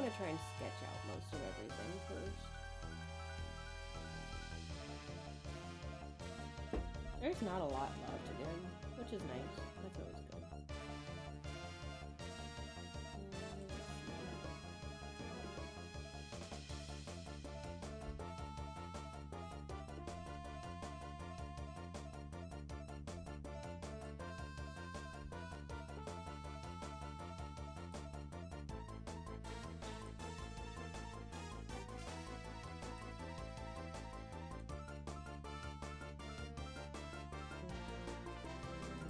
want to try and sketch out most of everything first. There's not a lot left again, which is nice. That's always good.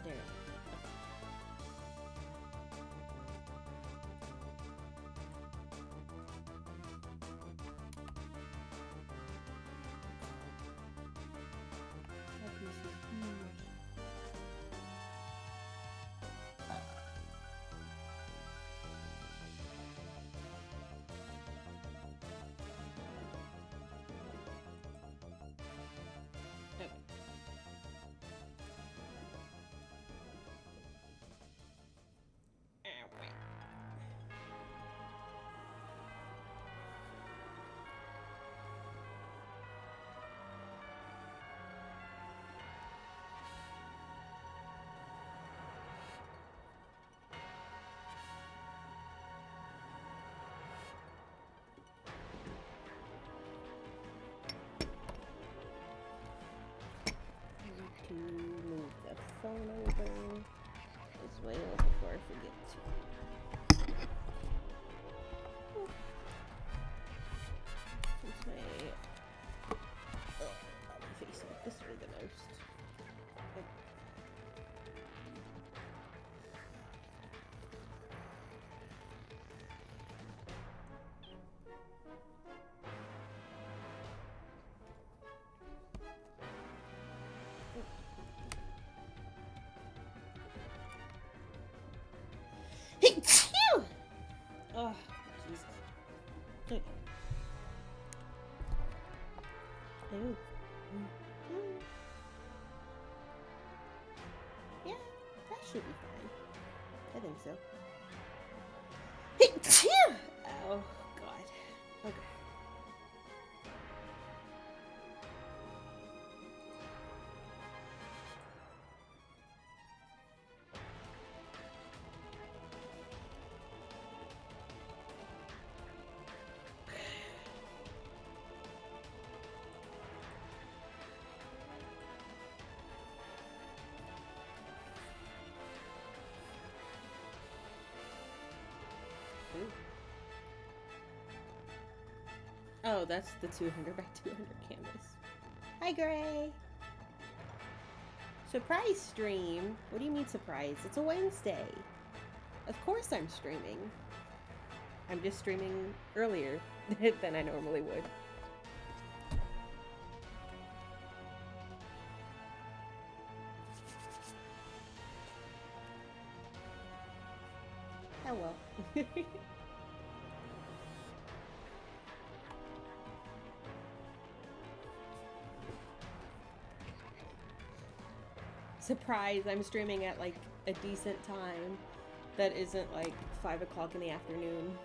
There. That piece is huge. Okay. Ow. I need to move the phone over this way before I forget to. Since my I'll be facing this way the most. Oh, Jesus. Okay. Ooh. Yeah, that should be fine. I think so. Oh, God. Okay. Ooh. Oh, that's the 200 by 200 canvas. Hi, Gray. Surprise stream? What do you mean surprise? It's a Wednesday. Of course I'm streaming. I'm just streaming earlier than I normally would. Oh well. Surprise, I'm streaming at like a decent time that isn't like 5 o'clock in the afternoon.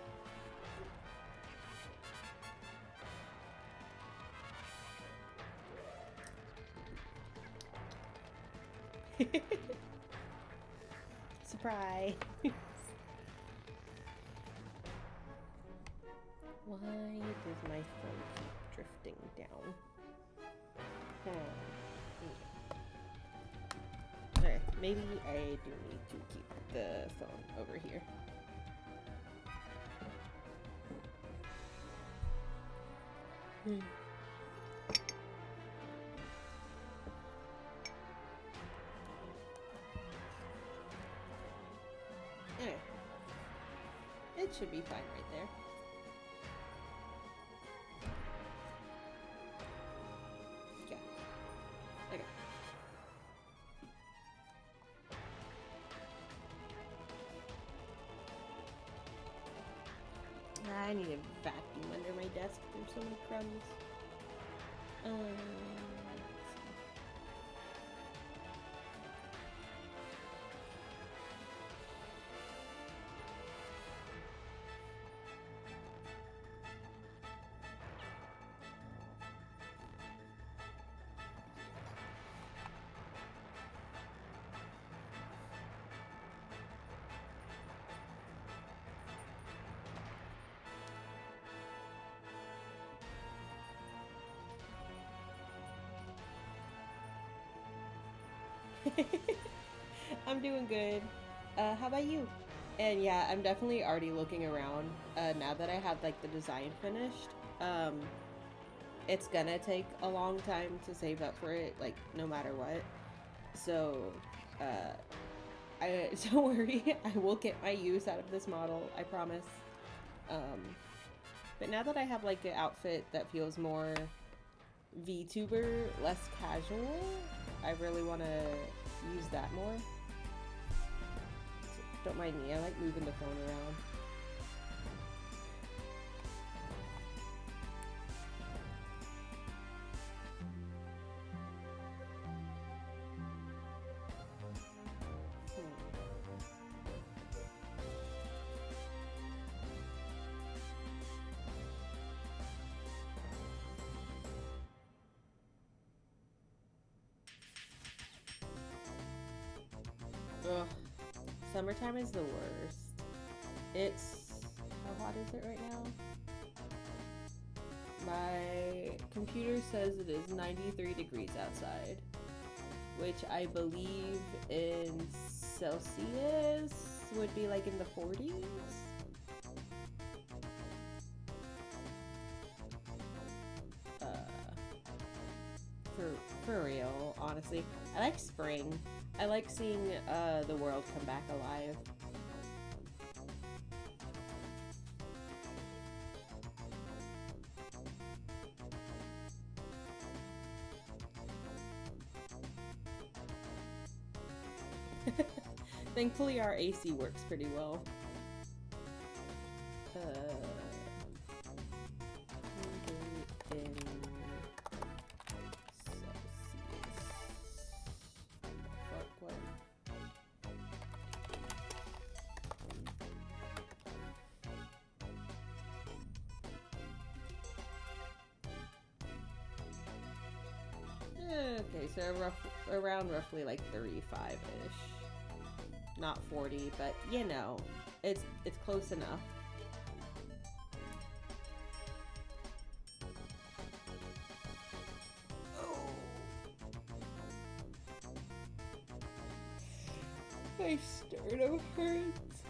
Surprise. Why does my phone keep drifting down? Okay, maybe I do need to keep the phone over here. Anyway, it should be fine right there. Yeah. Okay. I need a vacuum under my desk. There's so many crumbs. I'm doing good. How about you? And yeah, I'm definitely already looking around. Now that I have like the design finished, um, it's gonna take a long time to save up for it, like no matter what. So, uh, I don't worry, I will get my use out of this model. I promise. Um, but now that I have like an outfit that feels more VTuber, less casual, I really want to use that more. So don't mind me, I like moving the phone around. Ugh, summertime is the worst. It's, how hot is it right now? My computer says it is 93 degrees outside, which I believe in Celsius would be like in the 40s. Uh, for real, honestly, I like spring. I like seeing the world come back alive. Thankfully, our AC works pretty well. In Celsius. Fuck, what? Okay, so around roughly like 35-ish. Not 40, but you know, it's close enough. Oh. My sternum hurts.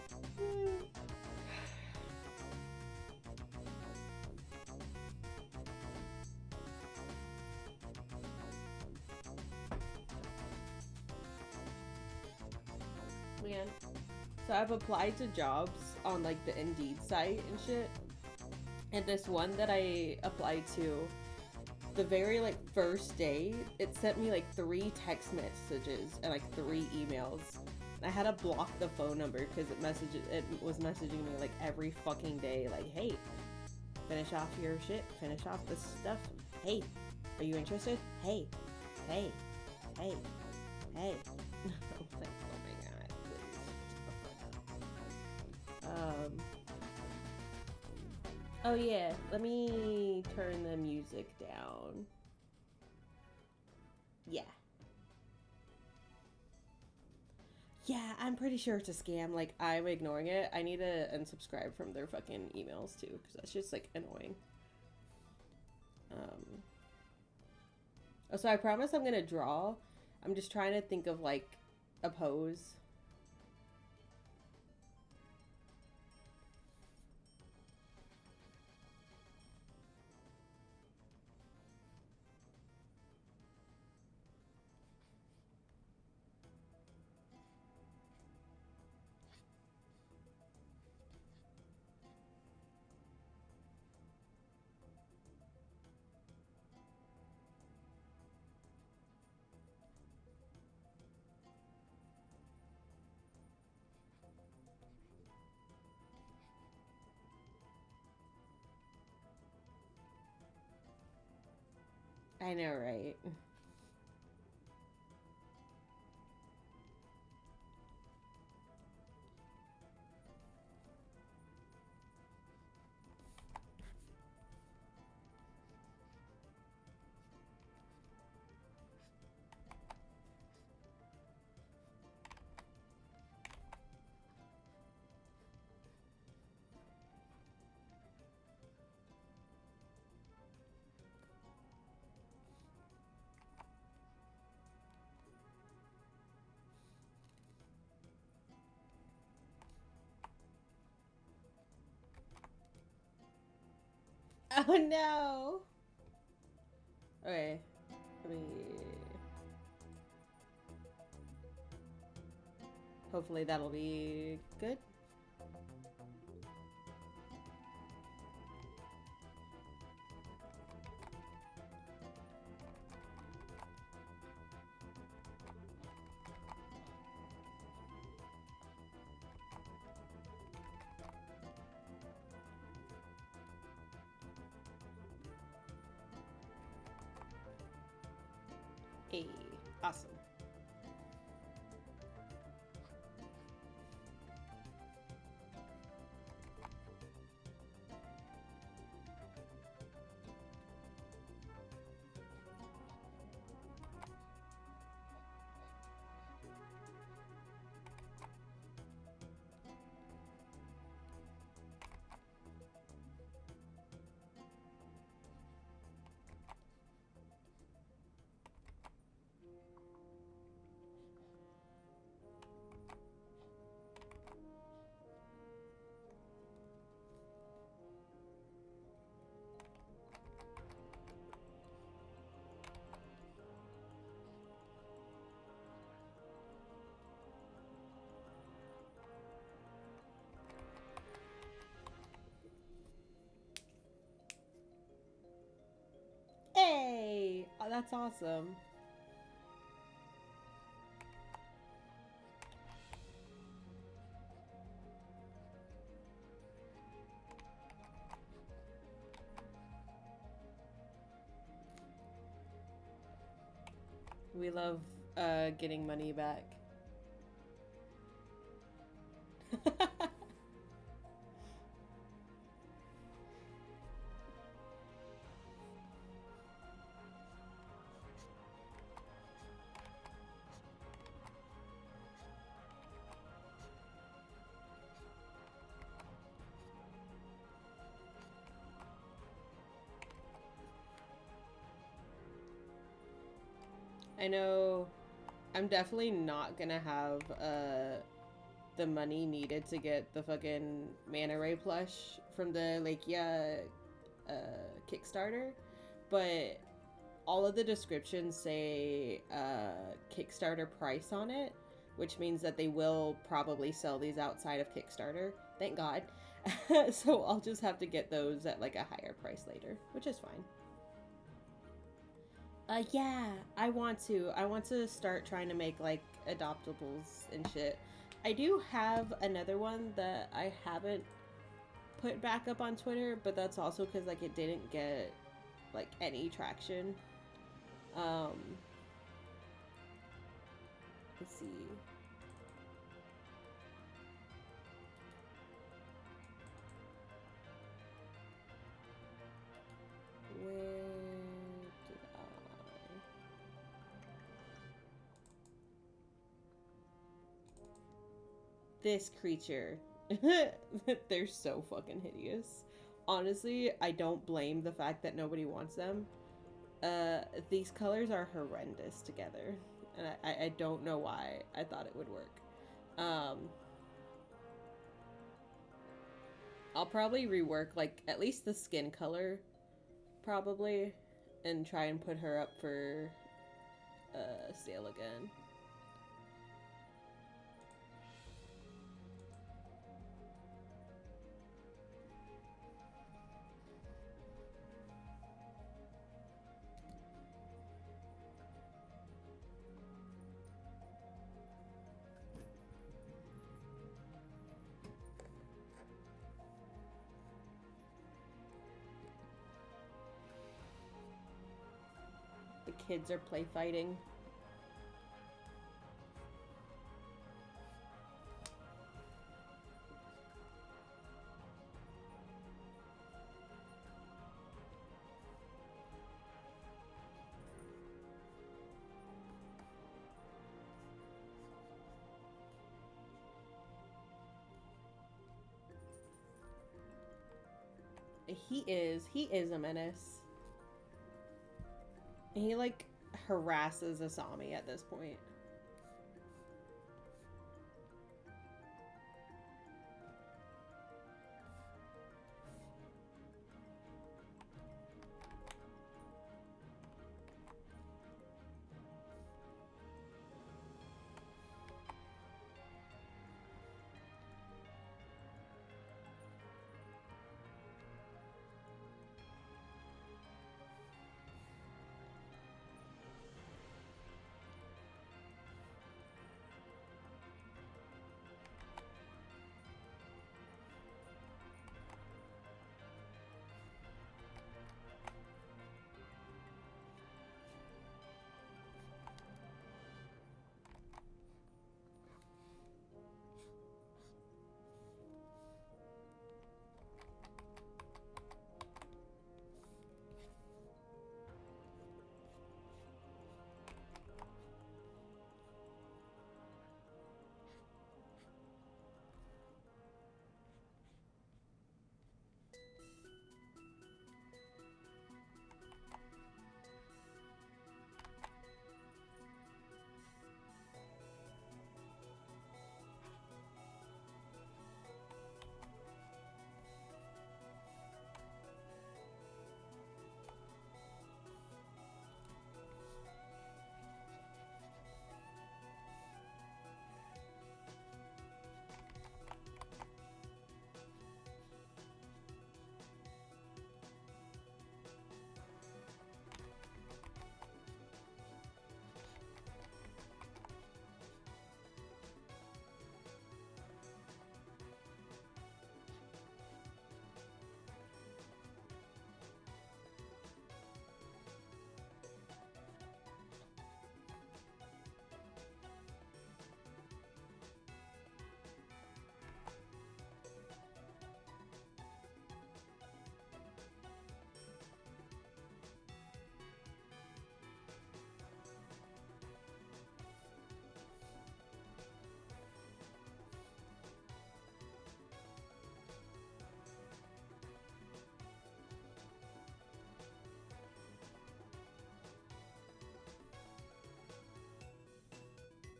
Man. So I've applied to jobs on like the Indeed site and shit. And this one that I applied to, the very like first day, it sent me like 3 text messages and like 3 emails. And I had to block the phone number because it was messaging me like every fucking day, like, hey, finish off your shit, finish off this stuff. Hey, are you interested? Hey, hey, hey, hey. I'm like, oh my god, please. Oh yeah, let me turn the music down. Yeah. Yeah, I'm pretty sure it's a scam. Like, I'm ignoring it. I need to unsubscribe from their fucking emails too, because that's just like annoying. Oh, so I promise I'm gonna draw. I'm just trying to think of like a pose. I know, right? Oh no! Okay. Let me... Hopefully that'll be good. Hey, awesome. Hey! Oh, that's awesome. We love getting money back. I know I'm definitely not gonna have the money needed to get the fucking Manta Ray plush from the Lakia Kickstarter, but all of the descriptions say Kickstarter price on it, which means that they will probably sell these outside of Kickstarter. Thank God. So I'll just have to get those at like a higher price later, which is fine. Yeah, I want to. I want to start trying to make like adoptables and shit. I do have another one that I haven't put back up on Twitter, but that's also because like it didn't get like any traction. Um, let's see. Where did I? This creature. They're so fucking hideous. Honestly, I don't blame the fact that nobody wants them. These colors are horrendous together, and I don't know why I thought it would work. Um, I'll probably rework like at least the skin color, probably, and try and put her up for sale again. The kids are play fighting. He is a menace. He like harasses Asami at this point.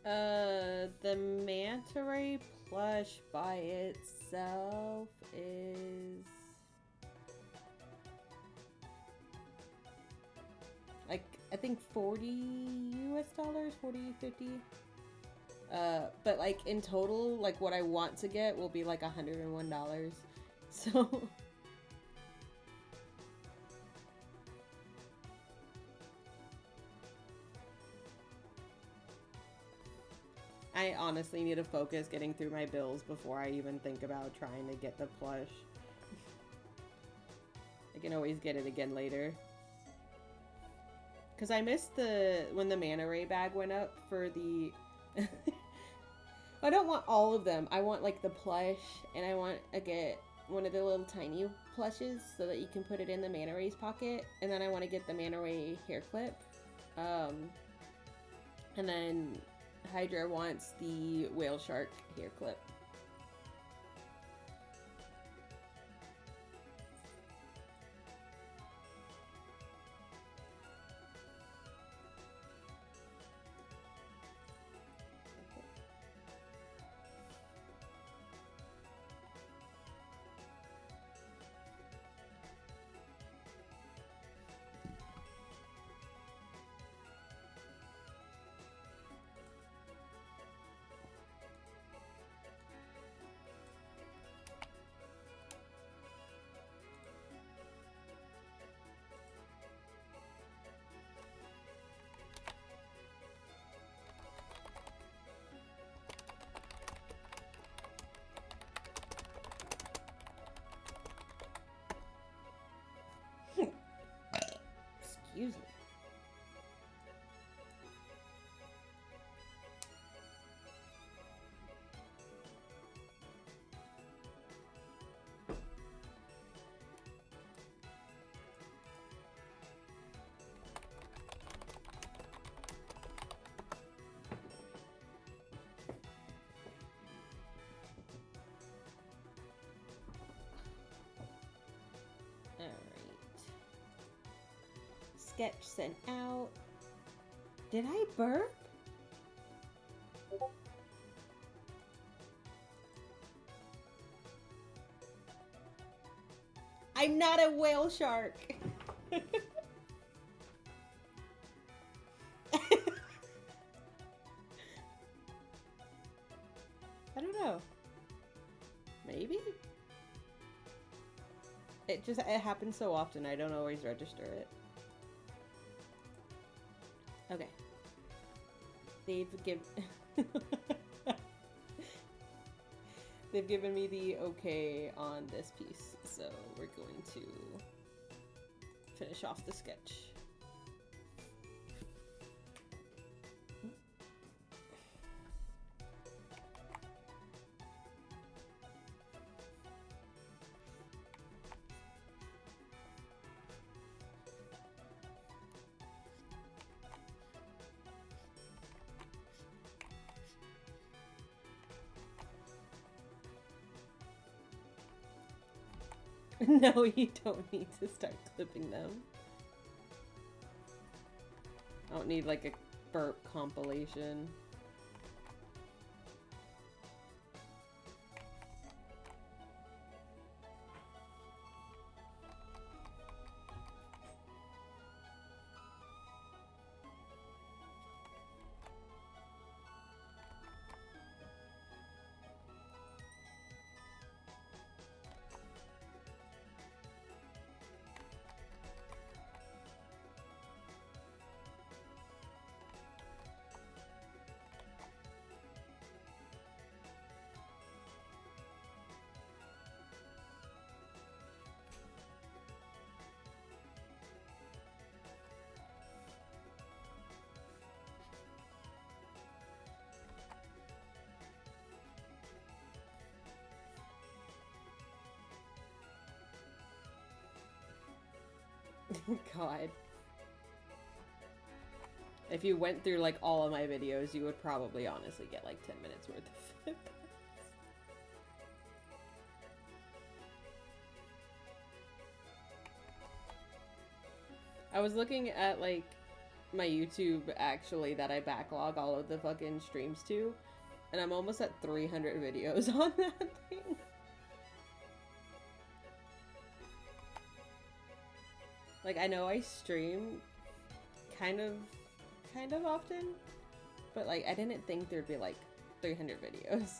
The manta ray plush by itself is like, I think 40 US dollars, 40, 50. But like in total, like what I want to get will be like $101. So I honestly need to focus getting through my bills before I even think about trying to get the plush. I can always get it again later. Because I missed when the manta ray bag went up for the... I don't want all of them. I want like the plush, and I want to get one of the little tiny plushes so that you can put it in the manta ray's pocket. And then I want to get the manta ray hair clip. And then Hydra wants the whale shark hair clip. Excuse me. Sketch sent out. Did I burp? I'm not a whale shark. I don't know. Maybe? It happens so often I don't always register it. Okay. They've given me the okay on this piece, so we're going to finish off the sketch. No, you don't need to start clipping them. I don't need like a burp compilation. God. If you went through like all of my videos, you would probably honestly get like 10 minutes worth of it. I was looking at like my YouTube actually that I backlog all of the fucking streams to, and I'm almost at 300 videos on that thing. Like, I know I stream kind of often, but like I didn't think there'd be like 300 videos.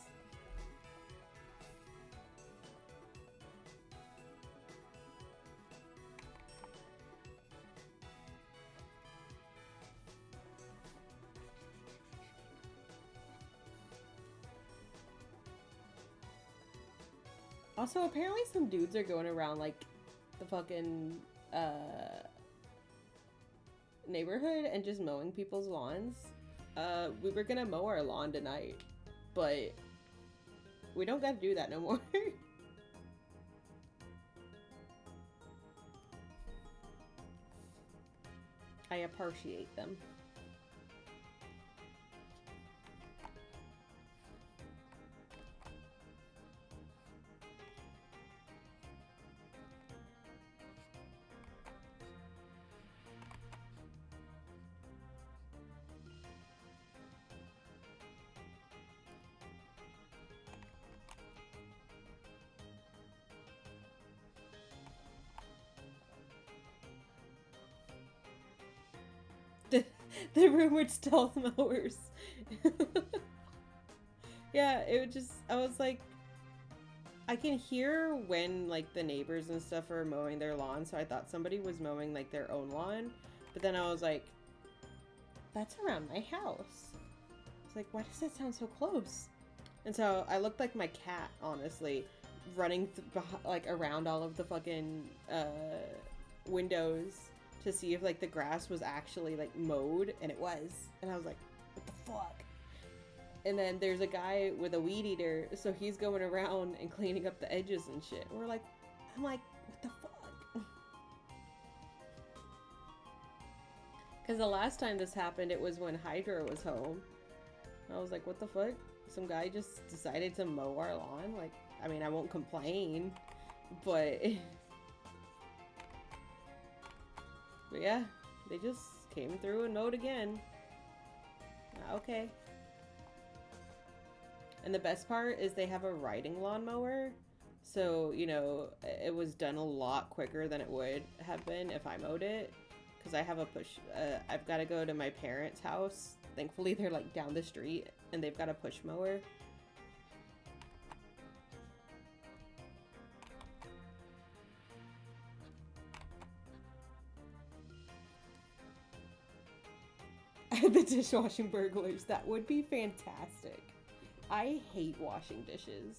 Also, apparently some dudes are going around like the fucking neighborhood and just mowing people's lawns. We were gonna mow our lawn tonight, but we don't gotta do that no more. I appreciate them. The rumored stealth mowers. Yeah, it would just, I was like, I can hear when like the neighbors and stuff are mowing their lawn, so I thought somebody was mowing like their own lawn, but then I was like, that's around my house. It's like, why does that sound so close? And so I looked like my cat, honestly, running like around all of the fucking windows to see if like the grass was actually like mowed, and it was. And I was like, what the fuck? And then there's a guy with a weed eater, so he's going around and cleaning up the edges and shit. I'm like, what the fuck? Because the last time this happened, it was when Hydra was home. I was like, what the fuck? Some guy just decided to mow our lawn? Like, I mean, I won't complain, but... But yeah, they just came through and mowed again. Okay. And the best part is they have a riding lawnmower. So, you know, it was done a lot quicker than it would have been if I mowed it. Because I have a push, I've got to go to my parents' house. Thankfully, they're like down the street and they've got a push mower. The dishwashing burglars, that would be fantastic. I hate washing dishes.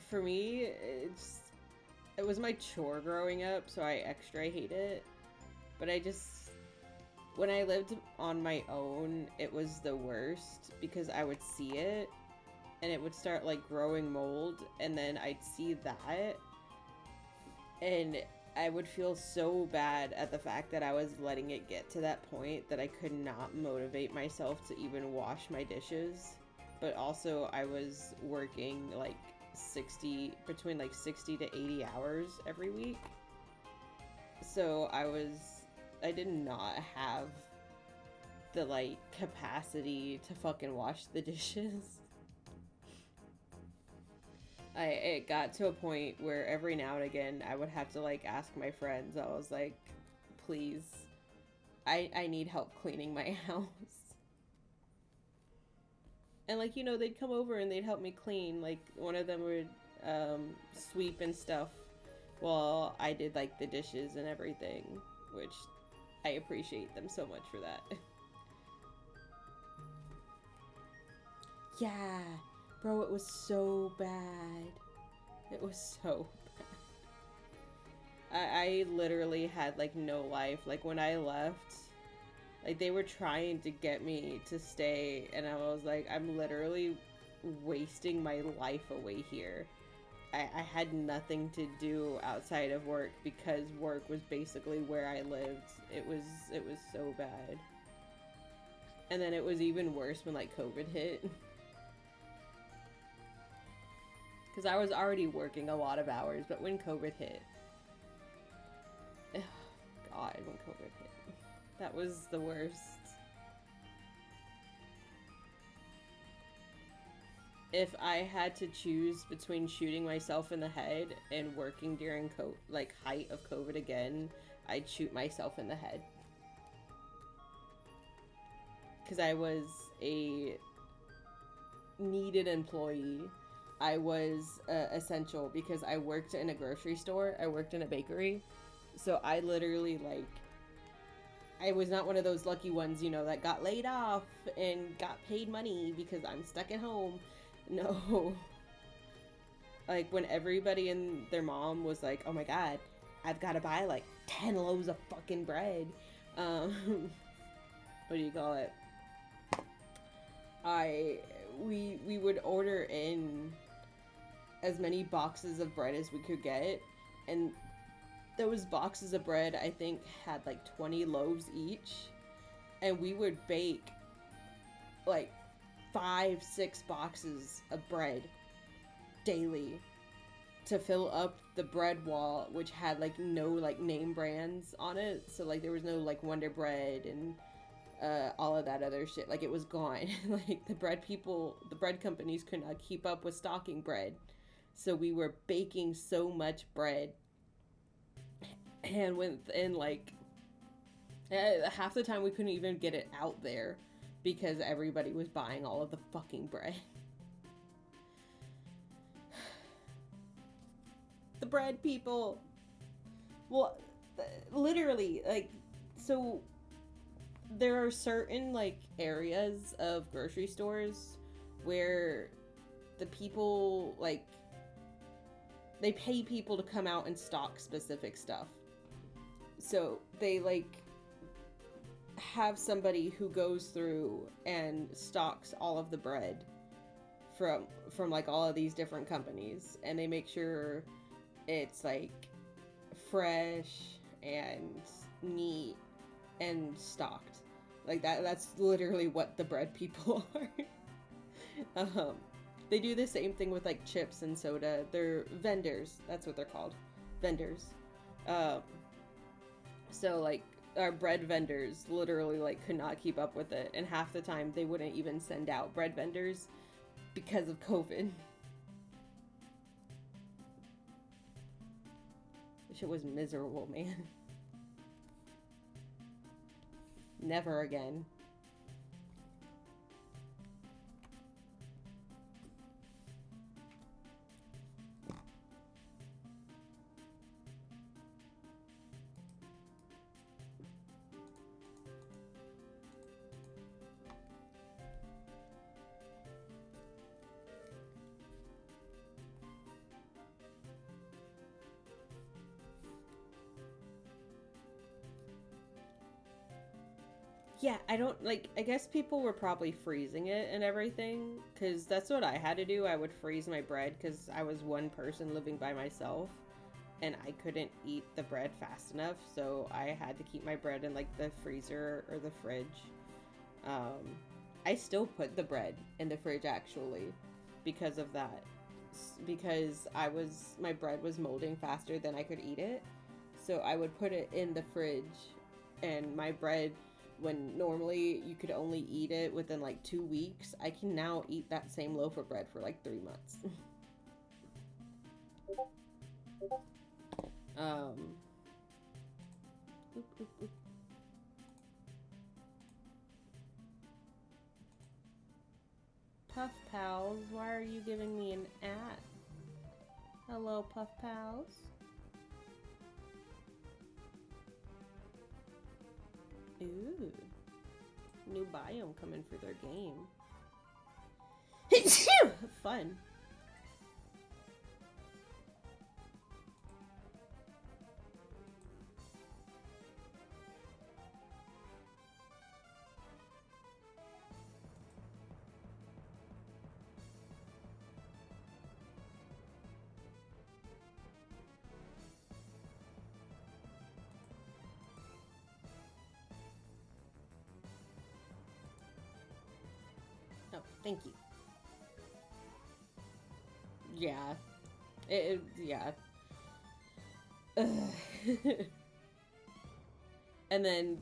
For me, it was my chore growing up, so I extra hate it. But when I lived on my own, it was the worst because I would see it and it would start like growing mold, and then I'd see that and I would feel so bad at the fact that I was letting it get to that point that I could not motivate myself to even wash my dishes. But also I was working like between like 60 to 80 hours every week. So I did not have the like capacity to fucking wash the dishes. It got to a point where every now and again I would have to like ask my friends. I was like, please, I need help cleaning my house. And like, you know, they'd come over and they'd help me clean. Like one of them would sweep and stuff while I did like the dishes and everything, which I appreciate them so much for that. Yeah, bro, it was so bad. It was so bad. I literally had like no life. Like when I left, like they were trying to get me to stay, and I was like, I'm literally wasting my life away here. I had nothing to do outside of work because work was basically where I lived. It was so bad. And then it was even worse when like COVID hit. Because I was already working a lot of hours, but when COVID hit, ugh, God, when COVID hit, that was the worst. If I had to choose between shooting myself in the head and working during like height of COVID again, I'd shoot myself in the head. Because I was a needed employee. I was essential because I worked in a grocery store. I worked in a bakery. So I literally, like, I was not one of those lucky ones, you know, that got laid off and got paid money because I'm stuck at home. No. Like, when everybody and their mom was like, oh my god, I've got to buy, like, 10 loaves of fucking bread. What do you call it? We would order in as many boxes of bread as we could get, and those boxes of bread I think had like 20 loaves each, and we would bake like 5-6 boxes of bread daily to fill up the bread wall, which had like no like name brands on it. So like there was no like Wonder Bread and all of that other shit. Like it was gone. Like the bread companies could not keep up with stocking bread. So we were baking so much bread, and within like half the time we couldn't even get it out there because everybody was buying all of the fucking bread. The bread people. Well, literally, like, so there are certain like areas of grocery stores where the people like they pay people to come out and stock specific stuff. So they like have somebody who goes through and stocks all of the bread from like all of these different companies, and they make sure it's like fresh and neat and stocked. Like that's literally what the bread people are. They do the same thing with like chips and soda. They're vendors. That's what they're called. Vendors. So like our bread vendors literally like could not keep up with it, and half the time they wouldn't even send out bread vendors because of COVID. This shit was miserable, man. Never again. Yeah, I don't like. I guess people were probably freezing it and everything, because that's what I had to do. I would freeze my bread because I was one person living by myself, and I couldn't eat the bread fast enough, so I had to keep my bread in like the freezer or the fridge. I still put the bread in the fridge actually, because of that, because my bread was molding faster than I could eat it, so I would put it in the fridge, and my bread, when normally you could only eat it within like 2 weeks, I can now eat that same loaf of bread for like 3 months. Oop, oop, oop. Puff Pals, why are you giving me an at? Hello, Puff Pals. Ooh. New biome coming for their game. Fun. Oh, thank you. Yeah. Yeah. And then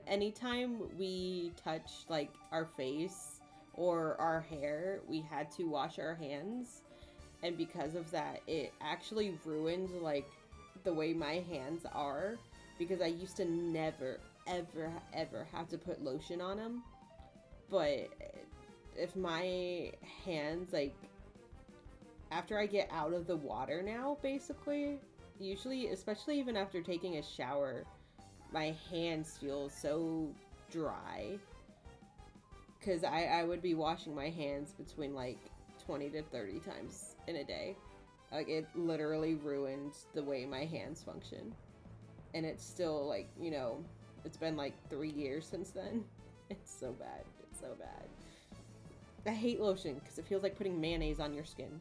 anytime we touch like our face or our hair, we had to wash our hands, and because of that it actually ruined like the way my hands are, because I used to never ever have to put lotion on them. But if my hands, like, after I get out of the water now, basically, usually, especially even after taking a shower, my hands feel so dry. Because I would be washing my hands between like 20 to 30 times in a day. Like, it literally ruined the way my hands function. And it's still, like, it's been like 3 years since then. It's so bad. It's so bad. I hate lotion because it feels like putting mayonnaise on your skin.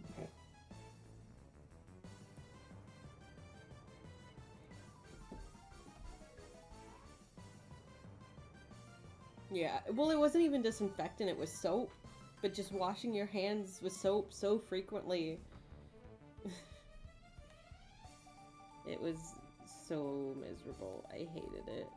Yeah, well, it wasn't even disinfectant, it was soap. But just washing your hands with soap so frequently, it was so miserable. I hated it.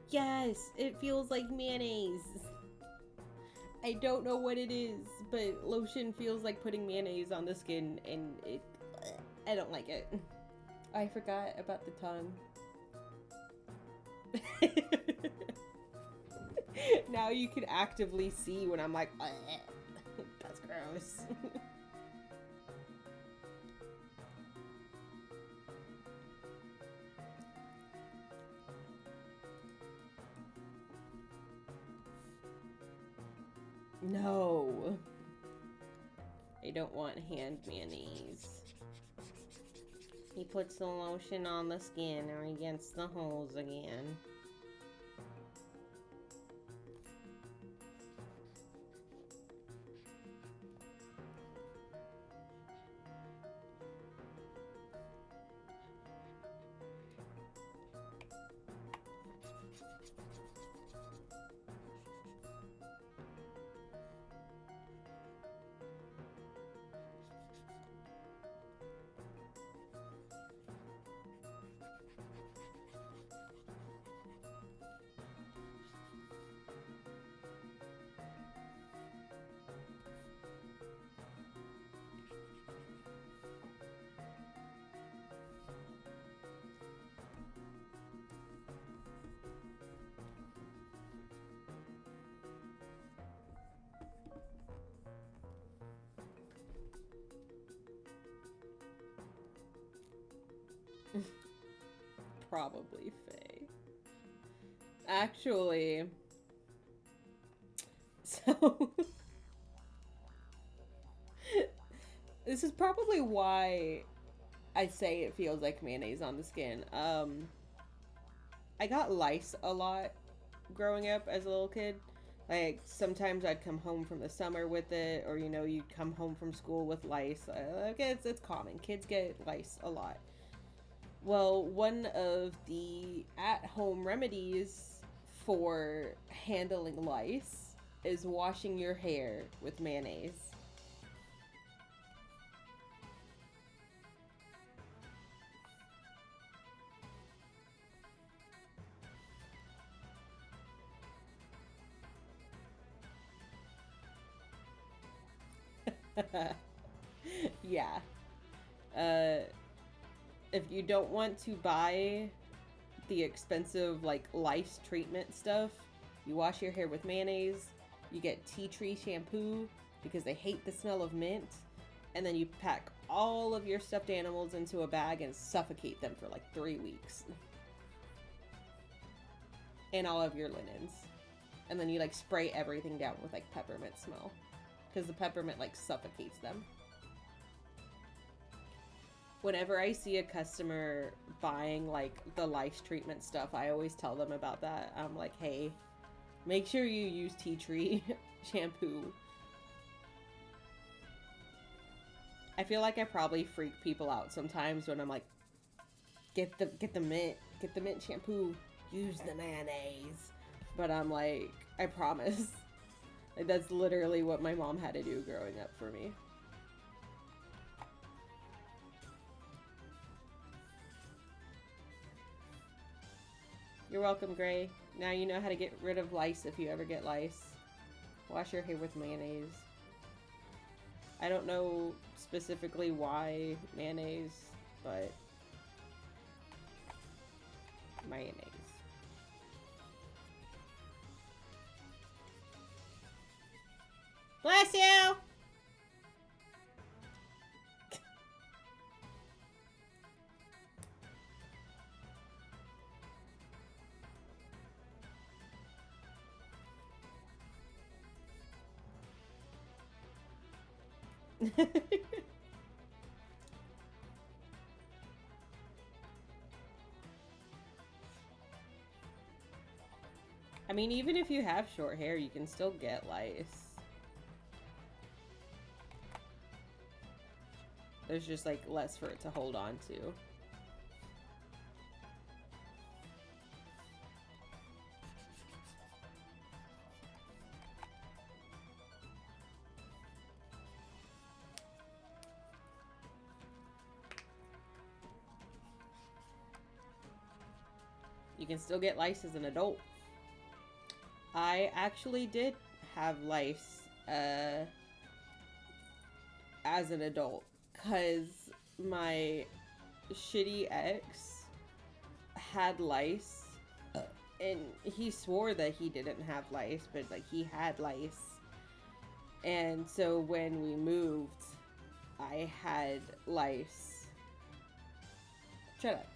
Yes, it feels like mayonnaise. I don't know what it is, but lotion feels like putting mayonnaise on the skin, and I don't like it. I forgot about the tongue. Now you can actively see when I'm like, that's gross. No. I don't want hand mayonnaise. He puts the lotion on the skin or against the holes again. Probably Faye. Actually, so this is probably why I say it feels like mayonnaise on the skin. I got lice a lot growing up as a little kid. Like, sometimes I'd come home from the summer with it, or you'd come home from school with lice. Like, it's common. Kids get lice a lot. Well, one of the at-home remedies for handling lice is washing your hair with mayonnaise. Yeah. Uh, if you don't want to buy the expensive, like, lice treatment stuff, you wash your hair with mayonnaise, you get tea tree shampoo because they hate the smell of mint, and then you pack all of your stuffed animals into a bag and suffocate them for like 3 weeks. and all of your linens. And then you like spray everything down with like peppermint smell, because the peppermint like suffocates them. Whenever I see a customer buying like the lice treatment stuff, I always tell them about that. I'm like, hey, make sure you use tea tree shampoo. I feel like I probably freak people out sometimes when I'm like, get the mint shampoo, use the mayonnaise. But I'm like, I promise. Like, that's literally what my mom had to do growing up for me. You're welcome, Gray. Now you know how to get rid of lice if you ever get lice. Wash your hair with mayonnaise. I don't know specifically why mayonnaise, but mayonnaise. Bless you! I mean, even if you have short hair, you can still get lice. There's just like less for it to hold on to. You can still get lice as an adult. I actually did have lice as an adult, because my shitty ex had lice, and he swore that he didn't have lice, but like he had lice. And so when we moved, I had lice. Shut up.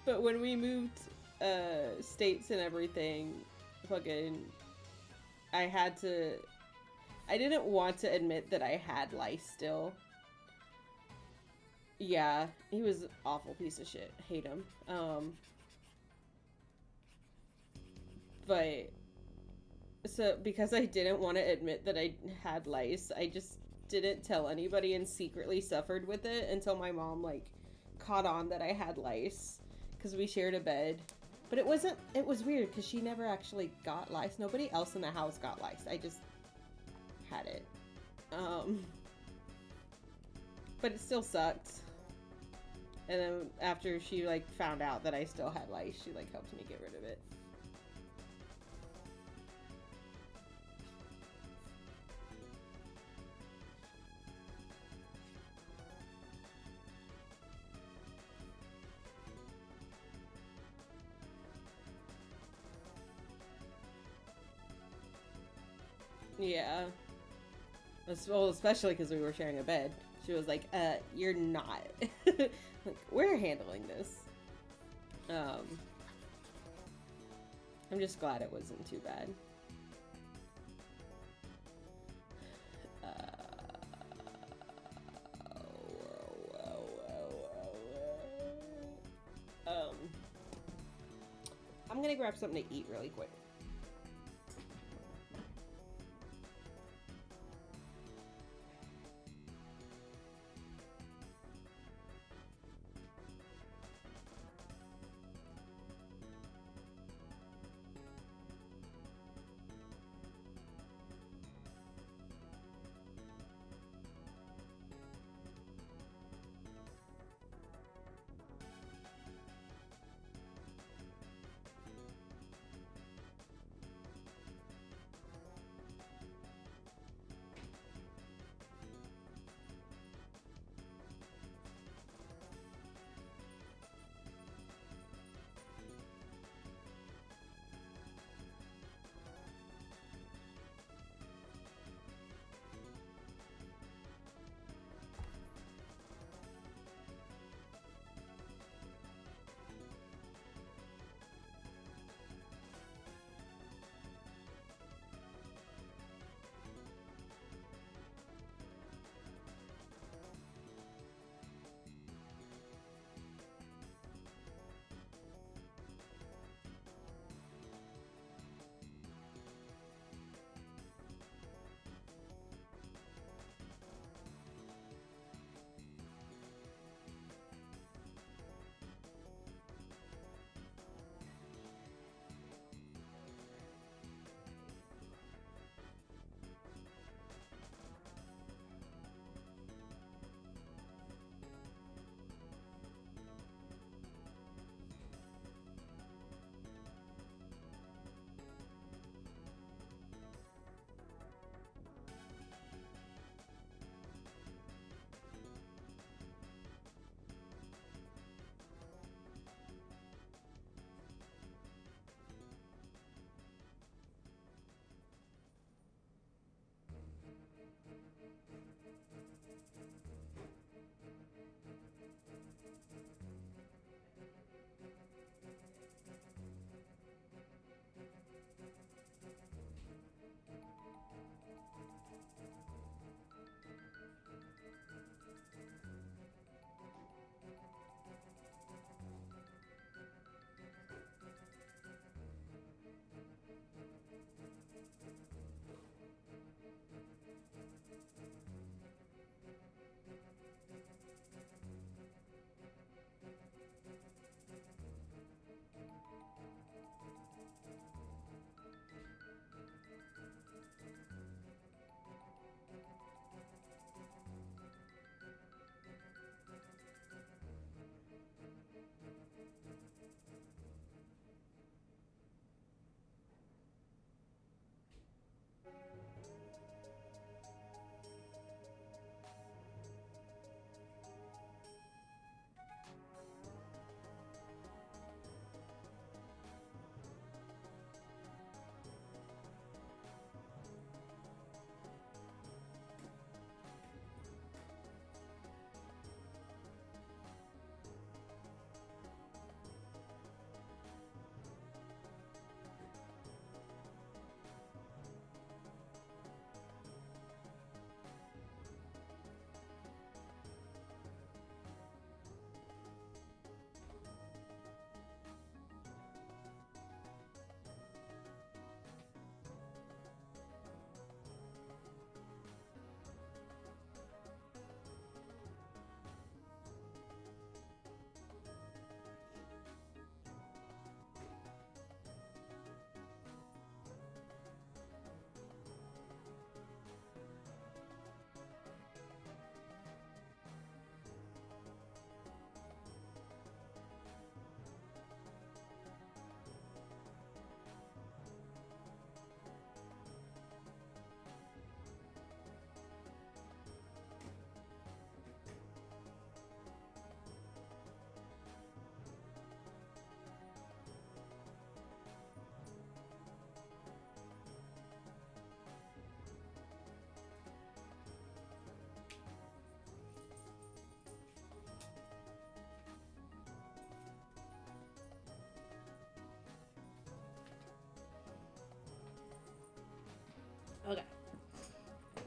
But when we moved states and everything, fucking, I didn't want to admit that I had lice still. Yeah, he was an awful piece of shit. Hate him. But so because I didn't want to admit that I had lice, I just didn't tell anybody and secretly suffered with it until my mom like caught on that I had lice, because we shared a bed. But it was weird because she never actually got lice. Nobody else in the house got lice. I just had it. But it still sucked. And then after she like found out that I still had lice, she like helped me get rid of it. Yeah. Well, especially because we were sharing a bed. She was like, you're not. Like, we're handling this. I'm just glad it wasn't too bad. I'm gonna grab something to eat really quick.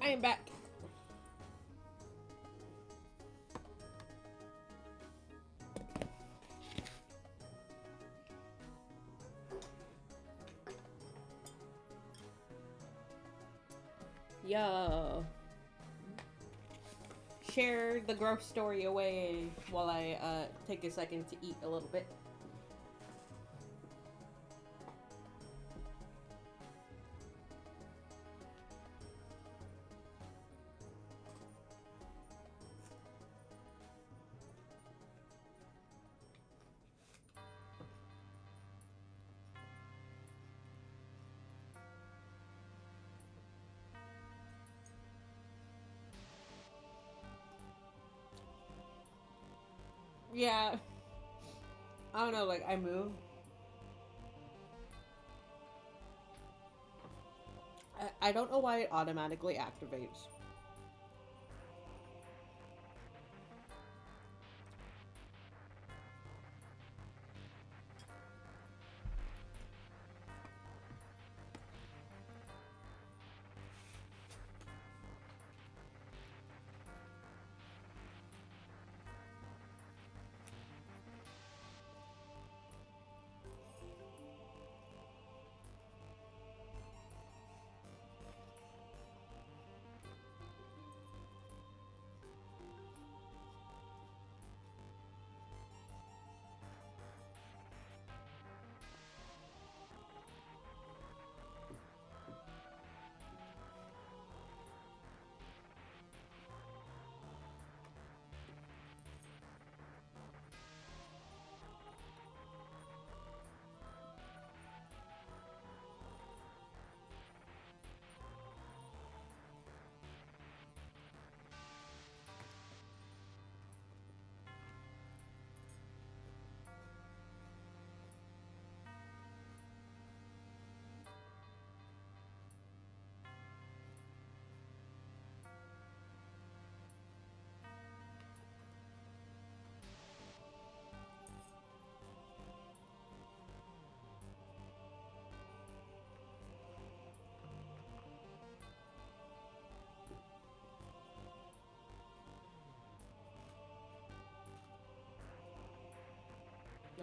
I am back. Yo. Share the gross story away while I take a second to eat a little bit. Yeah. I don't know, like, I moved. I don't know why it automatically activates.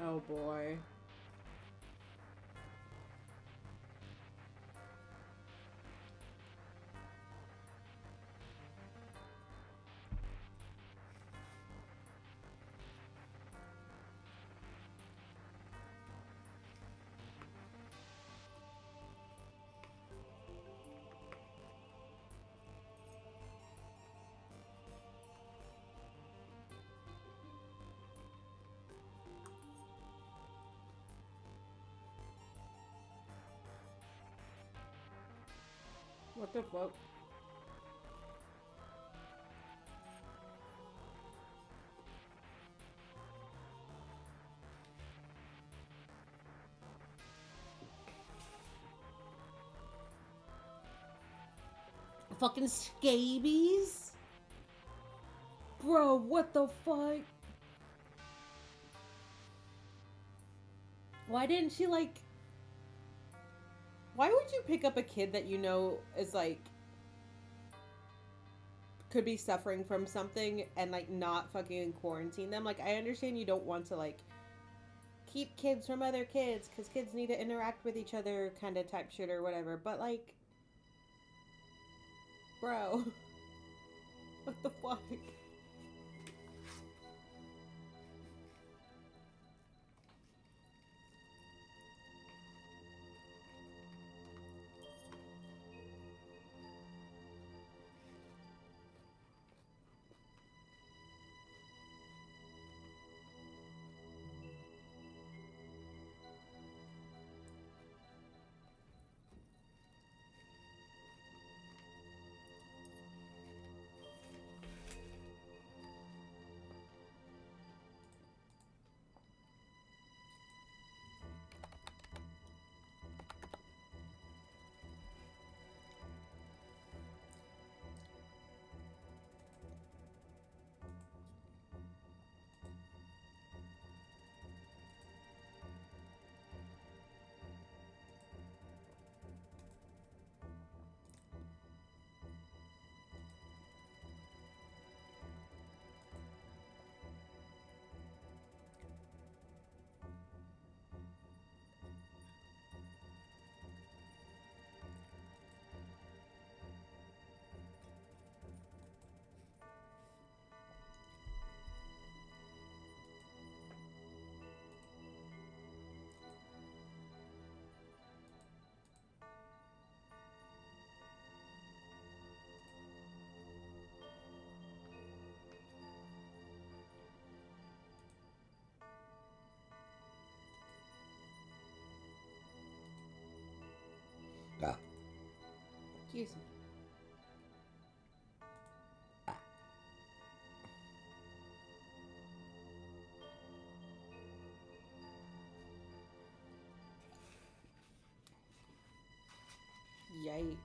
Oh boy. What the fuck? Fucking scabies? Bro, what the fuck? Why didn't she, like... Why would you pick up a kid that you know is, like... could be suffering from something and, like, not fucking quarantine them? Like, I understand you don't want to, like... keep kids from other kids, because kids need to interact with each other kind of type shit or whatever, but, like... Bro. What the fuck? Excuse me. Yikes.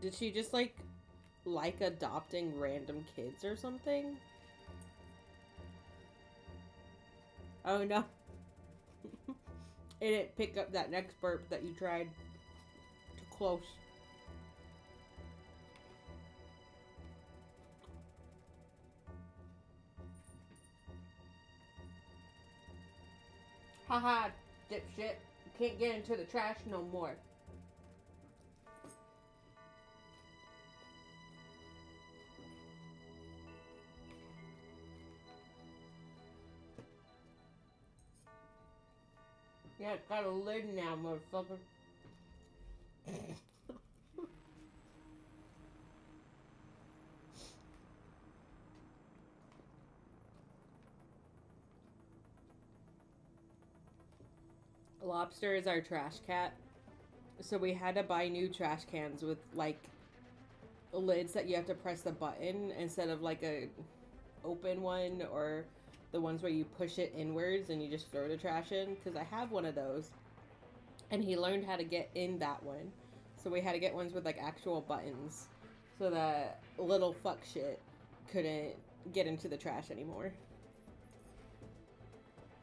Did she just like adopting random kids or something? Oh no. It didn't pick up that next burp that you tried. Too close. Haha, dipshit. Can't get into the trash no more. Yeah, it's got a lid now, motherfucker. Lobster is our trash cat. So we had to buy new trash cans with lids that you have to press the button instead of like a open one or the ones where you push it inwards and you just throw the trash in, because I have one of those and he learned how to get in that one. So we had to get ones with actual buttons so that little fuck shit couldn't get into the trash anymore.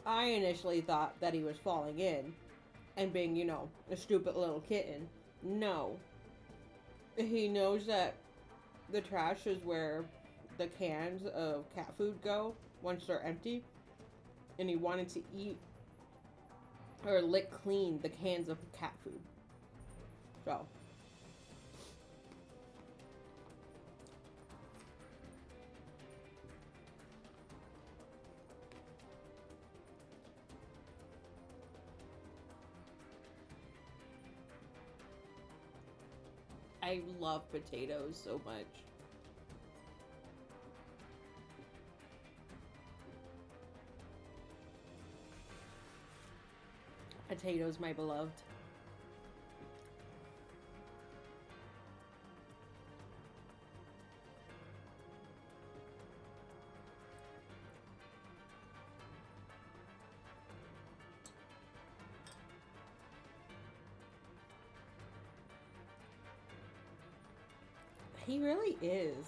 I initially thought that he was falling in and being, a stupid little kitten. No. He knows that the trash is where the cans of cat food go once they're empty. And he wanted to eat or lick clean the cans of cat food. So. I love potatoes so much. Potatoes, my beloved. He really is.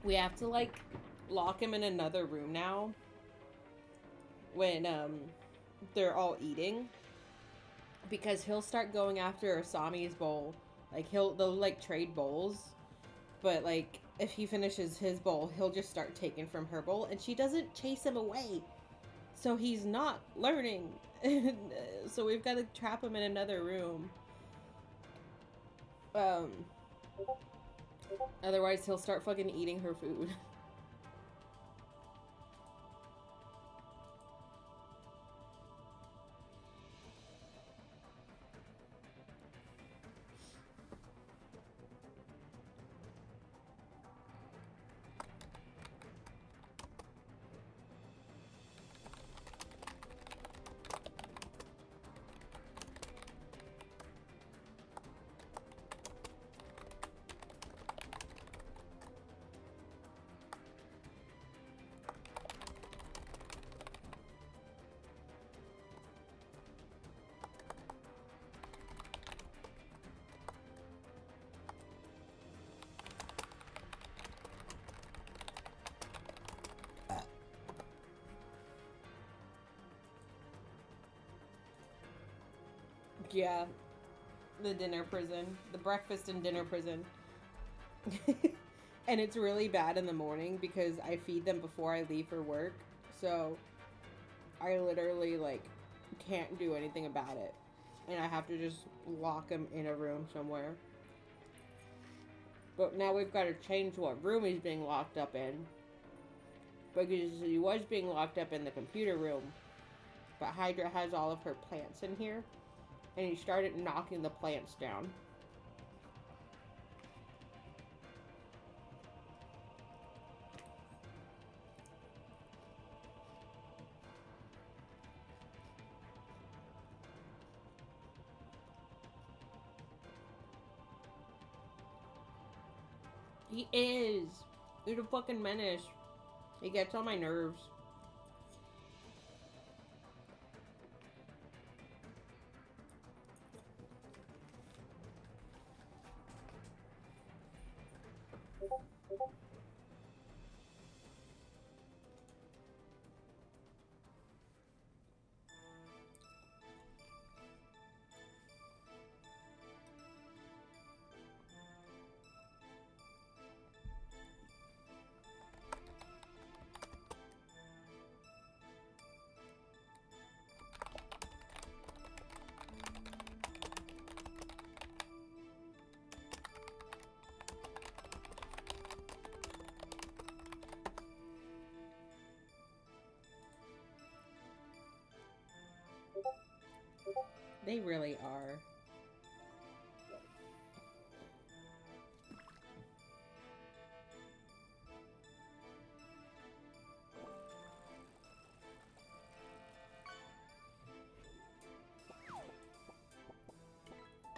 We have to lock him in another room now when they're all eating, because he'll start going after Asami's bowl. They'll trade bowls, but if he finishes his bowl, he'll just start taking from her bowl, and she doesn't chase him away. So he's not learning. So we've got to trap him in another room. Otherwise he'll start fucking eating her food. Yeah. The dinner prison. The breakfast and dinner prison. And it's really bad in the morning because I feed them before I leave for work. So I literally can't do anything about it. And I have to just lock them in a room somewhere. But now we've got to change what room he's being locked up in. Because he was being locked up in the computer room. But Hydra has all of her plants in here. And he started knocking the plants down. He is. He's a fucking menace. He gets on my nerves. They really are.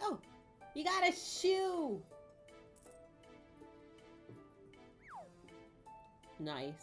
Oh, you got a shoe. Nice.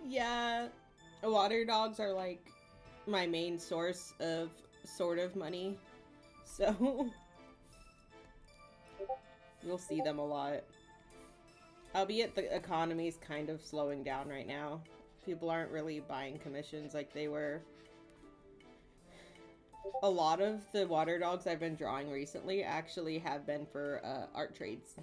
Yeah, water dogs are like my main source of sort of money. So you'll see them a lot. Albeit the economy's kind of slowing down right now. People aren't really buying commissions like they were. A lot of the water dogs I've been drawing recently actually have been for art trades.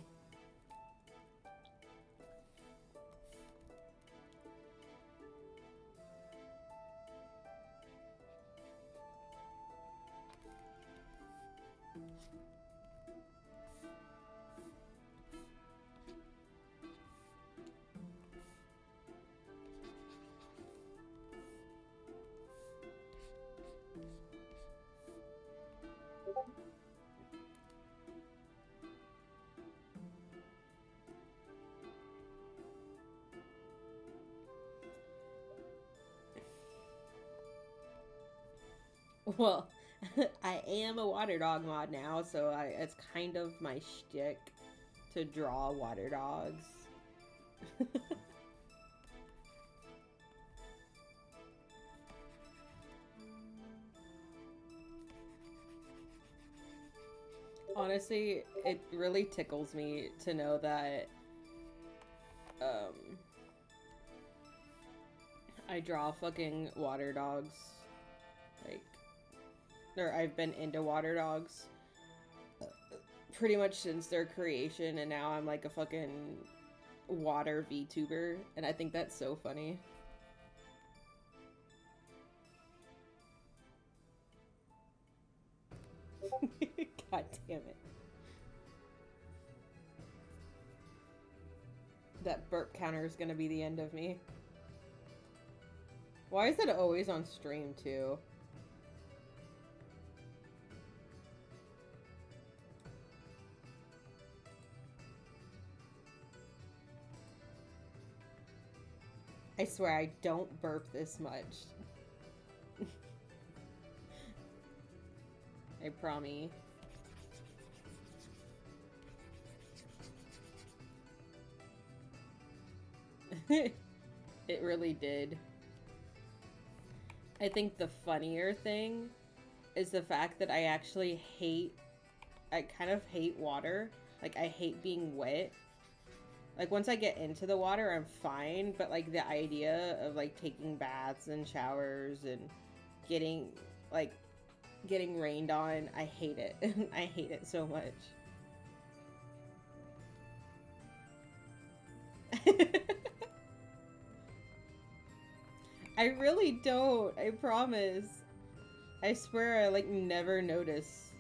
Well, I am a water dog mod now, so it's kind of my shtick to draw water dogs. Honestly, it really tickles me to know that um, I draw fucking water dogs. Like, or I've been into water dogs pretty much since their creation, and now I'm like a fucking water VTuber, and I think that's so funny. God damn it. That burp counter is gonna be the end of me. Why is it always on stream, too? I swear I don't burp this much. I promise. It really did. I think the funnier thing is the fact that I kind of hate water. Like, I hate being wet. Like, once I get into the water, I'm fine, but, like, the idea of, like, taking baths and showers and getting, like, getting rained on, I hate it. I hate it so much. I really don't. I promise. I swear I like never notice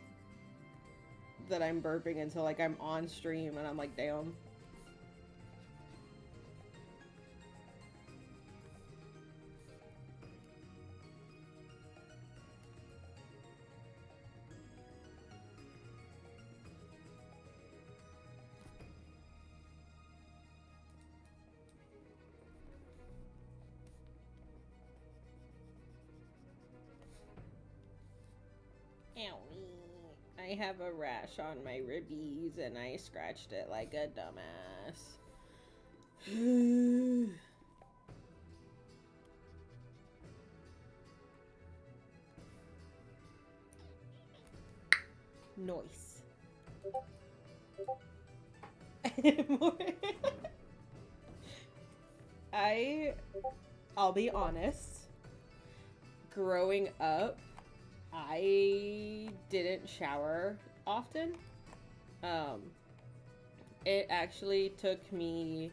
that I'm burping until like I'm on stream and I'm like, damn. Owie. I have a rash on my ribbies and I scratched it like a dumbass. Noise. I I'll be honest. Growing up, I didn't shower often. Um, it actually took me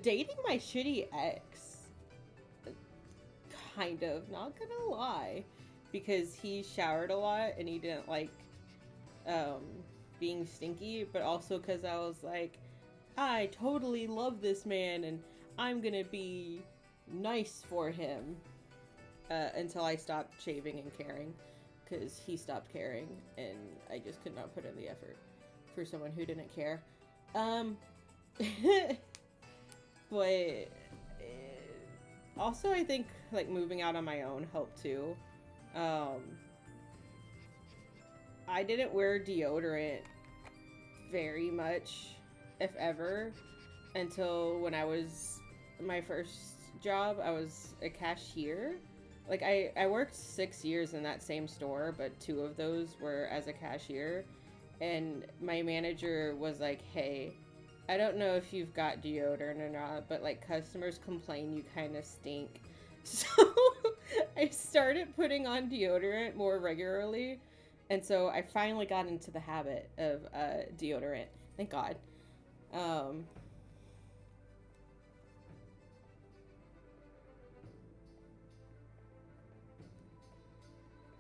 dating my shitty ex, kind of, not gonna lie, because he showered a lot and he didn't like um, being stinky, but also because I was like, I totally love this man and I'm gonna be nice for him until I stopped shaving and caring because he stopped caring and I just could not put in the effort for someone who didn't care. Um, but also I think like moving out on my own helped too. Um, I didn't wear deodorant very much, if ever, until when I was my first job. I was a cashier. Like I worked 6 years in that same store, but 2 of those were as a cashier. And my manager was like, "Hey, I don't know if you've got deodorant or not, but like customers complain you kind of stink." So I started putting on deodorant more regularly. And so I finally got into the habit of deodorant. Thank God. Um,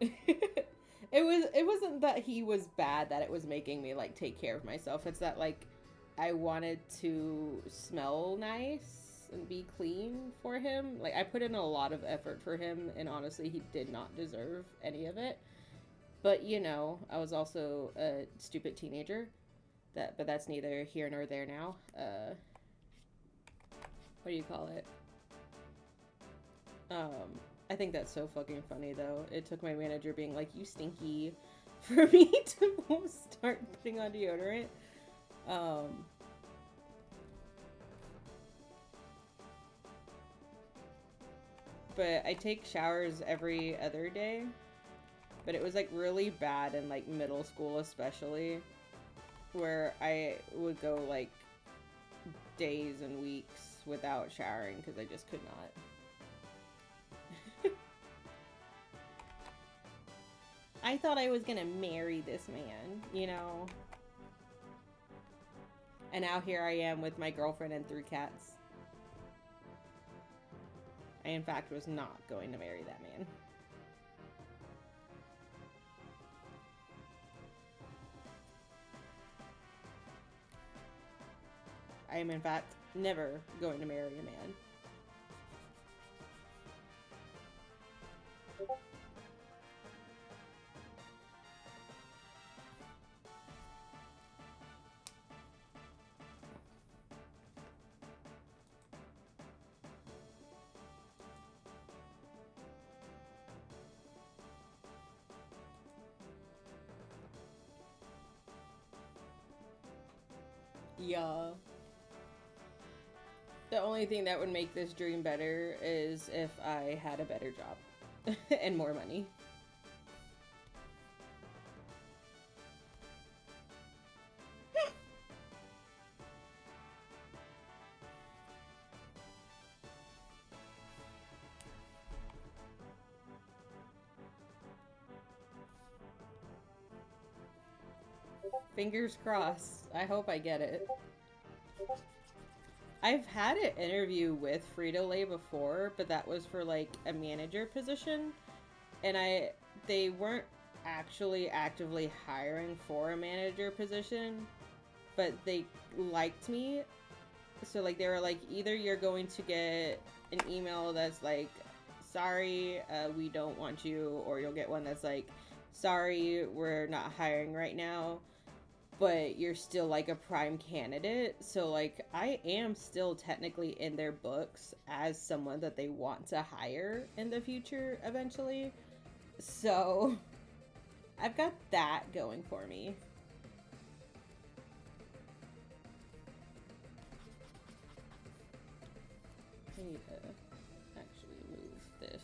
it wasn't that he was bad that it was making me like take care of myself. It's that like I wanted to smell nice and be clean for him. Like I put in a lot of effort for him and honestly he did not deserve any of it. But you know, I was also a stupid teenager. But that's neither here nor there now. What do you call it? Um, I think that's so fucking funny though. It took my manager being like, "You stinky," for me to start putting on deodorant. Um, but I take showers every other day. But it was like really bad in like middle school, especially, where I would go like days and weeks without showering because I just could not. I thought I was gonna marry this man, you know? And now here I am with my girlfriend and 3 cats. I, in fact, was not going to marry that man. I am, in fact, never going to marry a man. Yeah. The only thing that would make this dream better is if I had a better job and more money. Fingers crossed. I hope I get it. I've had an interview with Frito-Lay before, but that was for like a manager position, and they weren't actually actively hiring for a manager position, but they liked me. So like they were like, either you're going to get an email that's like, sorry, we don't want you, or you'll get one that's like, sorry, we're not hiring right now, but you're still like a prime candidate. So like I am still technically in their books as someone that they want to hire in the future eventually. So I've got that going for me. I need to actually move this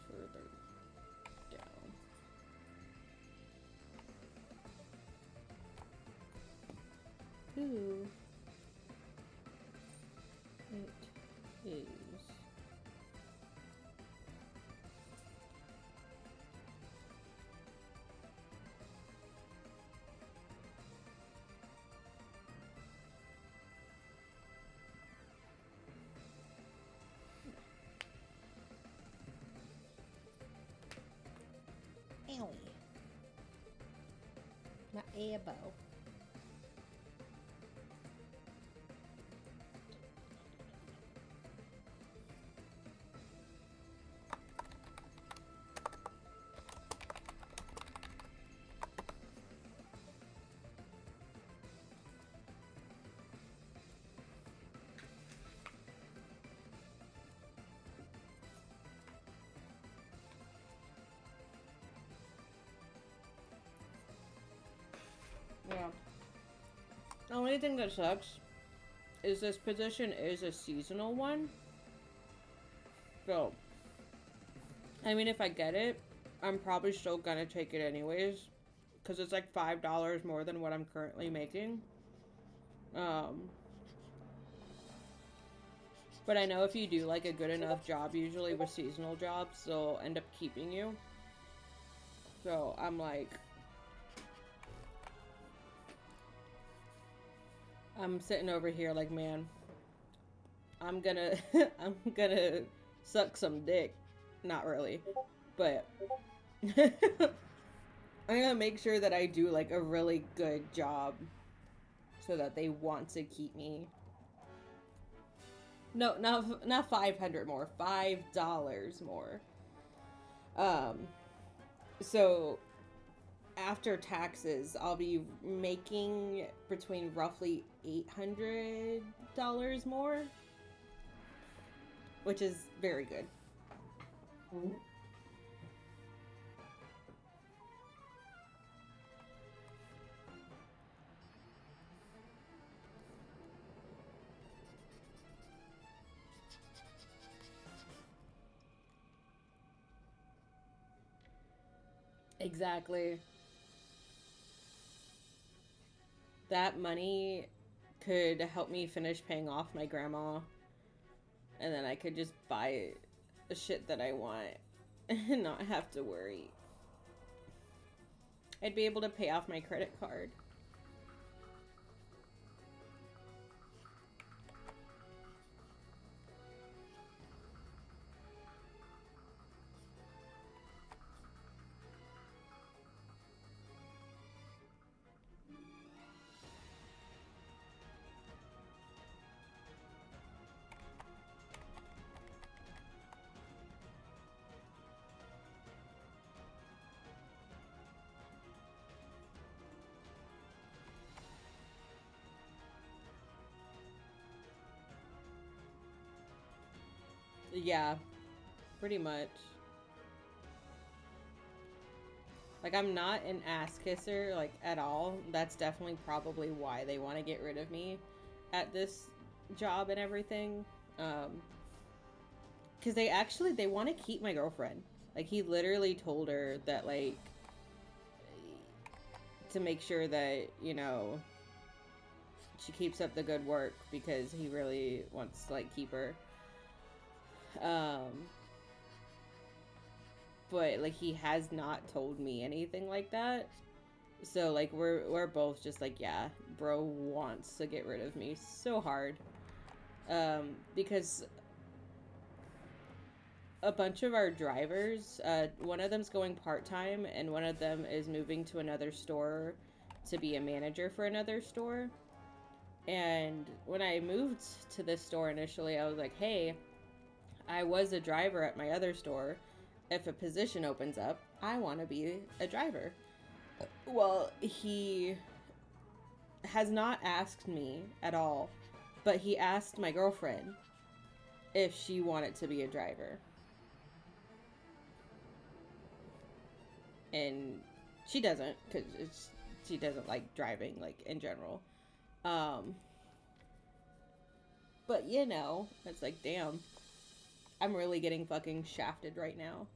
further down. Ooh. It is. Owie. My elbow. Yeah. The only thing that sucks is this position is a seasonal one. So, I mean, if I get it, I'm probably still gonna take it anyways. Because it's like $5 more than what I'm currently making. Um, but I know if you do like a good enough job, usually with seasonal jobs, they'll end up keeping you. So I'm like, I'm sitting over here like, man, I'm gonna, I'm gonna suck some dick. Not really, but I'm gonna make sure that I do like a really good job so that they want to keep me. No, not 500 more, $5 more. Um, so after taxes, I'll be making between roughly $800 more, which is very good. Exactly. That money could help me finish paying off my grandma, and then I could just buy the shit that I want and not have to worry. I'd be able to pay off my credit card. Yeah, pretty much. Like, I'm not an ass kisser, like, at all. That's definitely probably why they want to get rid of me at this job and everything. Because they want to keep my girlfriend. Like, he literally told her that, like, to make sure that, you know, she keeps up the good work because he really wants to, like, keep her. But, like, he has not told me anything like that. So, like, we're both just like, yeah, bro wants to get rid of me so hard. Because a bunch of our drivers, one of them's going part-time and one of them is moving to another store to be a manager for another store. And when I moved to this store initially, I was like, hey, I was a driver at my other store. If a position opens up, I want to be a driver. Well, he has not asked me at all, but he asked my girlfriend if she wanted to be a driver. And she doesn't, because she doesn't like driving, like, in general. But, you know, it's like, damn, I'm really getting fucking shafted right now.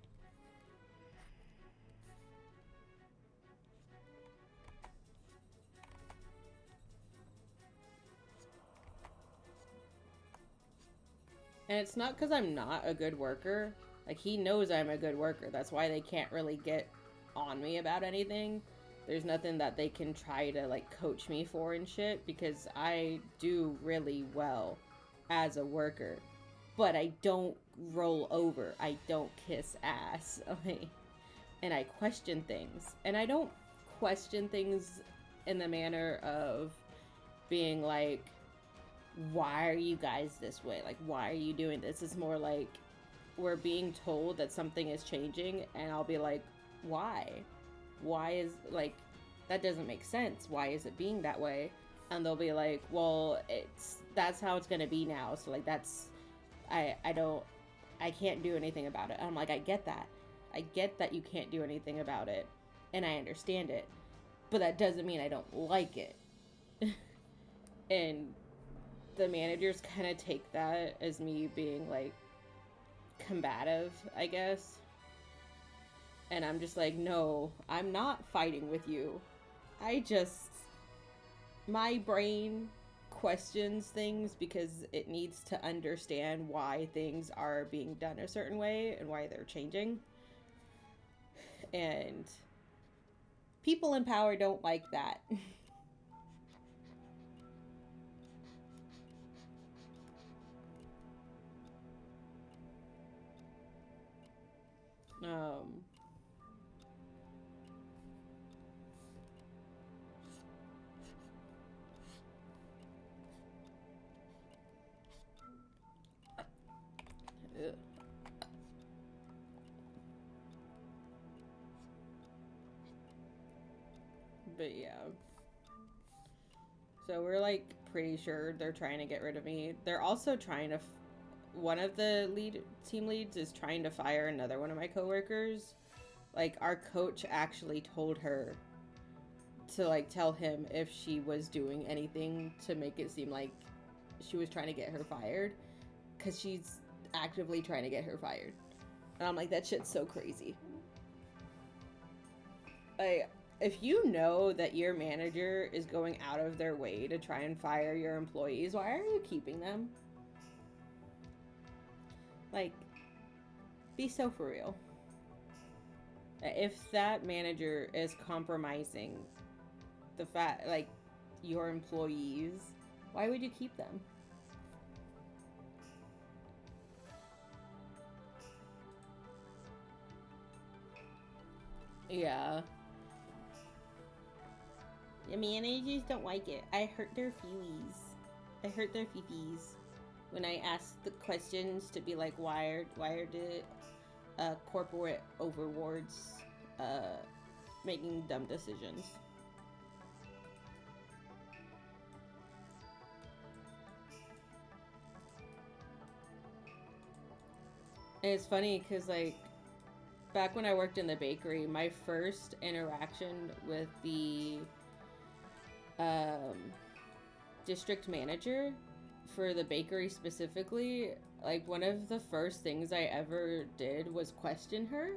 And it's not because I'm not a good worker. Like, he knows I'm a good worker. That's why they can't really get on me about anything. There's nothing that they can try to, like, coach me for and shit, because I do really well as a worker. But I don't roll over. I don't kiss ass. Okay? And I question things. And I don't question things in the manner of being like, why are you guys this way? Like, why are you doing this? It's more like we're being told that something is changing, and I'll be like, why? Why is, like, that doesn't make sense. Why is it being that way? And they'll be like, well, that's how it's gonna be now. So, like, I can't do anything about it. And I'm like, I get that. I get that you can't do anything about it, and I understand it. But that doesn't mean I don't like it. And the managers kind of take that as me being, like, combative, I guess. And I'm just like, no, I'm not fighting with you. My brain questions things because it needs to understand why things are being done a certain way and why they're changing. And people in power don't like that. um but yeah. So we're, like, pretty sure they're trying to get rid of me. They're also trying to one of the team leads is trying to fire another one of my coworkers. Like, our coach actually told her to, like, tell him if she was doing anything to make it seem like she was trying to get her fired, because she's actively trying to get her fired. And I'm like, that shit's so crazy. Like, if you know that your manager is going out of their way to try and fire your employees, why are you keeping them? Like, be so for real. If that manager is compromising the fact, like, your employees, why would you keep them? Yeah. The managers don't like it. I hurt their feelies. I hurt their fifis when I asked the questions to be like, why are the corporate overlords making dumb decisions? And it's funny because, like, back when I worked in the bakery, my first interaction with the district manager for the bakery specifically, like one of the first things I ever did was question her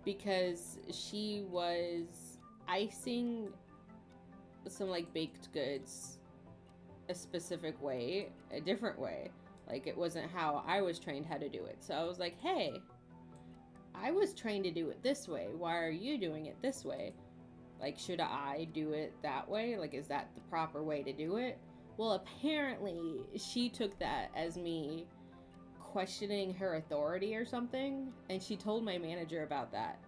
because she was icing some like baked goods a specific way, a different way. Like it wasn't how I was trained how to do it. So I was like, hey, I was trained to do it this way. Why are you doing it this way? Like, should I do it that way? Like, is that the proper way to do it? Well, apparently, she took that as me questioning her authority or something. And she told my manager about that.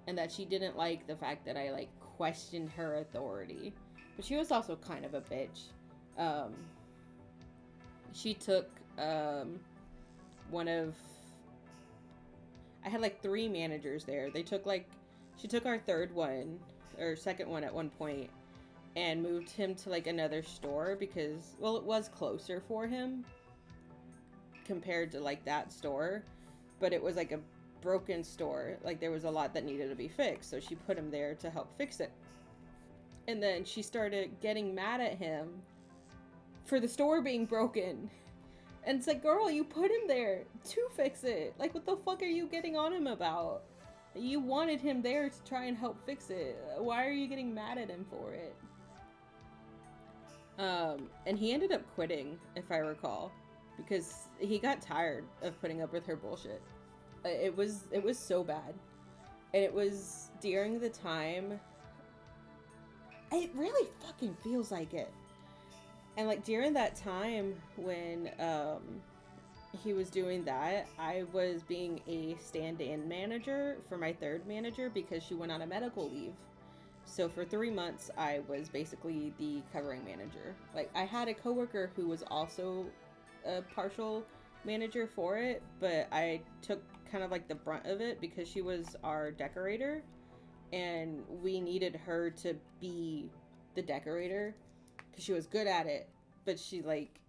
And that she didn't like the fact that I, like, questioned her authority. But she was also kind of a bitch. She took one of I had like 3 managers there. She took our third one or second one at one point and moved him to like another store because, well, it was closer for him compared to like that store, but it was like a broken store. Like there was a lot that needed to be fixed. So she put him there to help fix it. And then she started getting mad at him for the store being broken. And it's like, girl, you put him there to fix it. Like, what the fuck are you getting on him about? You wanted him there to try and help fix it. Why are you getting mad at him for it? And he ended up quitting, if I recall, because he got tired of putting up with her bullshit. It was so bad. And it was during the time, it really fucking feels like it. And like during that time when he was doing that, I was being a stand-in manager for my third manager because she went on a medical leave. So for 3 months, I was basically the covering manager. Like I had a coworker who was also a partial manager for it, but I took kind of like the brunt of it because she was our decorator and we needed her to be the decorator because she was good at it. But she like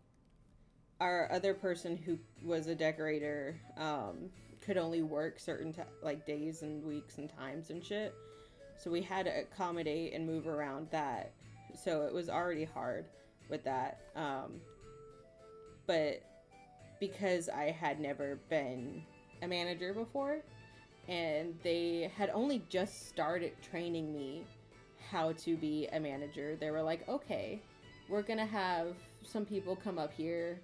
our other person who was a decorator could only work certain like days and weeks and times and shit. So we had to accommodate and move around that. So it was already hard with that. But because I had never been a manager before, and they had only just started training me how to be a manager, they were like, okay, we're gonna have some people come up here,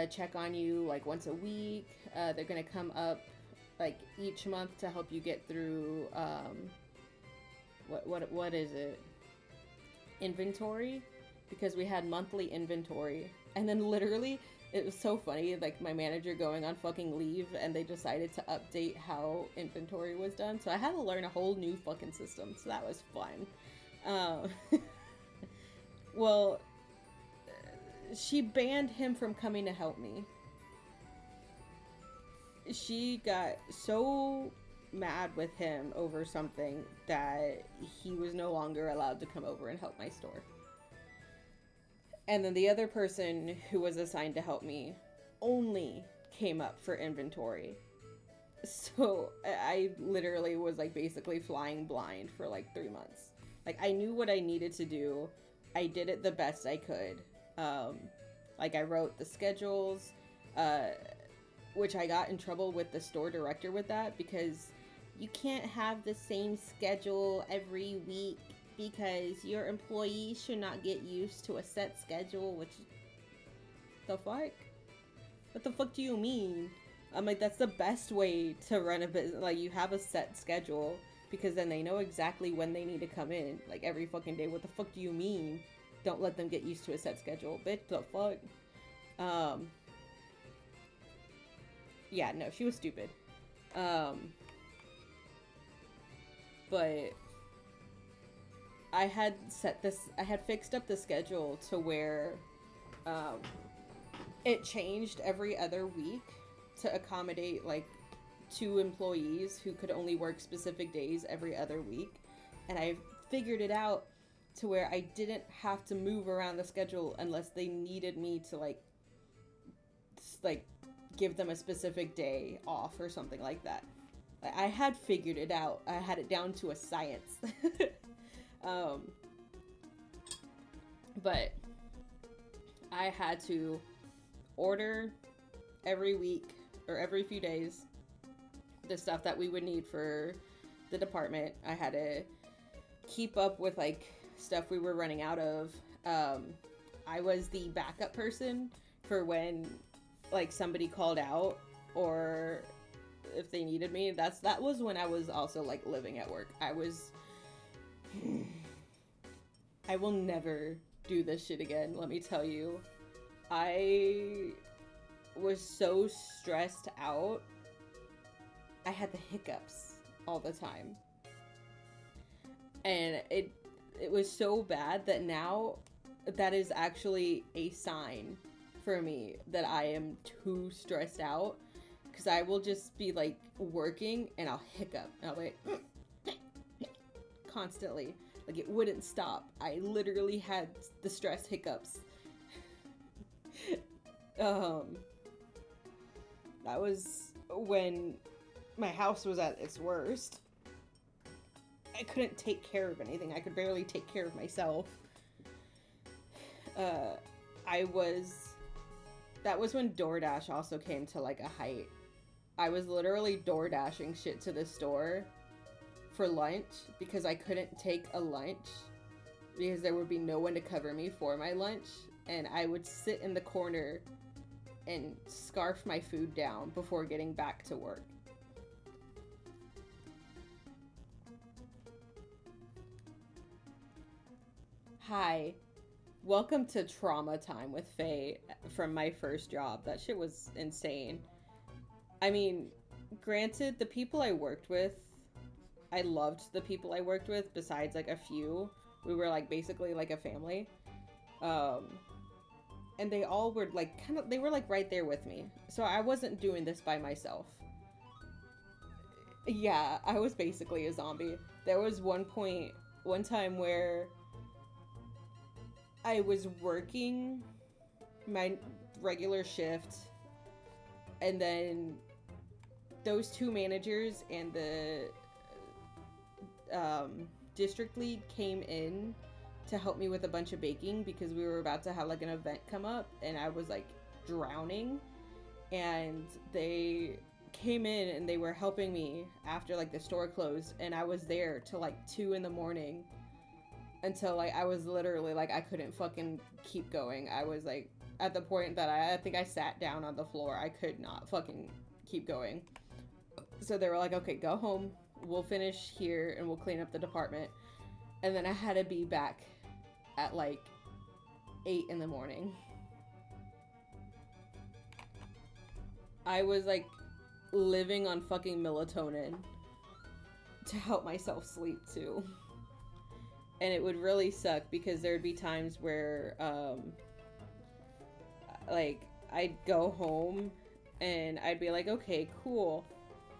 check on you like once a week. They're gonna come up like each month to help you get through what is it? Inventory, because we had monthly inventory. And then literally it was so funny, like my manager going on fucking leave and they decided to update how inventory was done. So I had to learn a whole new fucking system. So that was fun. Well, she banned him from coming to help me. She got so mad with him over something that he was no longer allowed to come over and help my store. And then the other person who was assigned to help me only came up for inventory. So I literally was like basically flying blind for like 3 months. Like I knew what I needed to do. I did it the best I could. Like I wrote the schedules, which I got in trouble with the store director with that because you can't have the same schedule every week because your employees should not get used to a set schedule, which the fuck? What the fuck do you mean? I'm like, that's the best way to run a business. Like you have a set schedule because then they know exactly when they need to come in, like every fucking day. What the fuck do you mean? Don't let them get used to a set schedule. Bitch, the fuck? Yeah, no, she was stupid. But I had fixed up the schedule to where it changed every other week to accommodate like 2 employees who could only work specific days every other week. And I figured it out to where I didn't have to move around the schedule unless they needed me to like give them a specific day off or something like that. I had figured it out. I had it down to a science. But I had to order every week or every few days the stuff that we would need for the department. I had to keep up with like stuff we were running out of. I was the backup person for when like somebody called out or if they needed me. That was when I was also like living at work. I will never do this shit again, let me tell you. I was so stressed out. I had the hiccups all the time. And it was so bad that now that is actually a sign for me that I am too stressed out, because I will just be like working and I'll hiccup and I'll be like constantly, like it wouldn't stop. I literally had the stress hiccups. That was when my house was at its worst. I couldn't take care of anything. I could barely take care of myself. That was when DoorDash also came to like a height. I was literally DoorDashing shit to the store for lunch because I couldn't take a lunch because there would be no one to cover me for my lunch, and I would sit in the corner and scarf my food down before getting back to work. Hi, welcome to Trauma Time with Faye from my first job. That shit was insane. I mean, granted, the people I worked with, I loved the people I worked with, besides like a few. We were like basically like a family. And they all were like they were like right there with me. So I wasn't doing this by myself. Yeah, I was basically a zombie. There was one time where I was working my regular shift, and then those two managers and the district lead came in to help me with a bunch of baking because we were about to have like an event come up and I was like drowning, and they came in and they were helping me after like the store closed, and I was there till like 2 a.m. until like I was literally like I couldn't fucking keep going. I was like at the point that I think I sat down on the floor. I could not fucking keep going. So they were like, okay, go home. We'll finish here and we'll clean up the department. And then I had to be back at like 8 a.m. I was like living on fucking melatonin to help myself sleep too. And it would really suck because there'd be times where like I'd go home and I'd be like, okay, cool,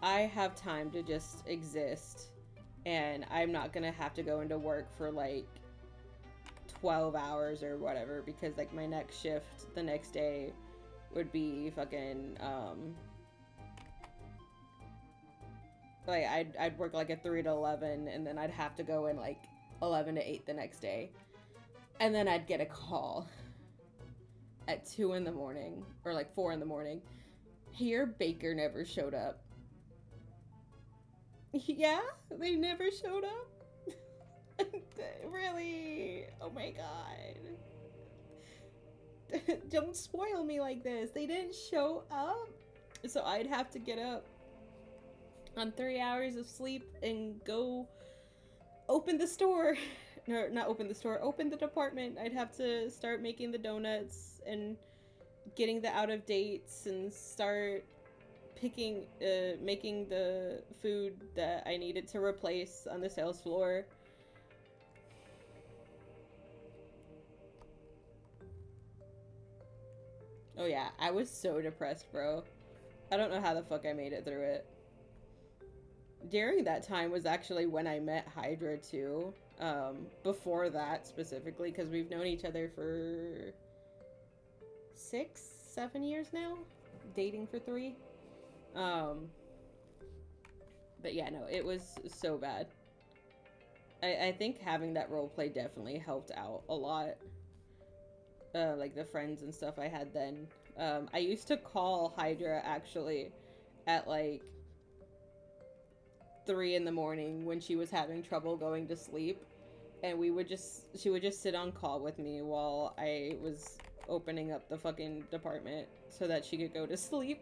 I have time to just exist and I'm not gonna have to go into work for like 12 hours or whatever, because like my next shift the next day would be fucking like I'd work like a 3 to 11 and then I'd have to go in like 11 to 8 the next day, and then I'd get a call at 2 a.m. or like 4 a.m. Hey, your baker never showed up. Yeah, they never showed up. Really? Oh my god. Don't spoil me like this. They didn't show up. So I'd have to get up on 3 hours of sleep and go open the store. No, not open the store, open the department. I'd have to start making the donuts and getting the out of dates and start making the food that I needed to replace on the sales floor. Oh yeah, I was so depressed, bro. I don't know how the fuck I made it through it. During that time was actually when I met Hydra too. Before that specifically, because we've known each other for 6-7 years now, dating for 3. But yeah, no, it was so bad. I think having that role play definitely helped out a lot. like the friends and stuff I had then. I used to call Hydra actually at like 3 in the morning when she was having trouble going to sleep, and she would just sit on call with me while I was opening up the fucking department so that she could go to sleep.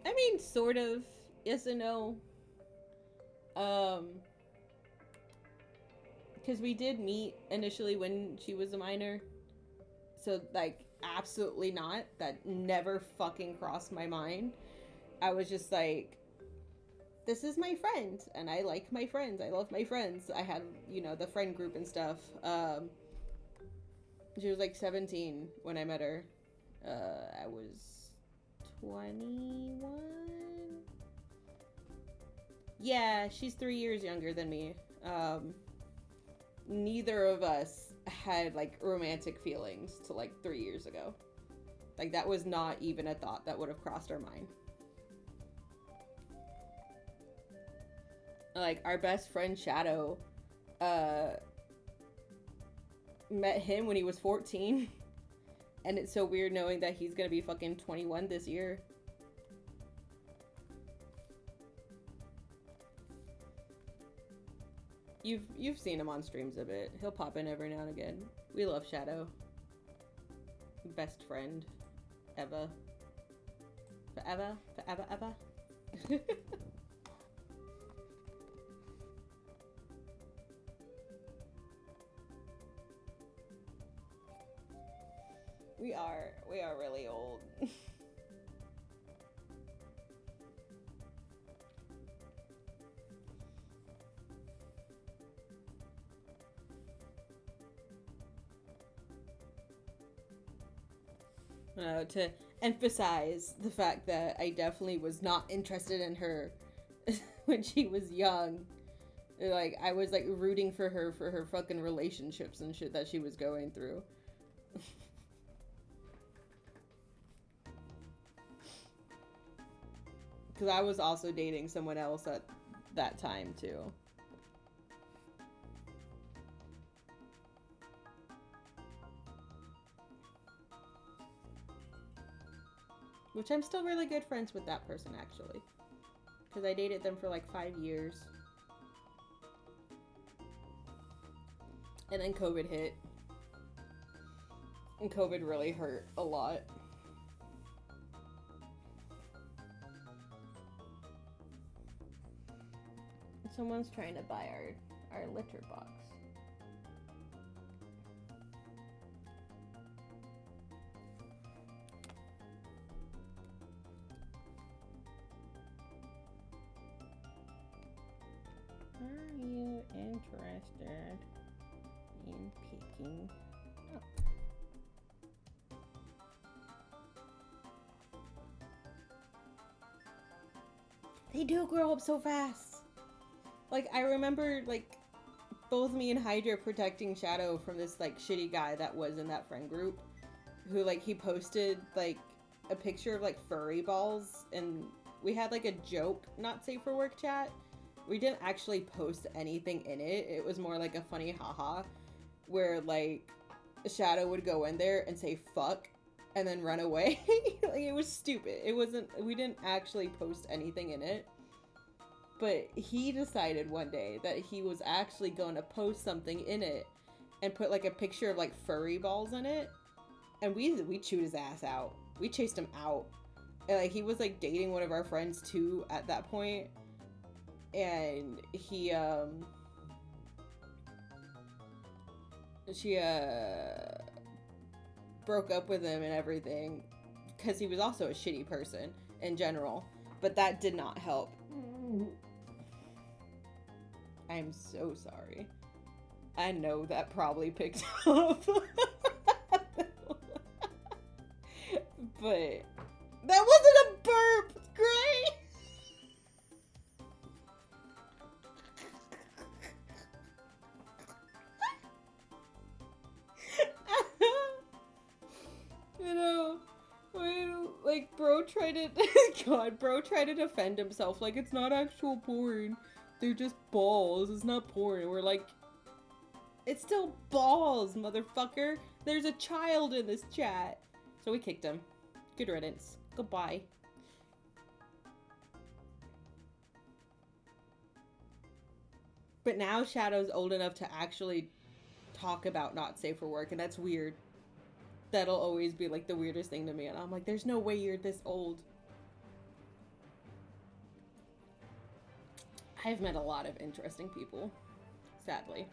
I mean, sort of. Yes and no. Um, because we did meet initially when she was a minor. So, like, absolutely not. That never fucking crossed my mind. I was just like, this is my friend, and I like my friends. I love my friends. I had, the friend group and stuff. She was like 17 when I met her. I was 21. Yeah, she's 3 years younger than me. Neither of us had like romantic feelings to like 3 years ago. Like, that was not even a thought that would have crossed our mind. Like, our best friend Shadow, met him when he was 14. And it's so weird knowing that he's gonna be fucking 21 this year. You've seen him on streams a bit. He'll pop in every now and again. We love Shadow. Best friend. Ever. Forever. Forever, ever. We are really old. To emphasize the fact that I definitely was not interested in her when she was young. Like, I was like rooting for her fucking relationships and shit that she was going through. Because I was also dating someone else at that time too. Which I'm still really good friends with that person, actually. Because I dated them for like 5 years. And then COVID hit. And COVID really hurt a lot. Someone's trying to buy our litter box. Are you interested in picking up? They do grow up so fast. Like, I remember, like, both me and Hydra protecting Shadow from this, like, shitty guy that was in that friend group. Who, like, he posted, like, a picture of, like, furry balls. And we had, like, a joke, not safe for work chat. We didn't actually post anything in it. It was more like a funny haha. Where, like, Shadow would go in there and say, fuck. And then run away. Like, it was stupid. We didn't actually post anything in it. But he decided one day that he was actually going to post something in it and put like a picture of like furry balls in it. And we chewed his ass out. We chased him out. And like, he was like dating one of our friends too at that point. And she broke up with him and everything because he was also a shitty person in general. But that did not help. I'm so sorry. I know that probably picked up. But that wasn't a burp, Gray! You know, we Like, bro tried to... God, bro tried to defend himself. Like, it's not actual porn. They're just balls. It's not porn. We're like... It's still balls, motherfucker. There's a child in this chat. So we kicked him. Good riddance. Goodbye. But now Shadow's old enough to actually talk about not safe for work, and that's weird. That'll always be like the weirdest thing to me, and I'm like, there's no way you're this old. I've met a lot of interesting people, sadly.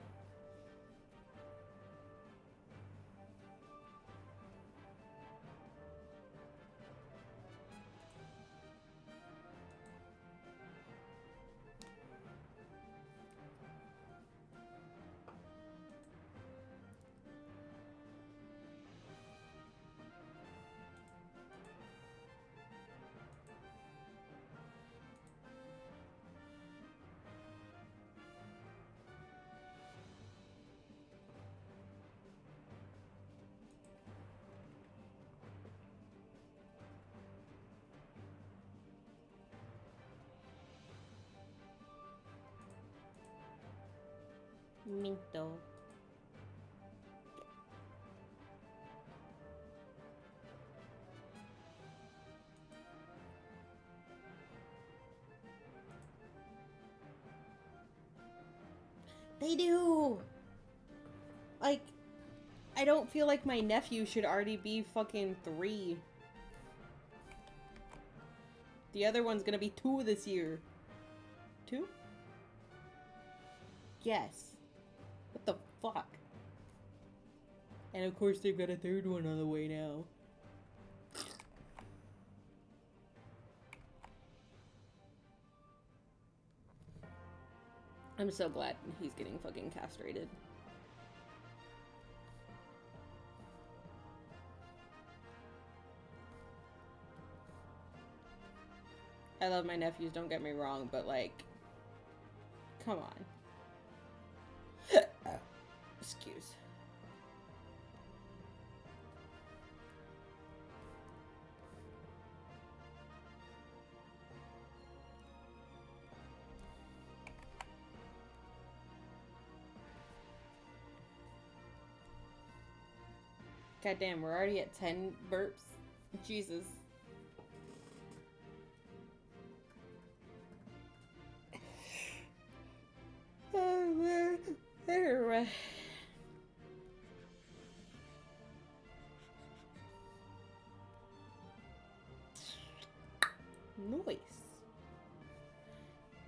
Minto. They do! Like, I don't feel like my nephew should already be fucking 3. The other one's gonna be 2 this year. 2? Yes. What the fuck? And of course they've got a 3rd one on the way now. I'm so glad he's getting fucking castrated. I love my nephews, don't get me wrong, but like, come on. Excuse. Goddamn, we're already at 10 burps. Jesus. Noise.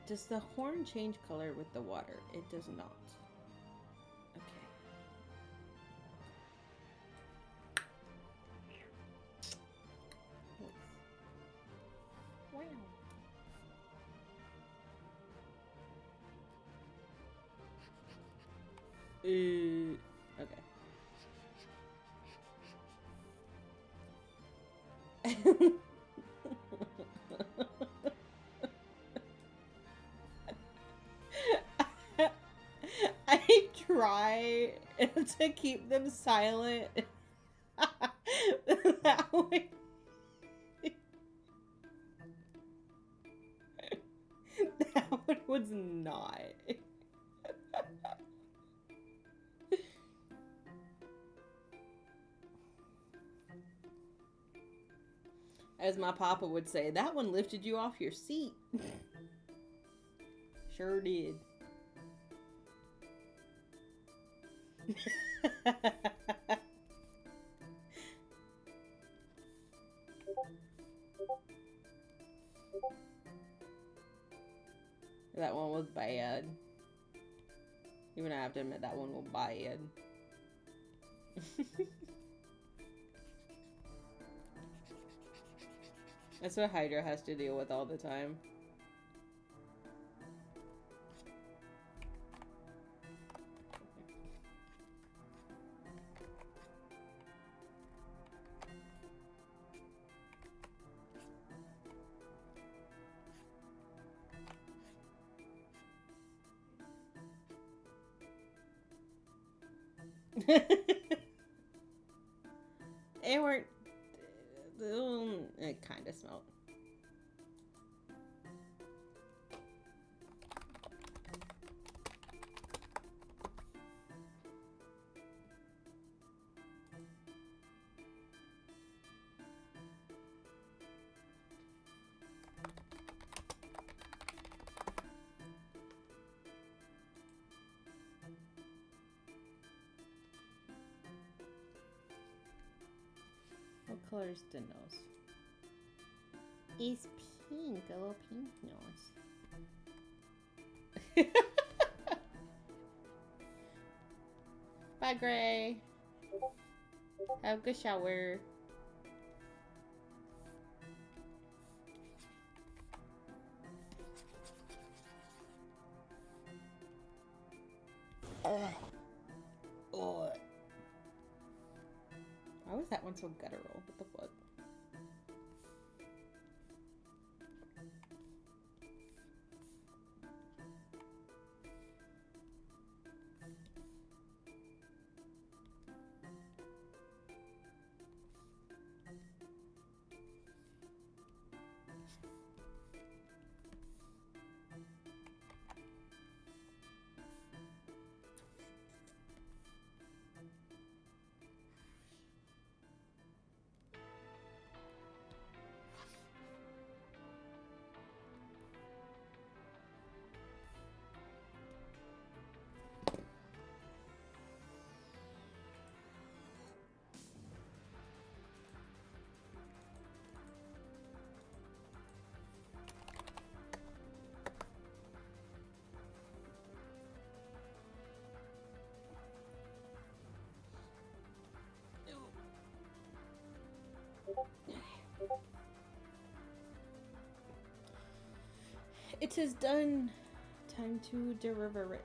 Does the horn change color with the water? It does not. Okay. Wow. Okay. I try to keep them silent. That way. That one was not. As my papa would say, that one lifted you off your seat. Sure did. That one was bad. Even I have to admit that one was bad. That's what Hydra has to deal with all the time. They weren't... It kind of smelled. What color is the nose? It's pink, a little pink nose. Bye, Gray. Have a good shower. Oh. Why was that one so guttural? What the fuck? It is done. Time to deliver it.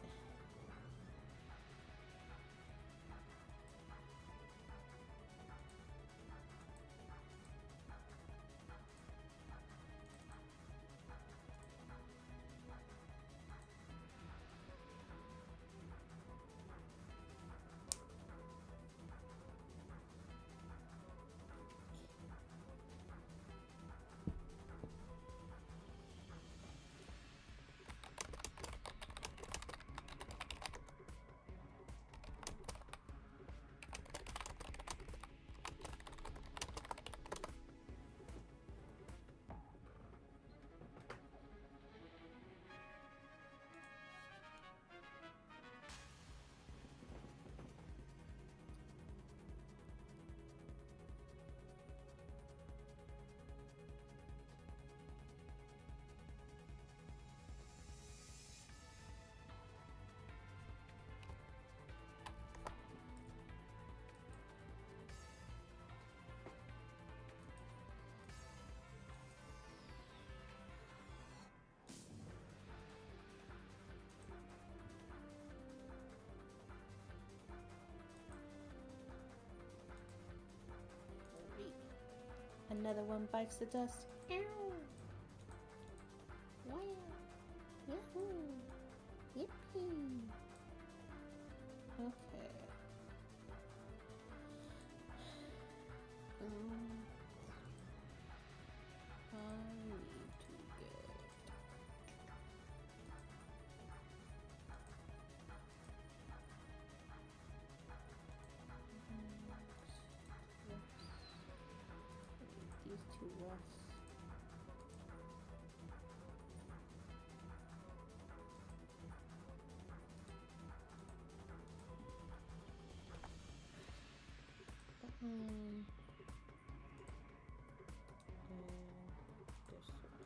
Another one bites the dust. Ow! Wow! Yahoo! Yippee! Okay. I need to get. These two refs. And this one.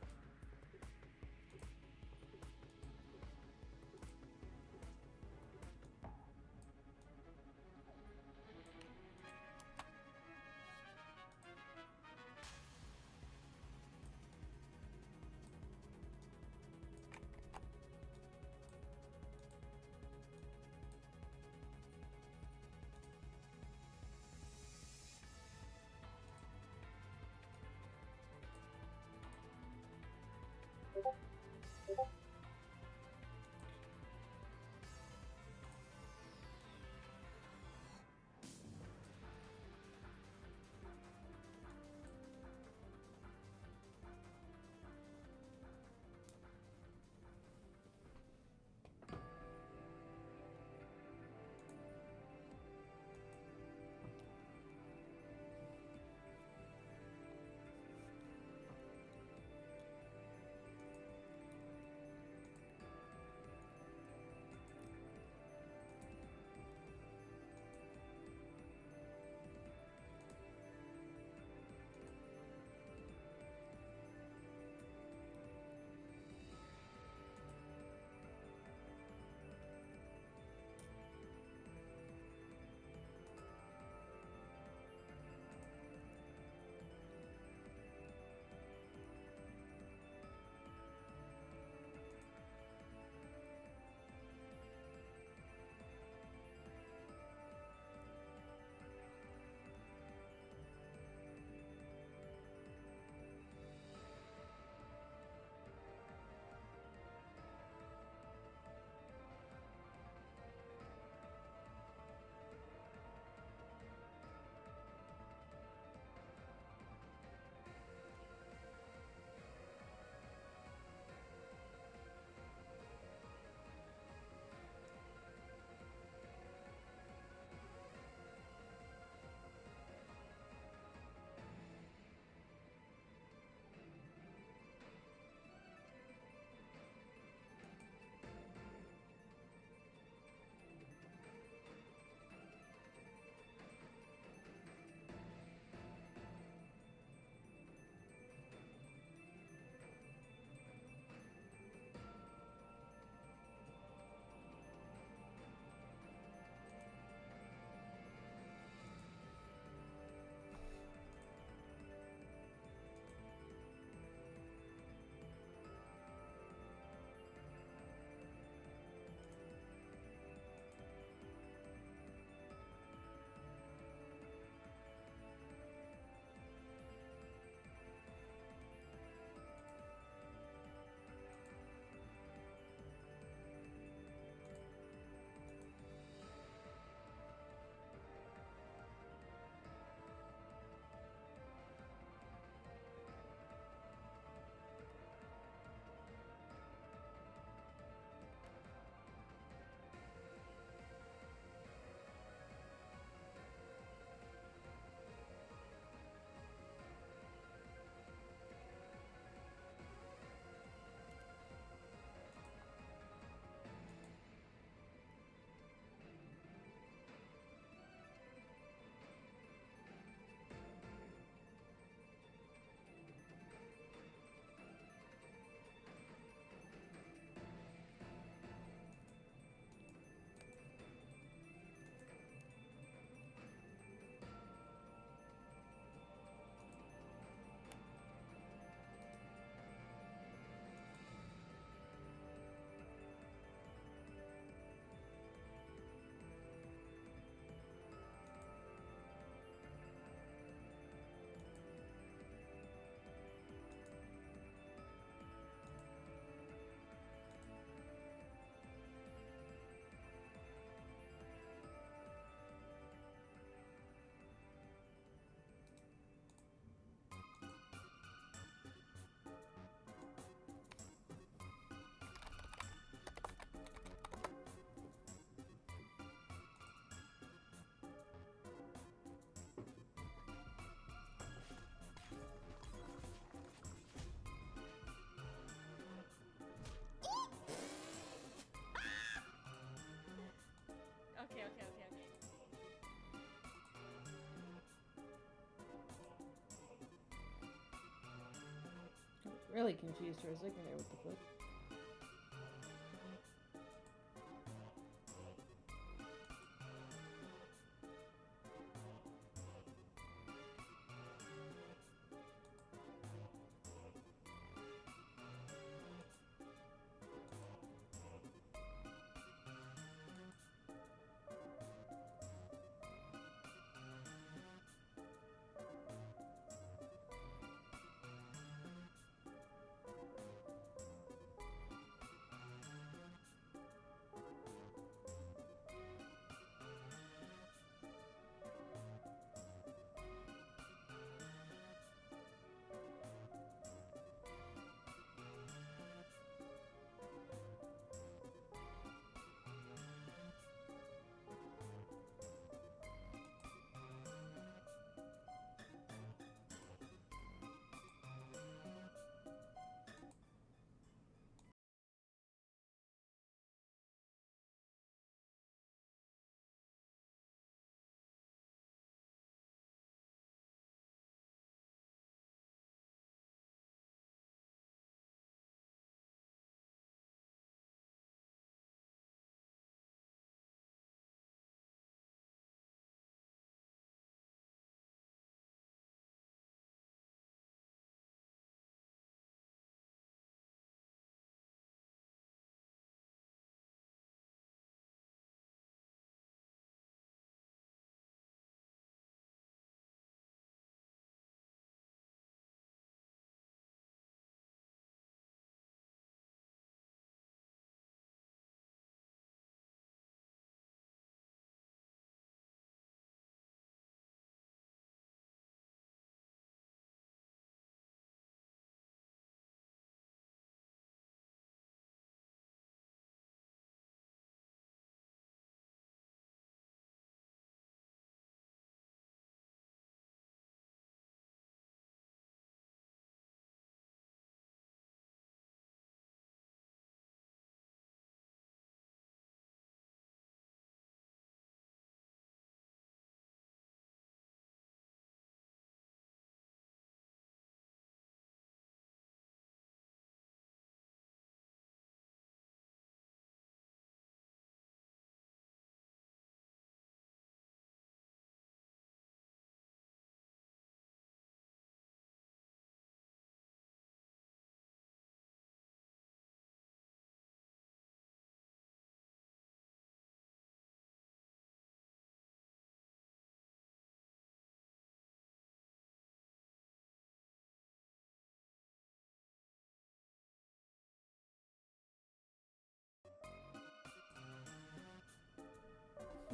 Really confused for a second there. What the fuck?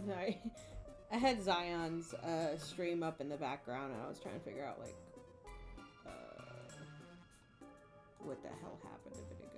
Sorry. I had Zion's stream up in the background and I was trying to figure out, like, what the hell happened a bit ago.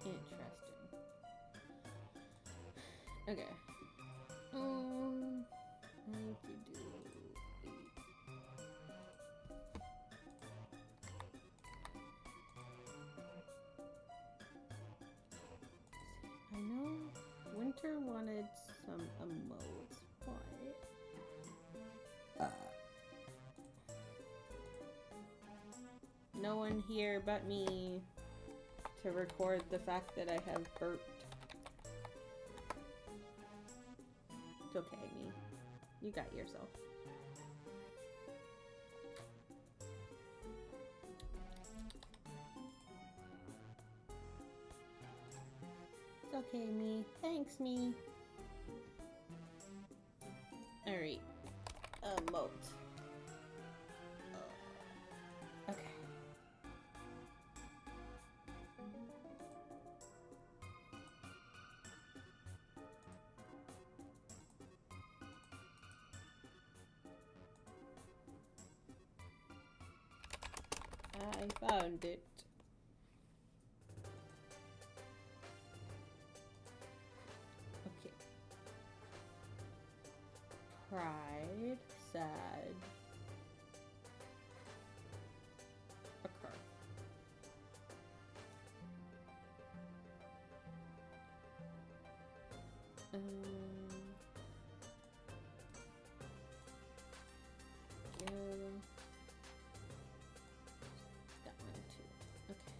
Interesting. Okay. I need to do 8. I know Winter wanted some emotes, but no one here but me to record the fact that I have burped. It's okay, me. You got yourself. It's okay, me. Thanks, me. Alright. Emote. Okay. I found it. Okay. Pride, sad, occur. Yeah, that one too. Okay.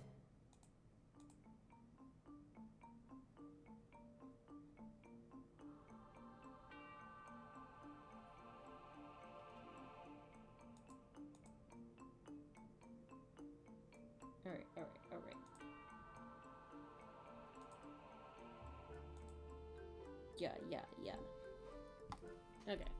All right. Yeah. Okay.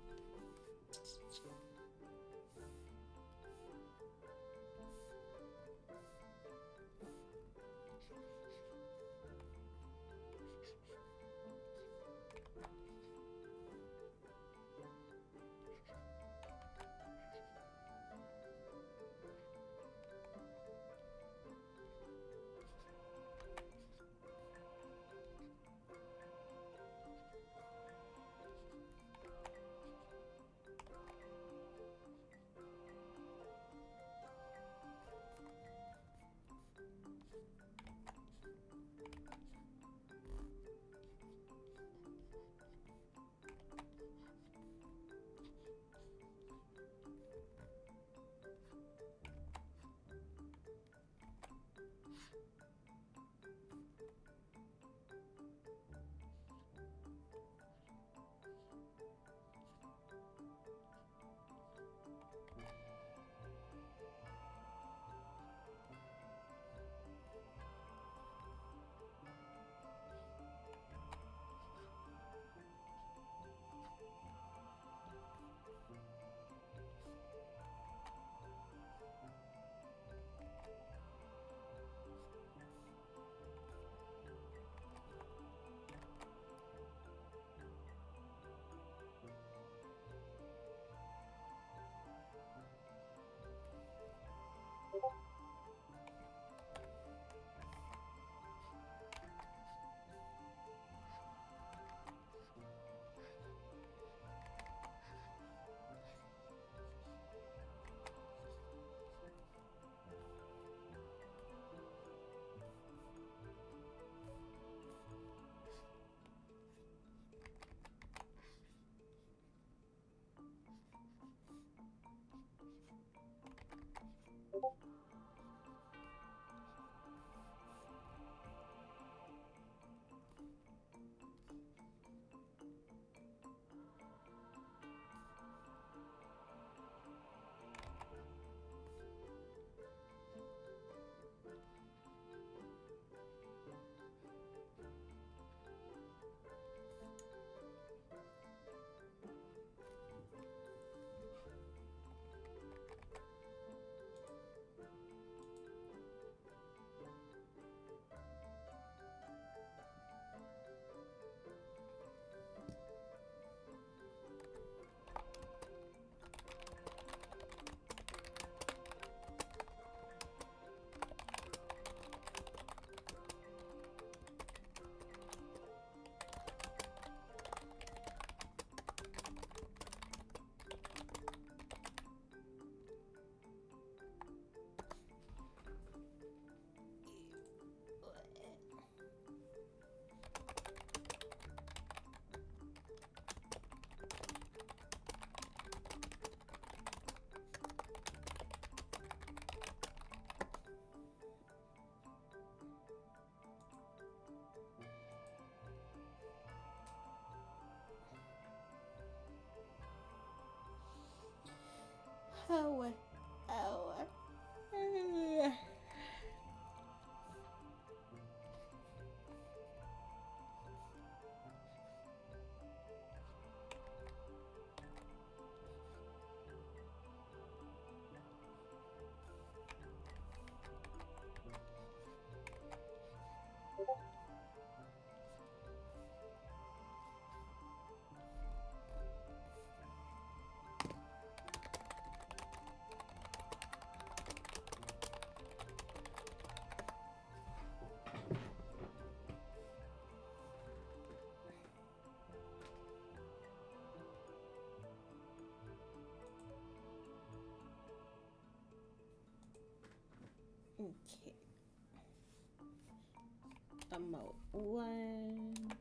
Oh. Okay. Emote 1.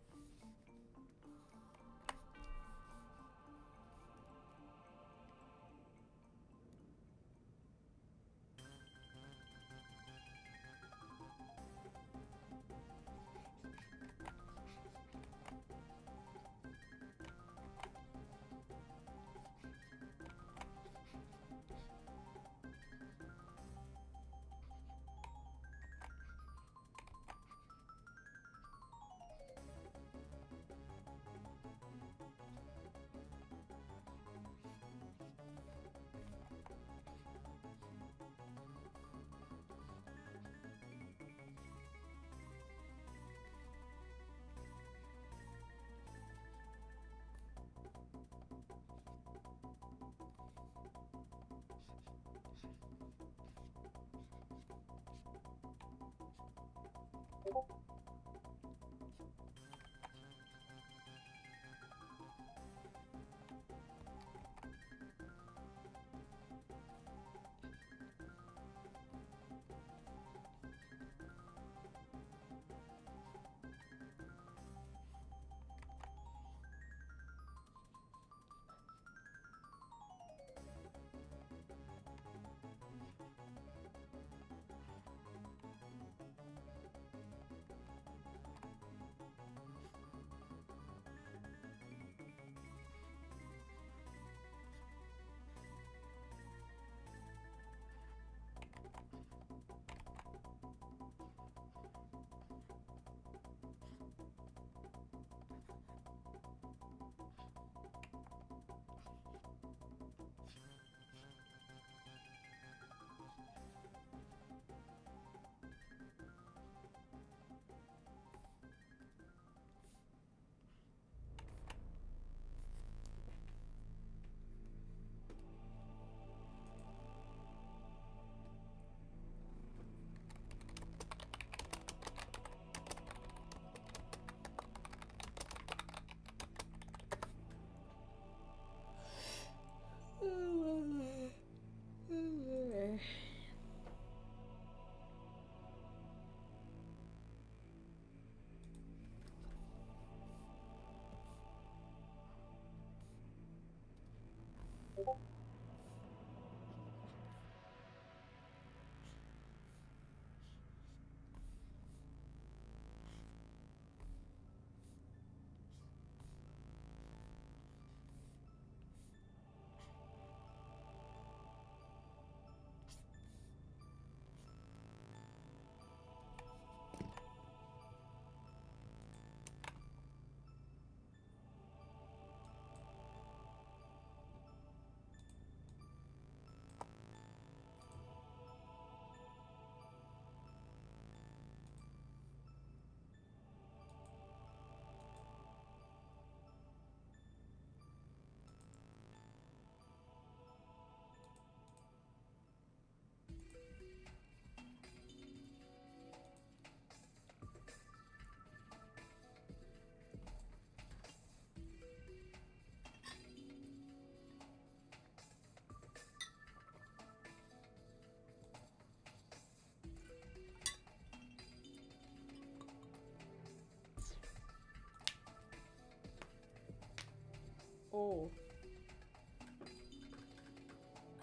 Oh,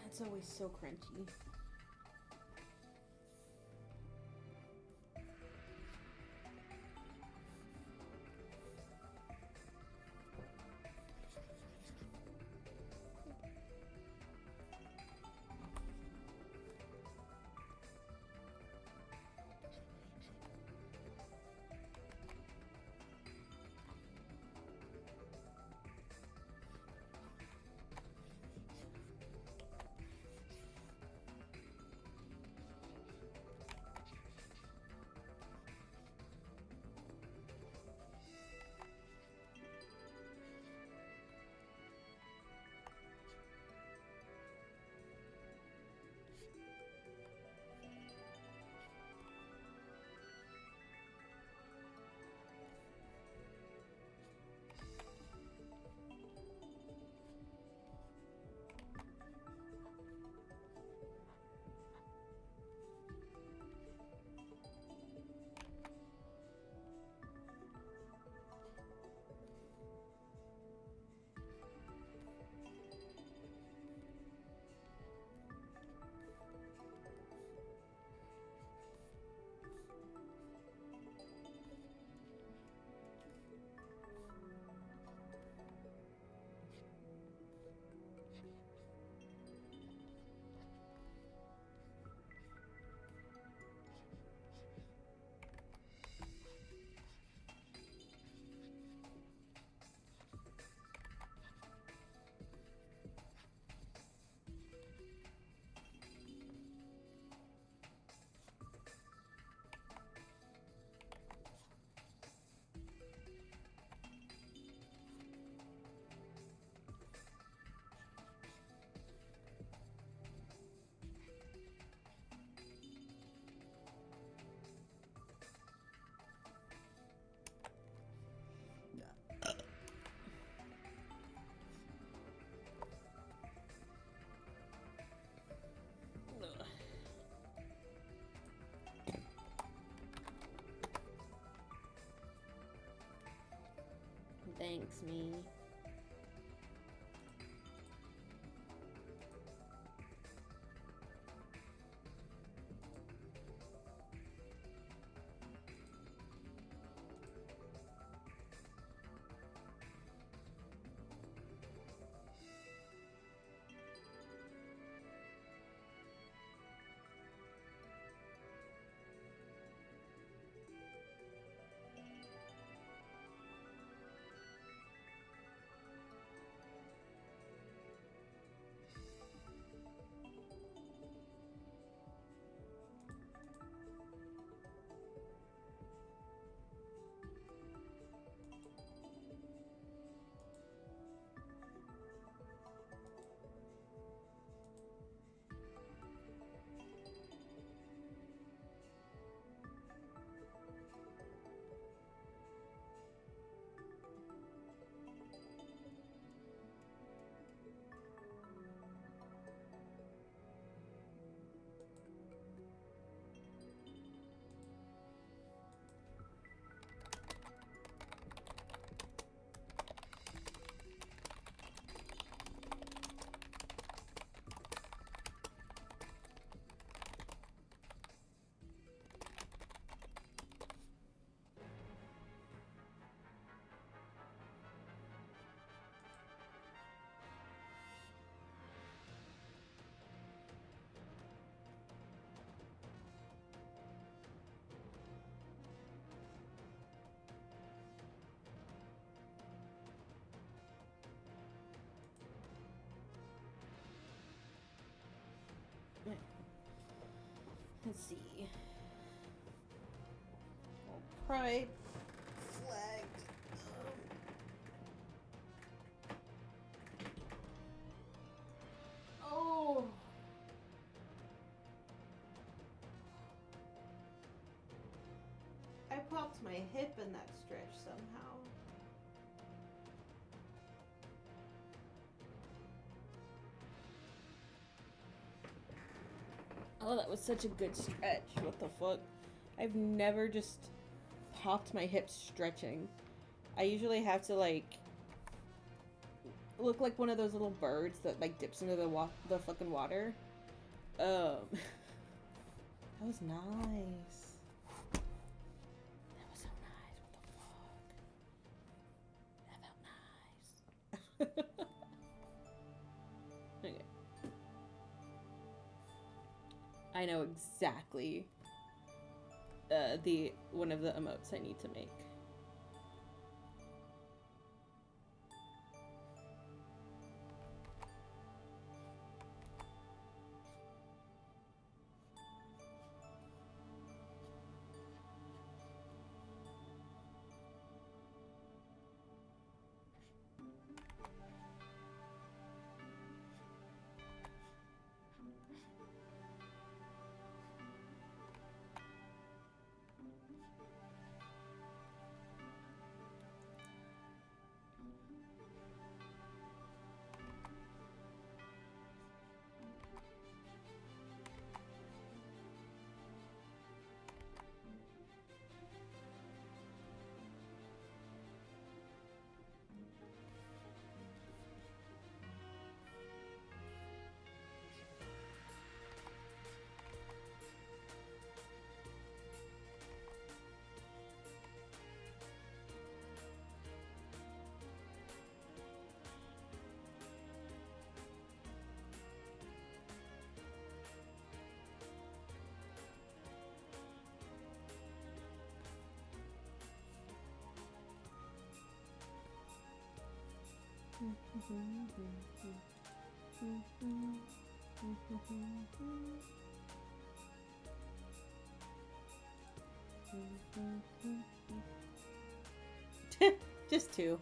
that's always so crunchy. Thanks, me. Let's see. Pride flag. Oh. I popped my hip in that stretch somehow. Oh, that was such a good stretch. What the fuck? I've never just popped my hips stretching. I usually have to, like, look like one of those little birds that, like, dips into the fucking water. That was nice. That was so nice. What the fuck? That felt nice. Okay. I know exactly the one of the emotes I need to make. Just two.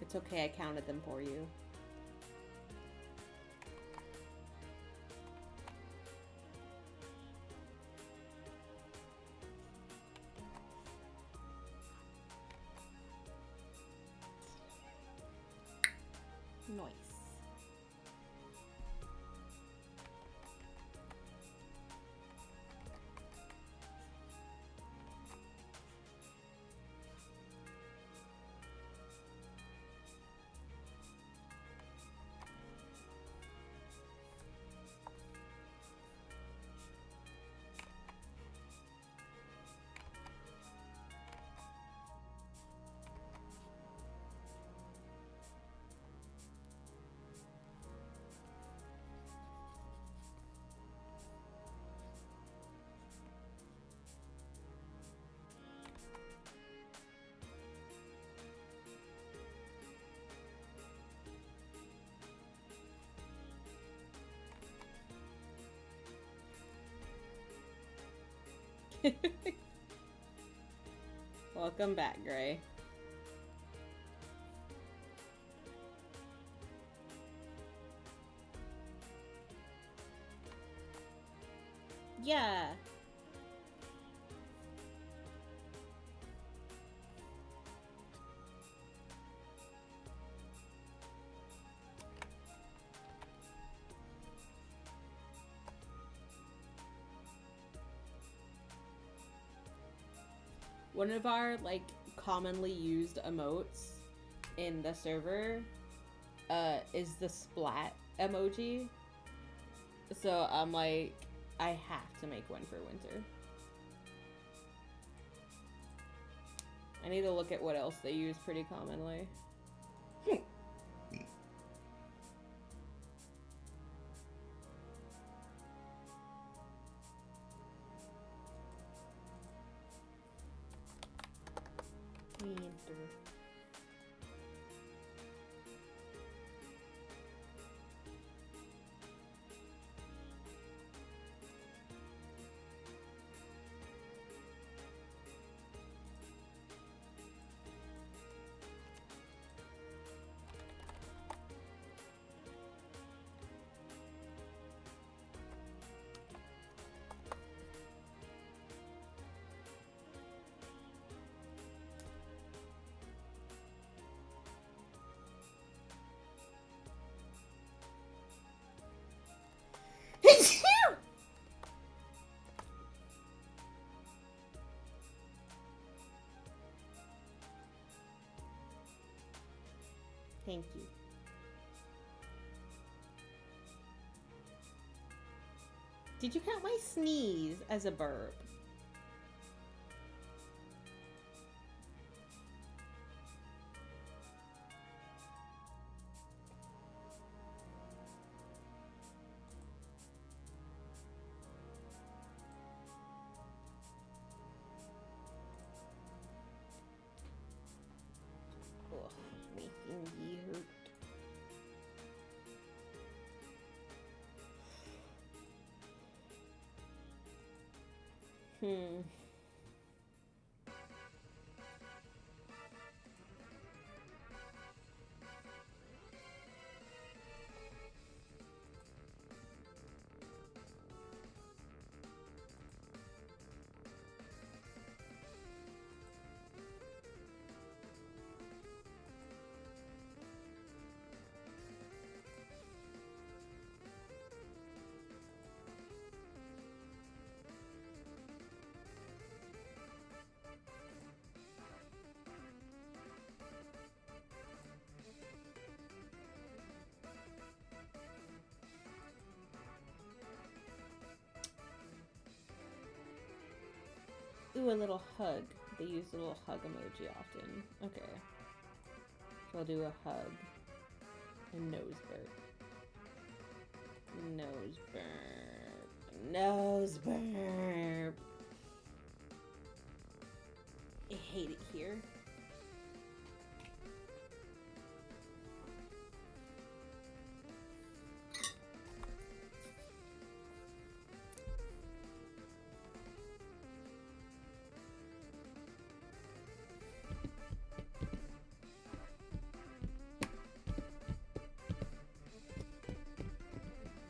It's okay, I counted them for you. Nice. Welcome back, Gray. Yeah. One of our like commonly used emotes in the server is the splat emoji. So I'm like, I have to make one for winter. I need to look at what else they use pretty commonly. Winter. Thank you. Did you count my sneeze as a burp? Ugh, making me hurt. Ooh, a little hug. They use a little hug emoji often. Okay. So I'll do a hug. A nose burp. Nose burp. Nose burp. I hate it here.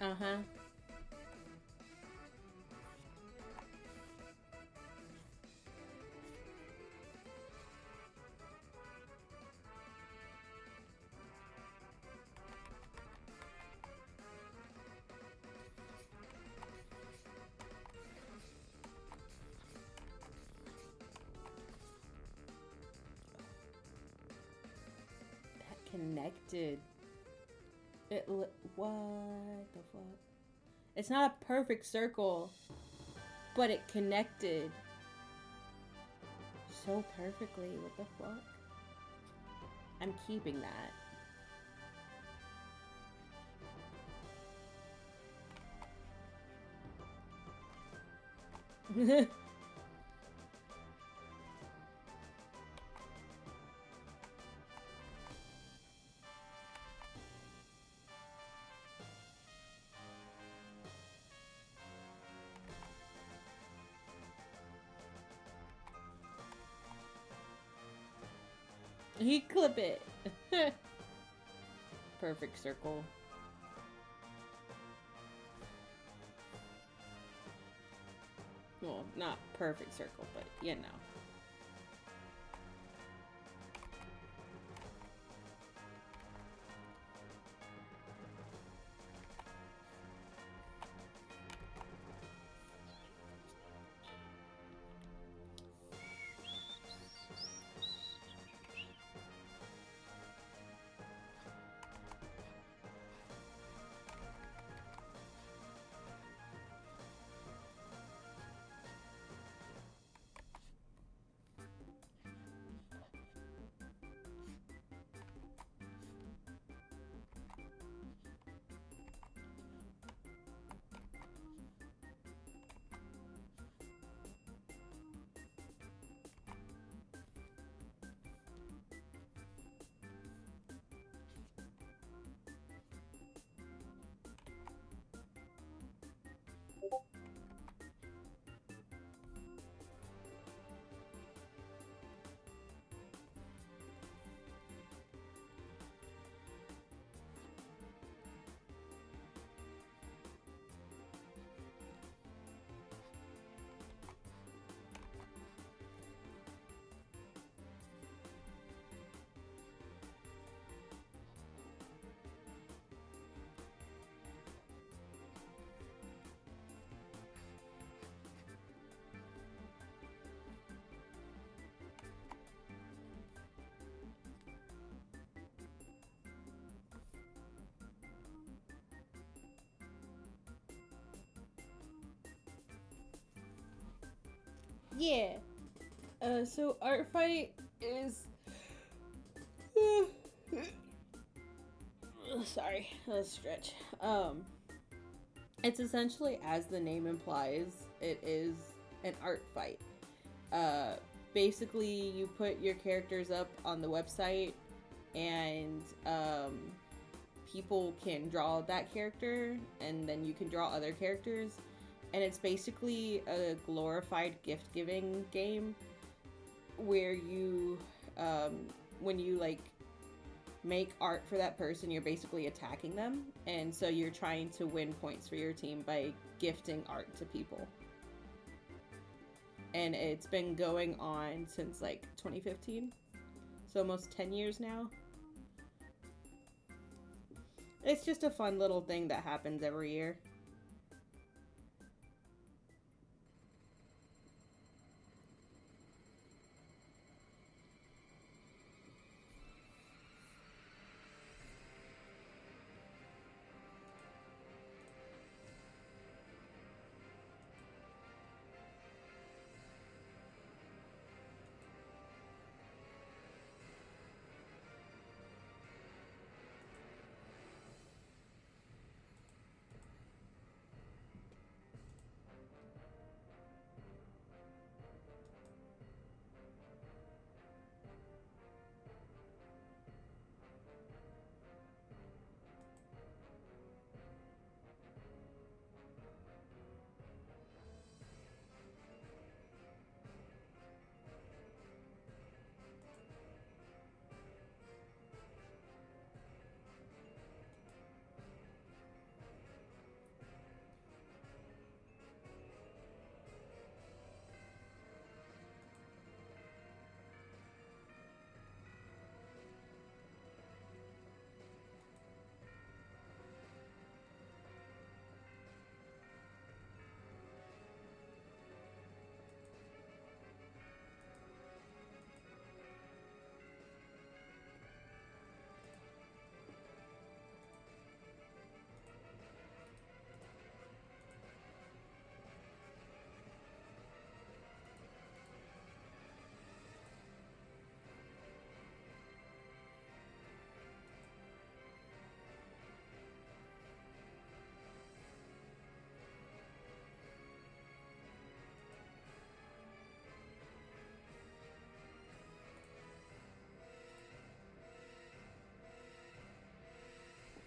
Uh-huh. That connected. What the fuck? It's not a perfect circle, but it connected so perfectly. What the fuck? I'm keeping that. He clip it. Perfect circle. Well, not perfect circle, but you know. Yeah. So art fight is. Sorry, let's stretch. It's essentially, as the name implies, it is an art fight. Uh, Basically, you put your characters up on the website, and people can draw that character, and then you can draw other characters, and it's basically a glorified gift giving game where you, when you like make art for that person, you're basically attacking them, and so you're trying to win points for your team by gifting art to people. And it's been going on since like 2015, so almost 10 years now. It's just a fun little thing that happens every year.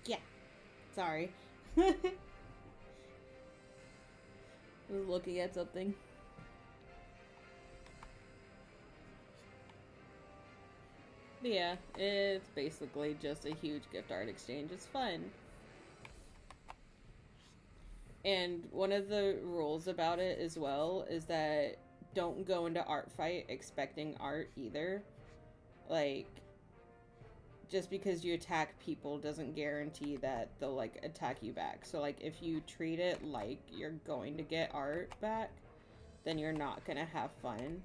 Yeah, sorry. I was looking at something. Yeah, it's basically just a huge gift art exchange. It's fun. And one of the rules about it as well is that don't go into art fight expecting art either. Like, just because you attack people doesn't guarantee that they'll like attack you back. So like if you treat it like you're going to get art back, then you're not gonna have fun.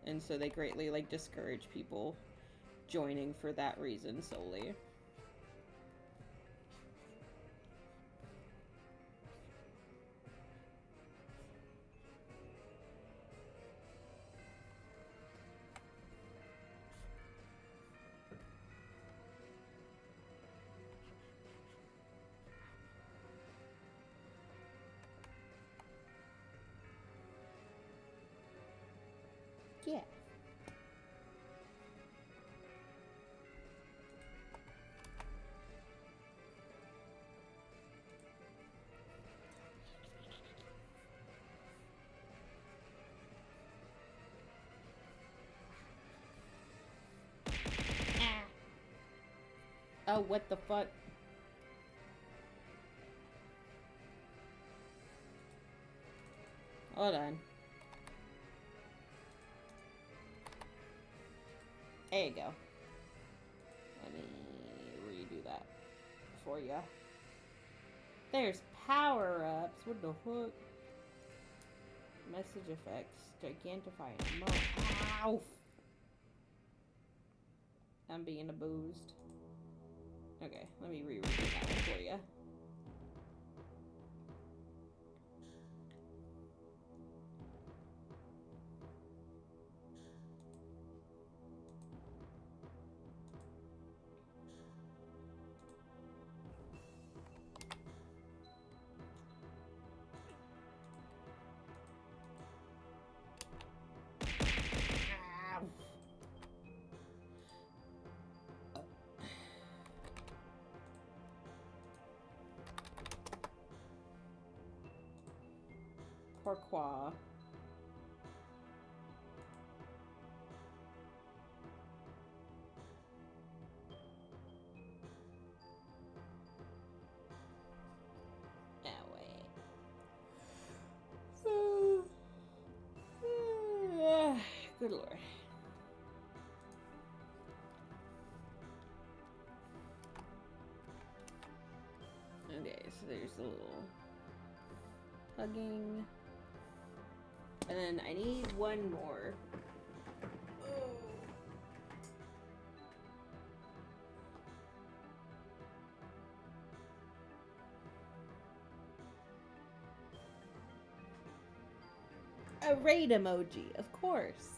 And so they greatly like discourage people joining for that reason solely. Yeah. Oh, what the fuck? Hold on. There you go. Let me redo that for you. There's power-ups. What the fuck? Message effects. Gigantifying. Ow! I'm being abused. Okay, let me reread that one for you. Pourquoi? Good lord. Okay, so there's a little hugging. And then I need one more. A raid emoji, of course.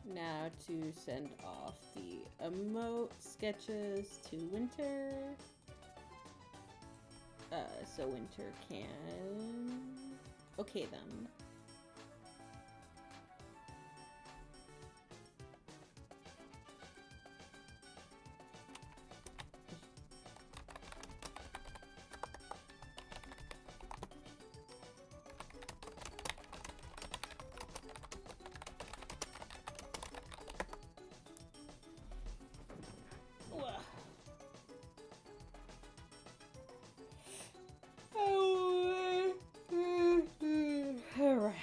Now to send off the emote sketches to Winter. So Winter can okay them. Alright.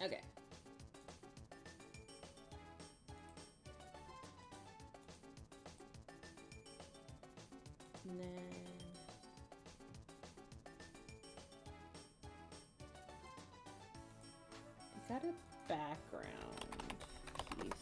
Okay. And then I got a background piece.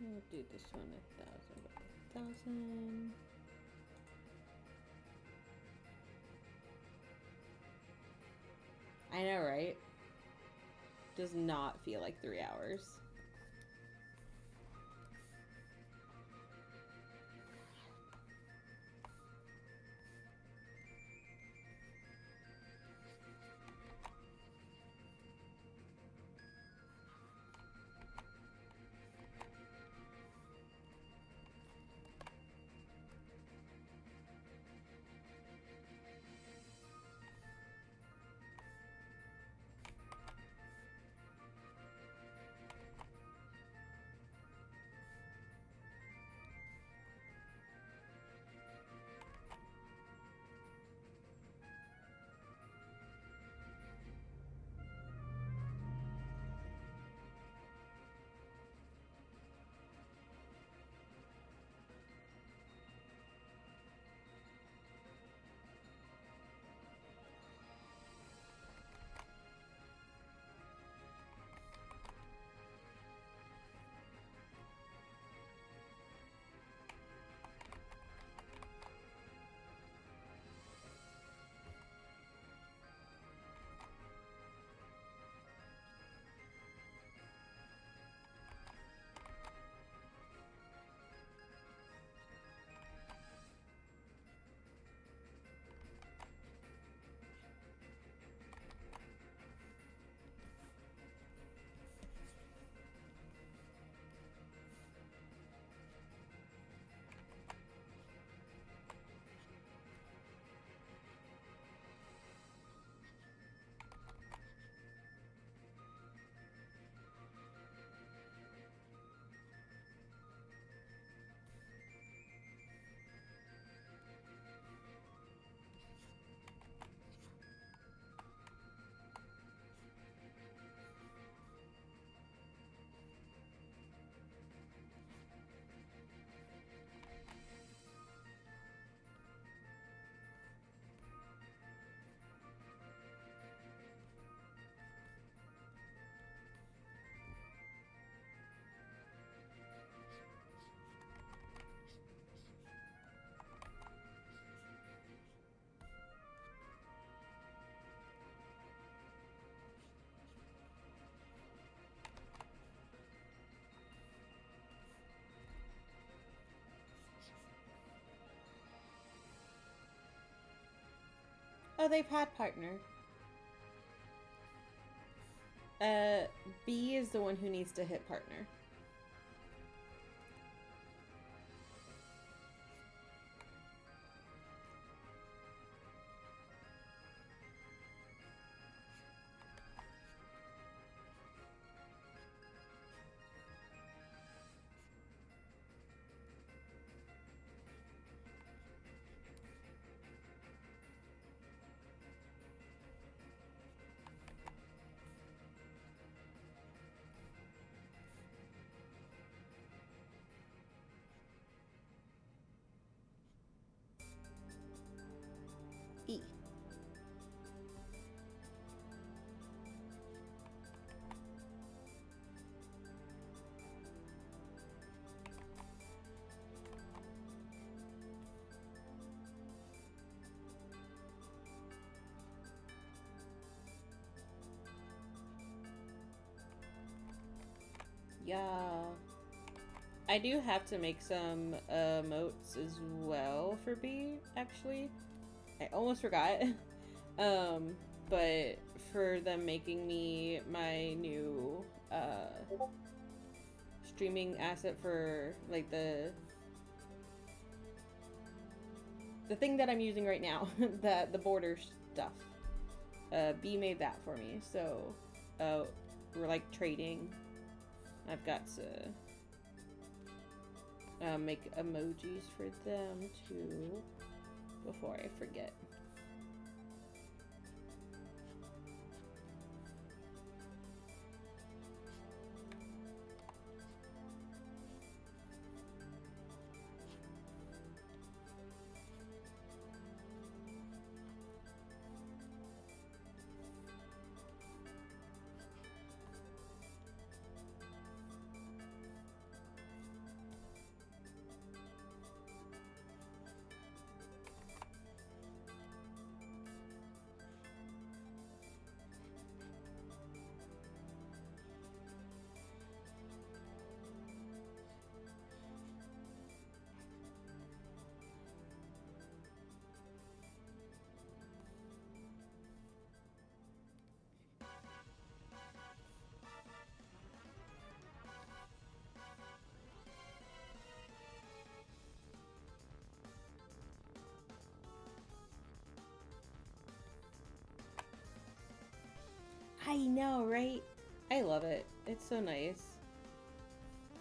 We'll do this one 1,000 by 1,000. I know, right? Does not feel like 3 hours. Oh, they've had partner. B is the one who needs to hit partner. Yeah. I do have to make some emotes as well for B, actually. I almost forgot. um, but for them making me my new streaming asset for like the thing that I'm using right now, the border stuff. B made that for me, so we're like trading. I've got to make emojis for them too before I forget. I know, right? I love it. It's so nice.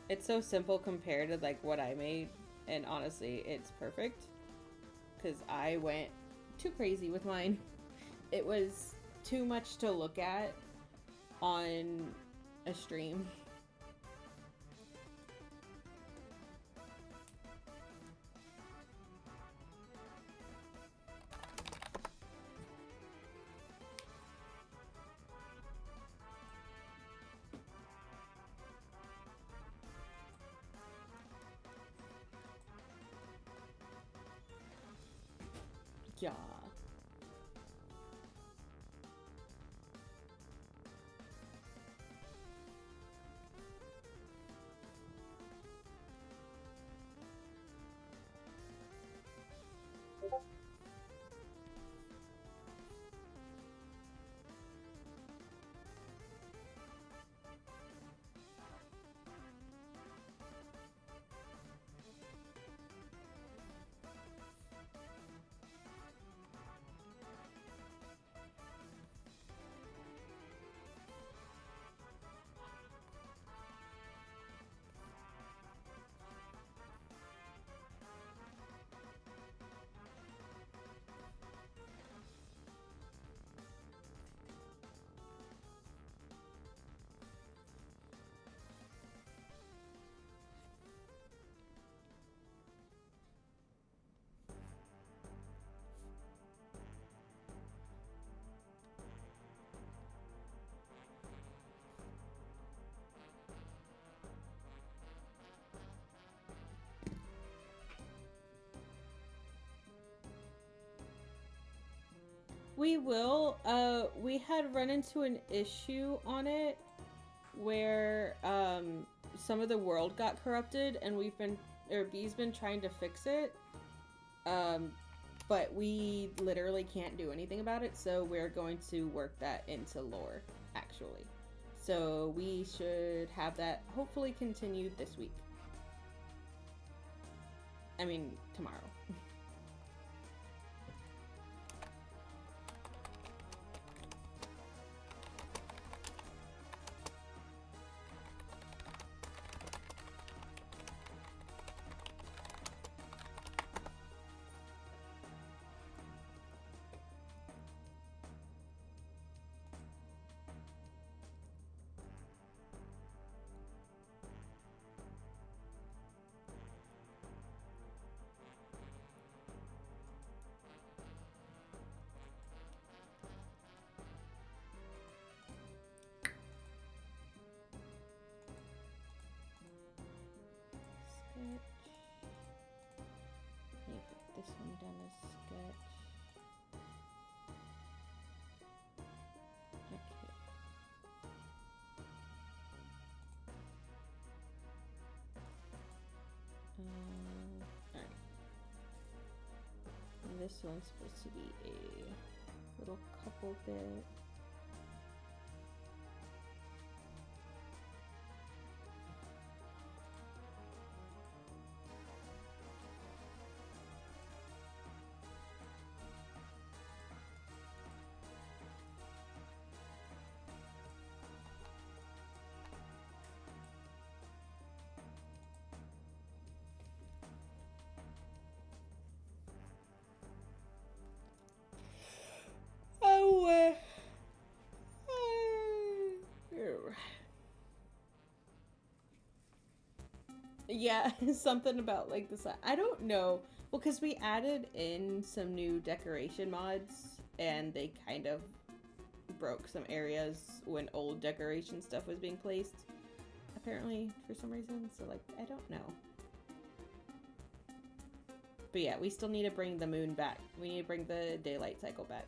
It's so simple compared to like what I made, and honestly, it's perfect. Cause I went too crazy with mine. It was too much to look at on a stream. Yeah. We will. We had run into an issue on it where some of the world got corrupted, and B's been trying to fix it. Um, but we literally can't do anything about it, so we're going to work that into lore, actually. So we should have that hopefully continued this week. I mean, tomorrow. This one done as sketch. Okay. this one's supposed to be a little couple bit. Oh, yeah, something about like this. I don't know. Well, because we added in some new decoration mods, and they kind of broke some areas when old decoration stuff was being placed. Apparently, for some reason. So, like, I don't know. But yeah, we still need to bring the moon back. We need to bring the daylight cycle back.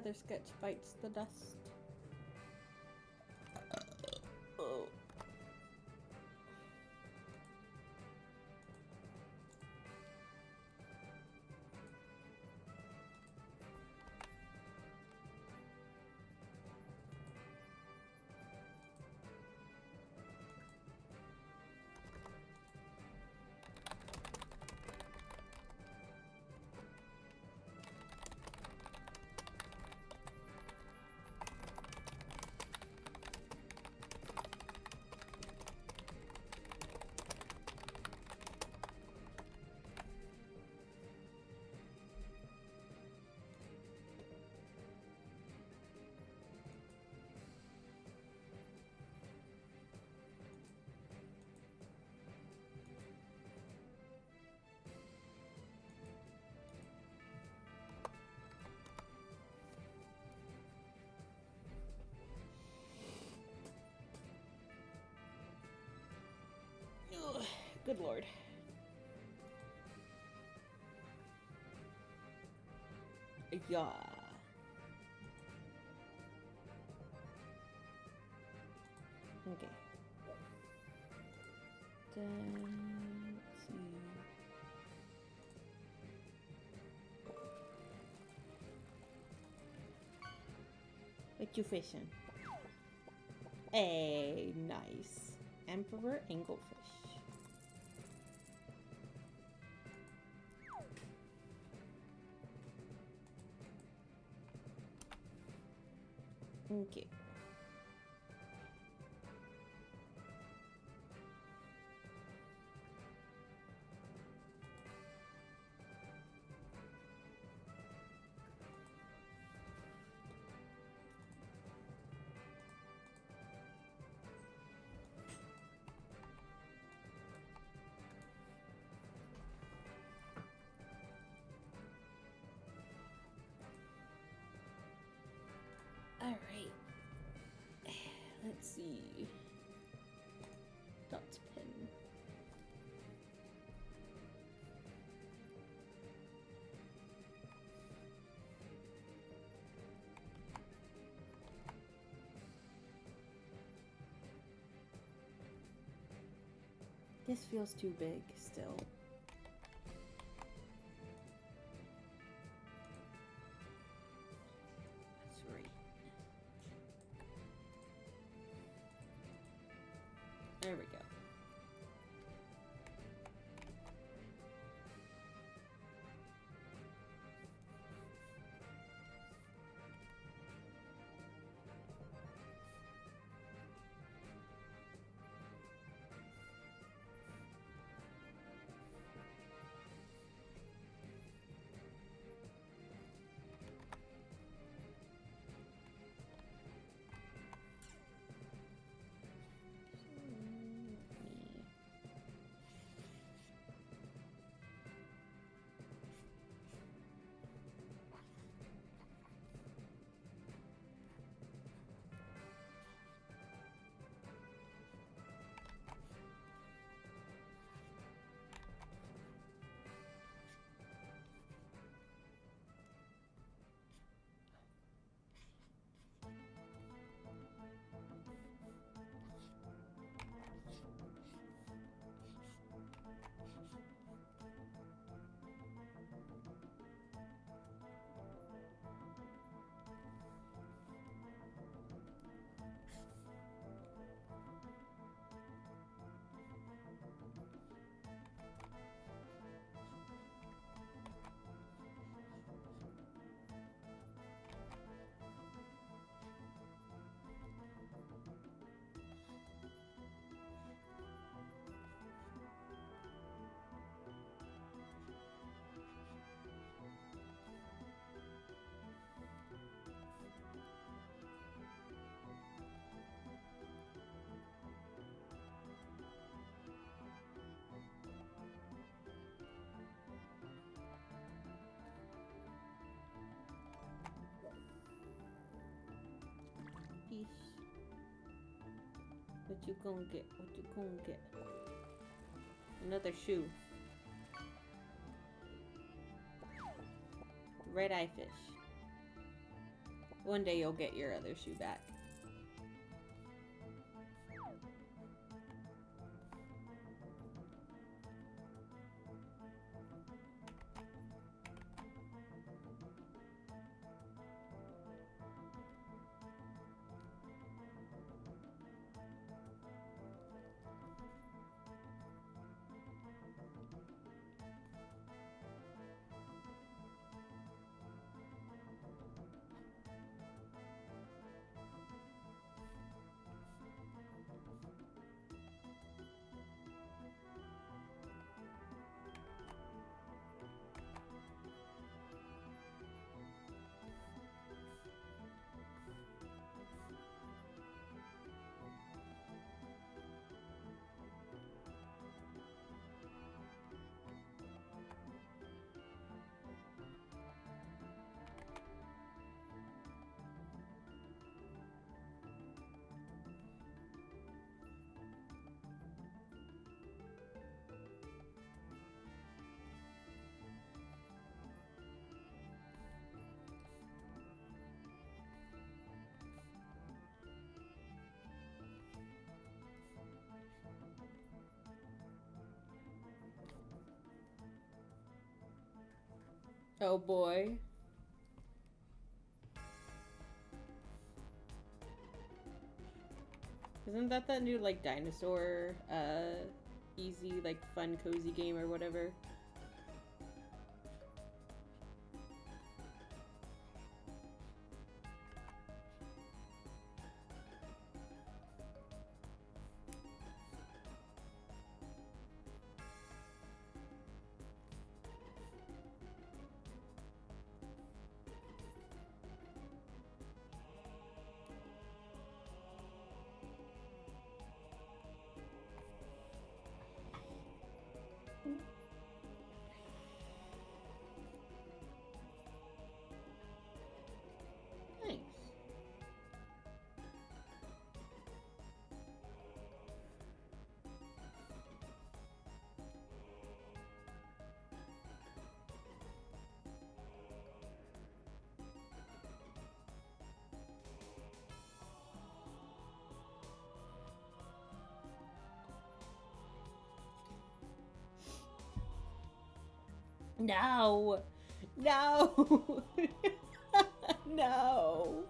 Another sketch bites the dust. Oh. Ugh, good lord. Yeah. Okay. Let's see. What you fishing? Hey, nice. Emperor anglefish. Okay. All right. Let's see. Dot pen. This feels too big still. That's right. There we go. Peace. What you gonna get? What you gonna get? Another shoe. Red eye fish. One day you'll get your other shoe back. Oh boy. Isn't that new like dinosaur easy like fun cozy game or whatever? Nice. No. No. No.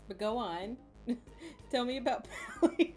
But go on. Tell me about Pally.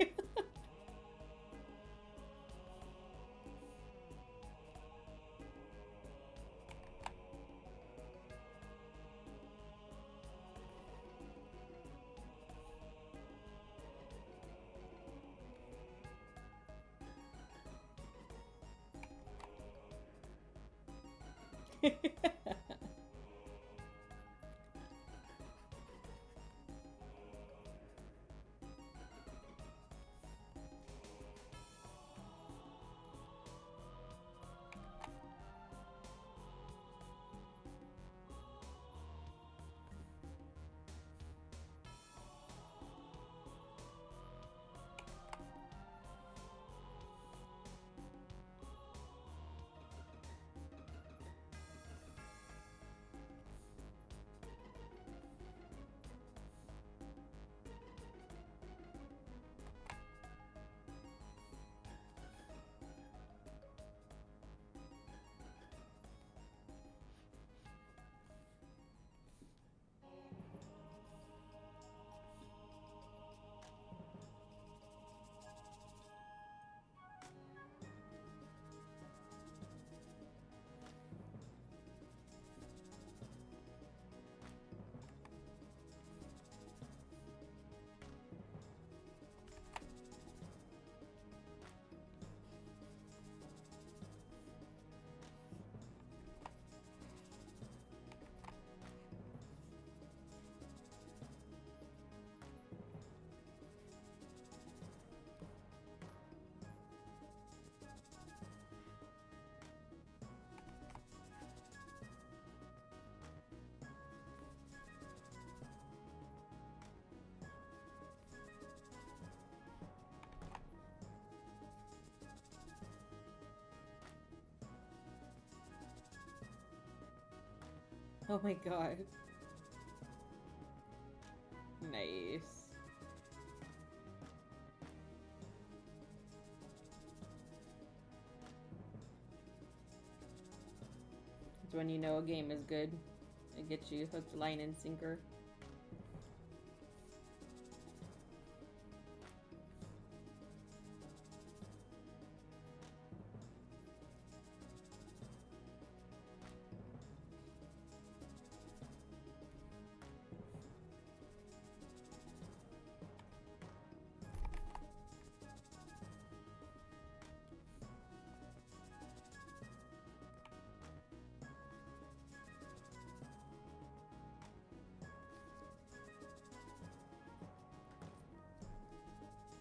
Oh my god. Nice. It's when you know a game is good. It gets you hooked, line, and sinker.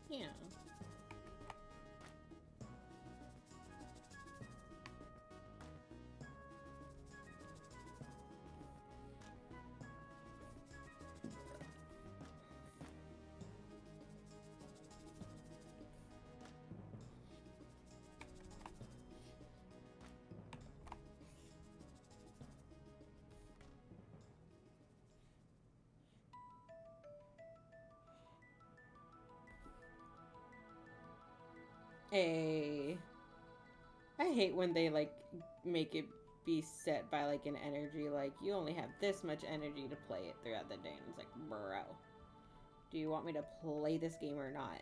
Yeah. Hey. I hate when they like make it be set by like an energy, like you only have this much energy to play it throughout the day, and it's like, bro, do you want me to play this game or not?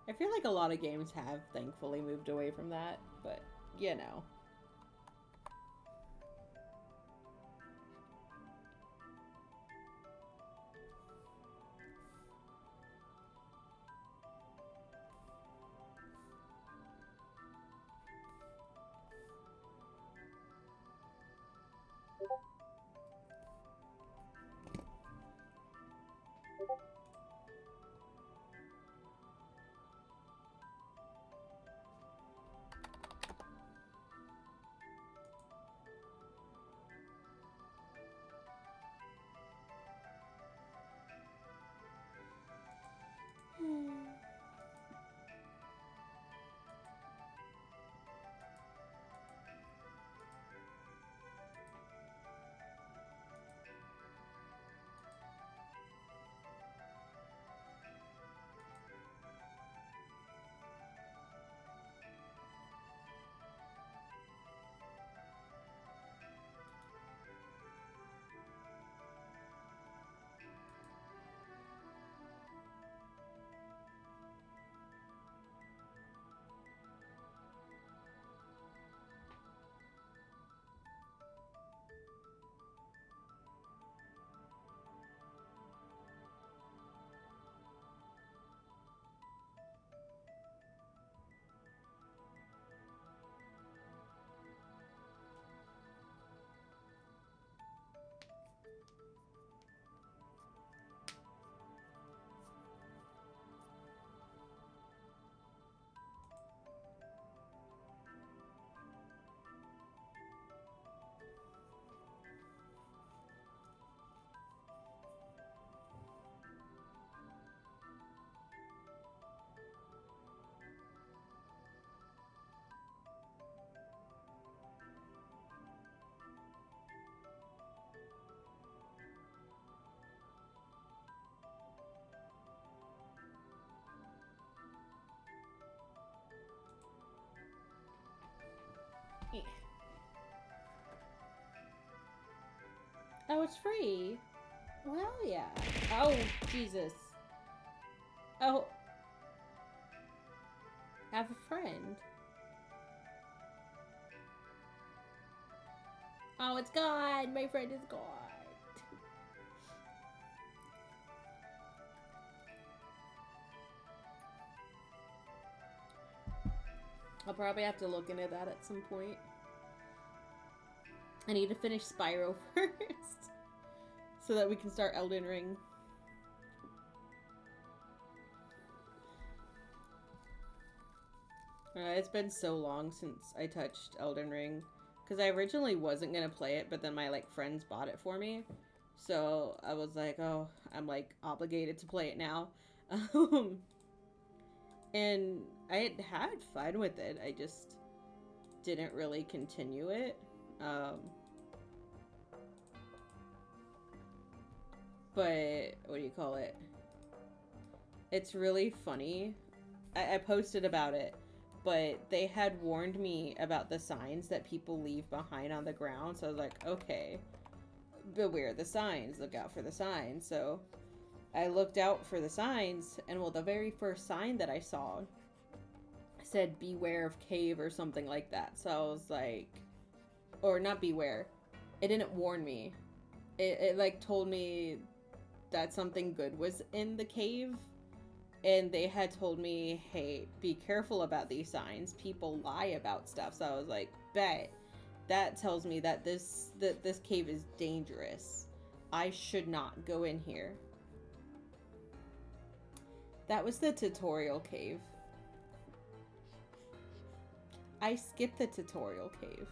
I feel like a lot of games have thankfully moved away from that, but you know. Yeah. Oh, it's free. Well, yeah. Oh, Jesus. Oh, have a friend. Oh, it's gone. My friend is gone. I'll probably have to look into that at some point. I need to finish Spyro first so that we can start Elden Ring. It's been so long since I touched Elden Ring because I originally wasn't gonna play it, but then my like friends bought it for me, so I was like, oh, I'm like obligated to play it now. Um, And I had fun with it. I just didn't really continue it. Um, but what do you call it? It's really funny. I posted about it, but they had warned me about the signs that people leave behind on the ground. So I was like, okay, beware the signs. Look out for the signs. So I looked out for the signs, and well, the very first sign that I saw said beware of cave or something like that. So I was like, or not beware. It didn't warn me. It like told me that something good was in the cave, and they had told me, hey, be careful about these signs. People lie about stuff. So I was like, bet. That tells me that this cave is dangerous. I should not go in here. That was the tutorial cave. I skipped the tutorial cave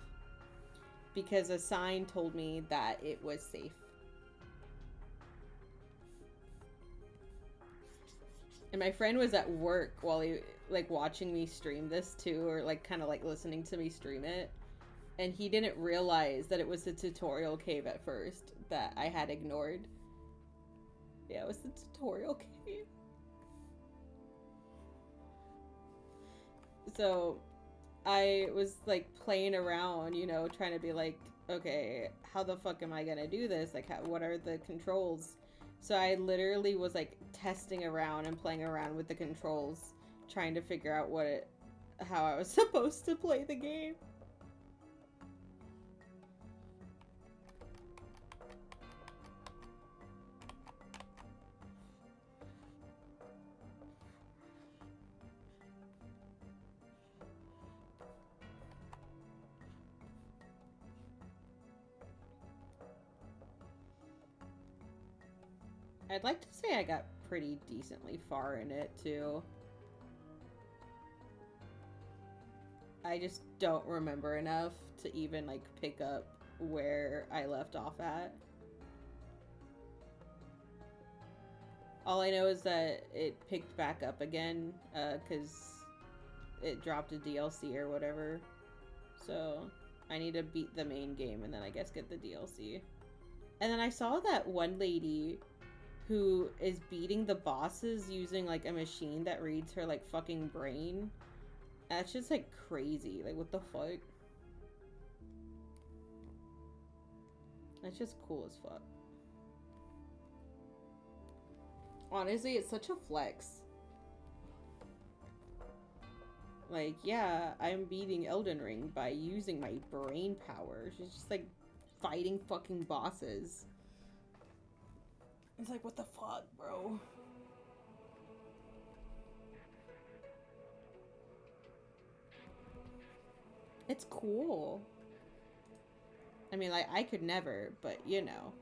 because a sign told me that it was safe. And my friend was at work while he, like, watching me stream this too, or like kind of like listening to me stream it. And he didn't realize that it was the tutorial cave at first that I had ignored. Yeah, it was the tutorial cave. So I was like playing around, you know, trying to be like, okay, how the fuck am I gonna do this? Like, what are the controls? So I literally was like testing around and playing around with the controls, trying to figure out how I was supposed to play the game. I'd like to say I got pretty decently far in it too. I just don't remember enough to even like pick up where I left off at. All I know is that it picked back up again because it dropped a DLC or whatever. So I need to beat the main game and then I guess get the DLC. And then I saw that one lady who is beating the bosses using like a machine that reads her like fucking brain. That's just like crazy. Like, what the fuck? That's just cool as fuck. Honestly, it's such a flex. Like, yeah, I'm beating Elden Ring by using my brain power. She's just like fighting fucking bosses. It's like, what the fuck, bro? It's cool. I mean, like, I could never, but you know.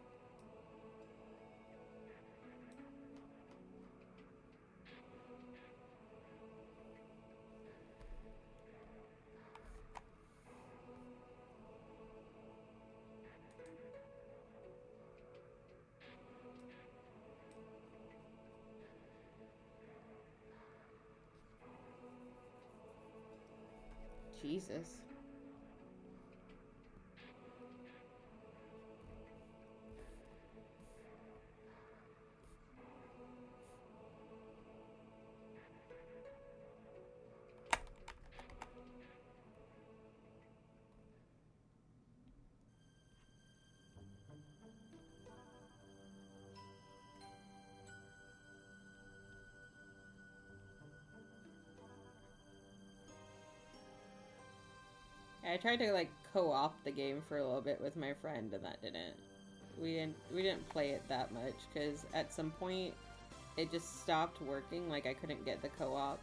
Jesus. I tried to like co-op the game for a little bit with my friend, and that didn't. We didn't play it that much because at some point it just stopped working. Like I couldn't get the co-op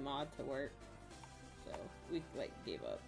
mod to work, so we like gave up.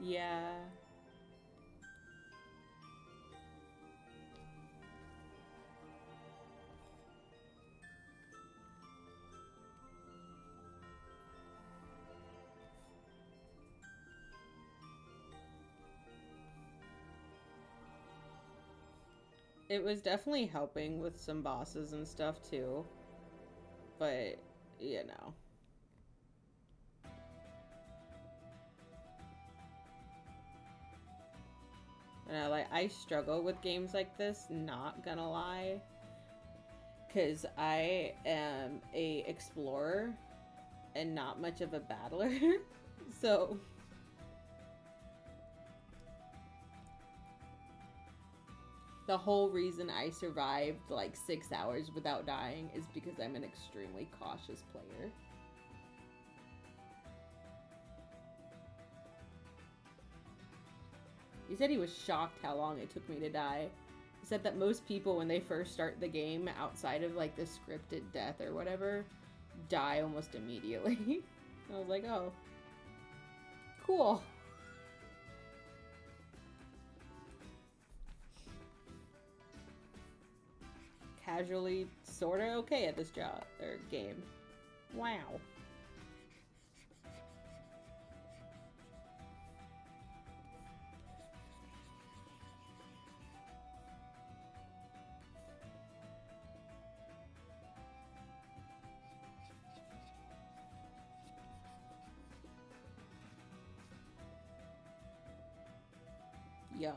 Yeah. It was definitely helping with some bosses and stuff too. But, you know. I struggle with games like this, not gonna lie. Cause I am a explorer and not much of a battler. So the whole reason I survived like 6 hours without dying is because I'm an extremely cautious player. He said he was shocked how long it took me to die. He said that most people, when they first start the game, outside of like the scripted death or whatever, die almost immediately. I was like, oh, cool. Casually, sorta okay at this job or game. Wow. Yeah.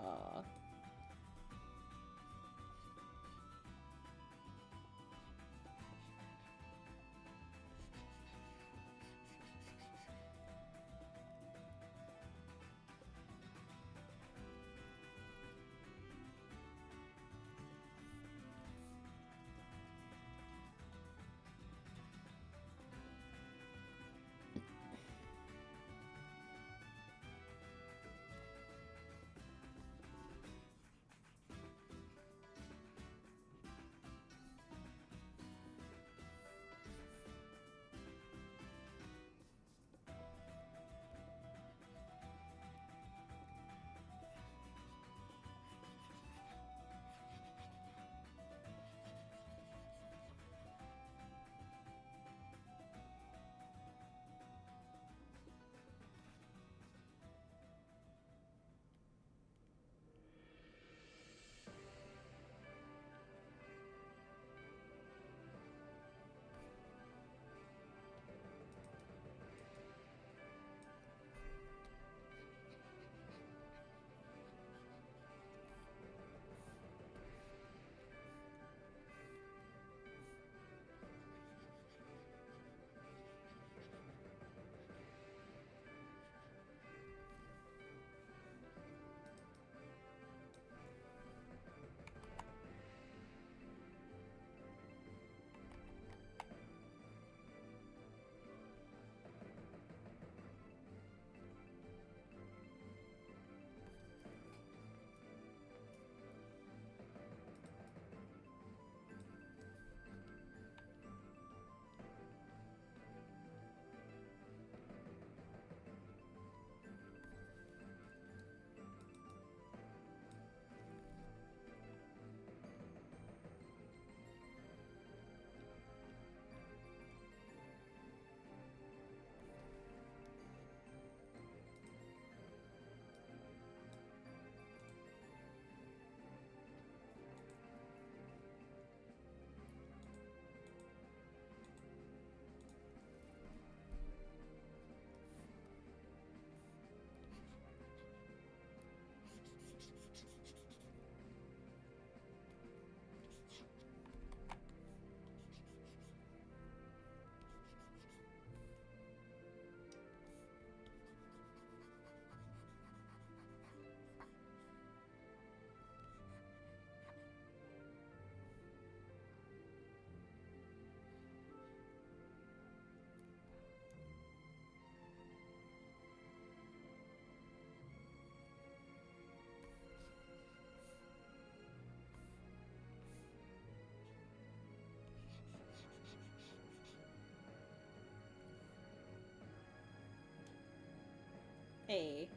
Hey.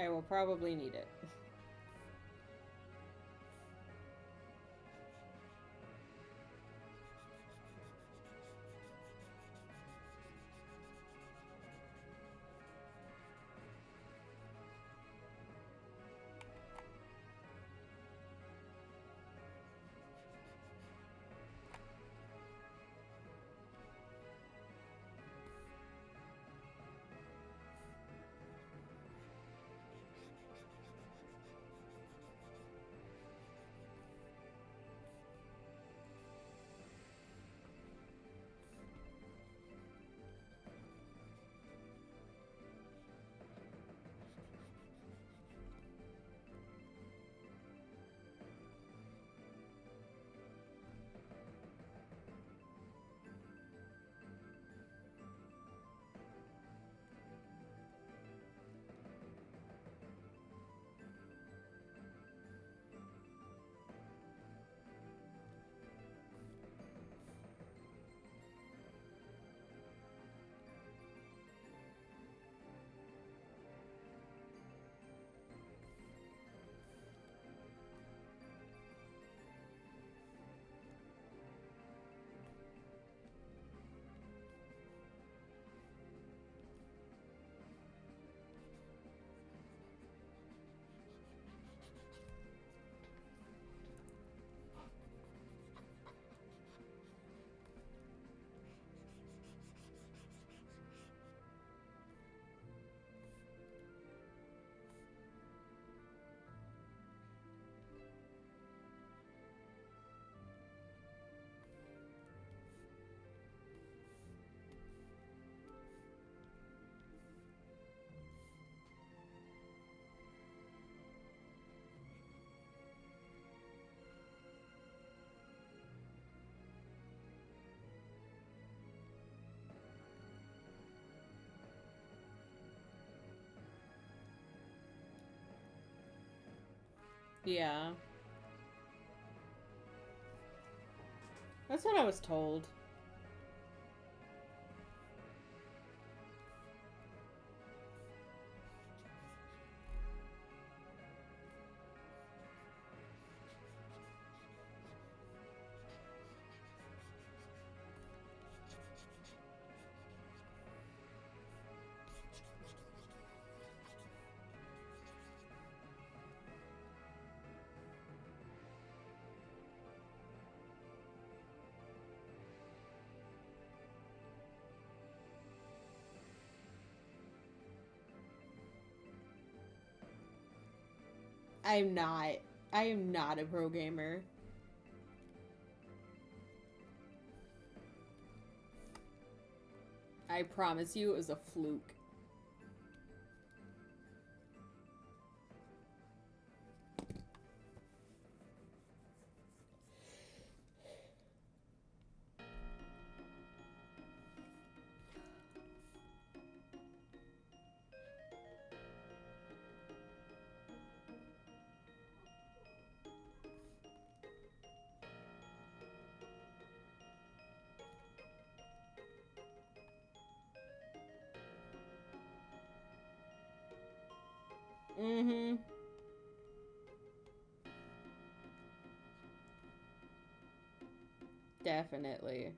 I will probably need it. Yeah. That's what I was told. I'm not. I am not a pro gamer. I promise you it was a fluke. Mm-hmm. Definitely.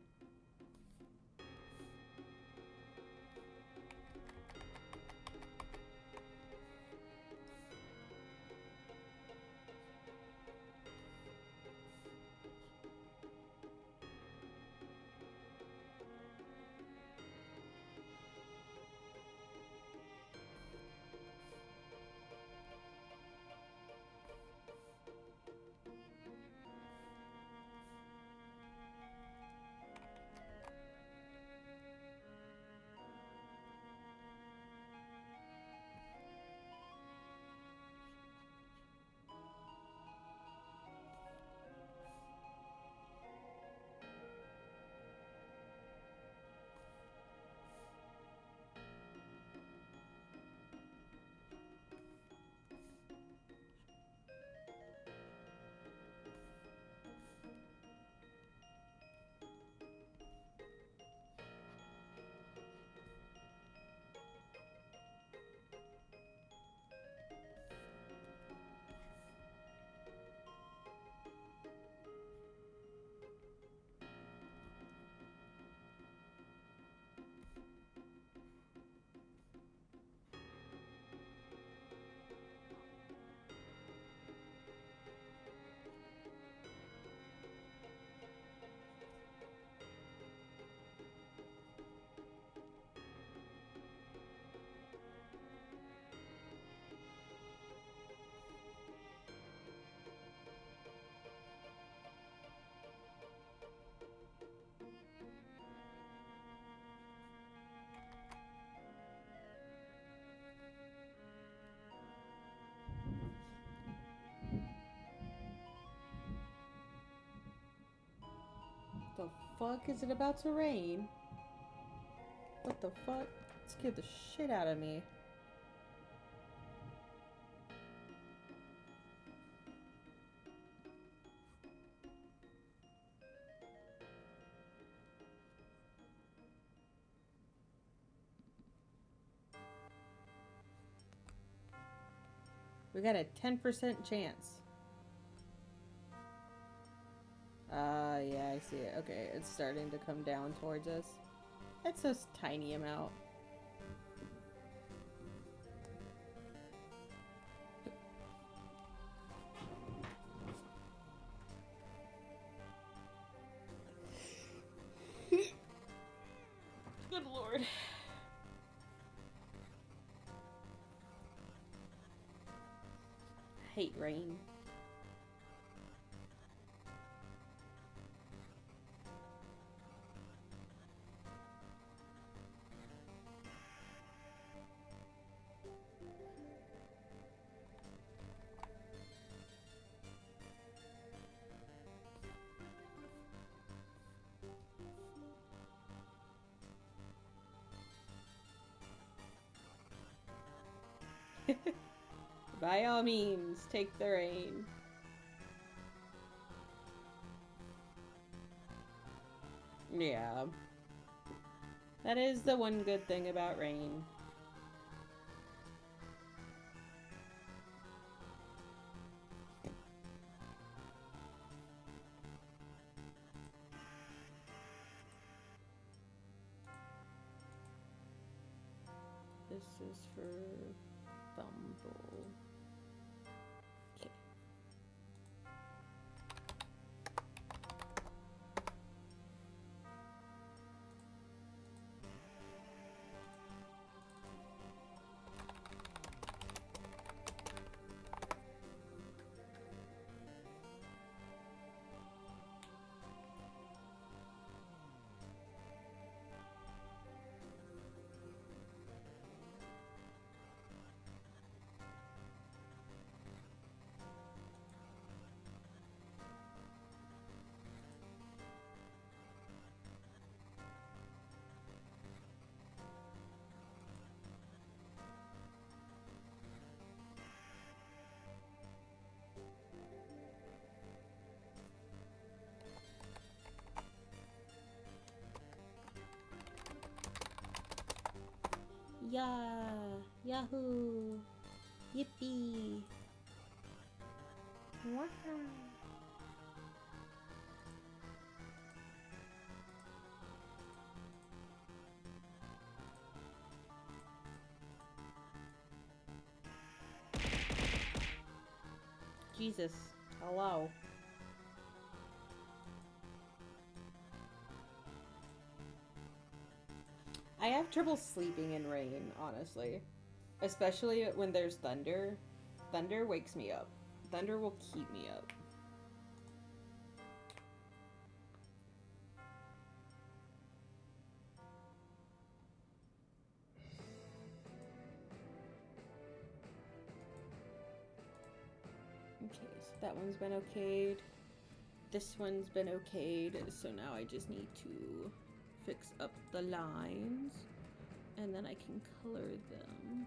The fuck? Is it about to rain? What the fuck? It scared the shit out of me. We got a 10% chance. Yeah, I see it. Okay, it's starting to come down towards us. It's a tiny amount. Good lord. I hate rain. By all means, take the rain. Yeah. That is the one good thing about rain. This is for Bumble. Okay. Yeah, Yahoo! Yippee! Wow! Jesus, hello. I have trouble sleeping in rain, honestly. Especially when there's thunder. Thunder wakes me up. Thunder will keep me up. Okay, so that one's been okayed. This one's been okayed, so now I just need to fix up the lines, and then I can color them.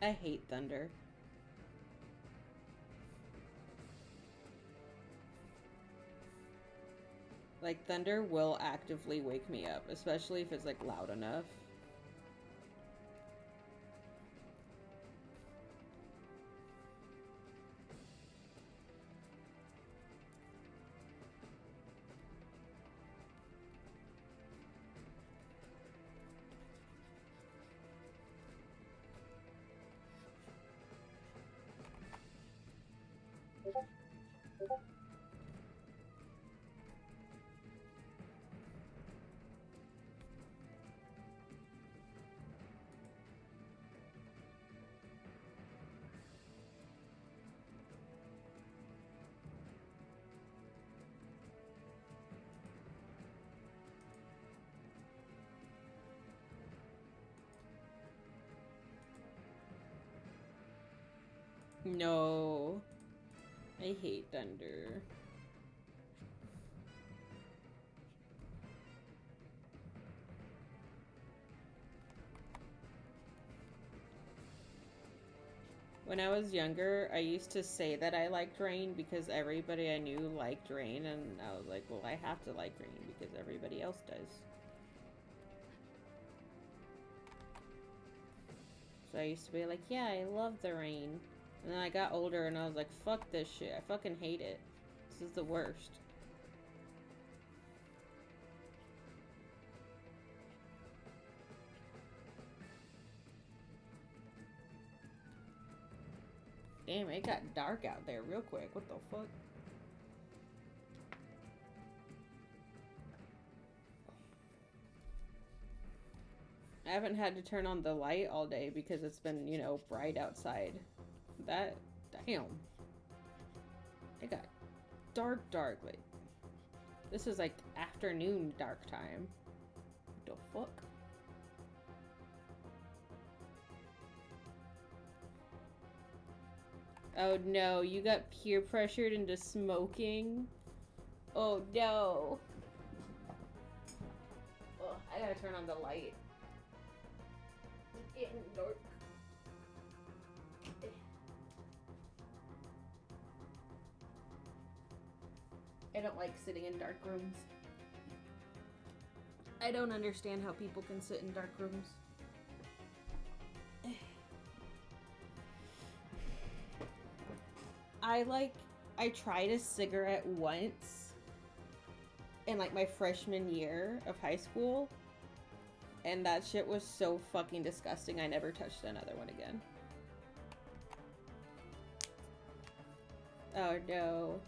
I hate thunder. Like, thunder will actively wake me up, especially if it's, like, loud enough. No. I hate thunder. When I was younger, I used to say that I liked rain because everybody I knew liked rain, and I was like, well, I have to like rain because everybody else does. So I used to be like, yeah, I love the rain. And then I got older and I was like, fuck this shit. I fucking hate it. This is the worst. Damn, it got dark out there real quick. What the fuck? I haven't had to turn on the light all day because it's been, you know, bright outside. That, damn. It got dark. Like, this is like afternoon dark time. What the fuck? Oh no, you got peer pressured into smoking? Oh no. Oh, I gotta turn on the light. It's getting dark. I don't like sitting in dark rooms. I don't understand how people can sit in dark rooms. I tried a cigarette once in like my freshman year of high school, and that shit was so fucking disgusting. I never touched another one again. Oh no.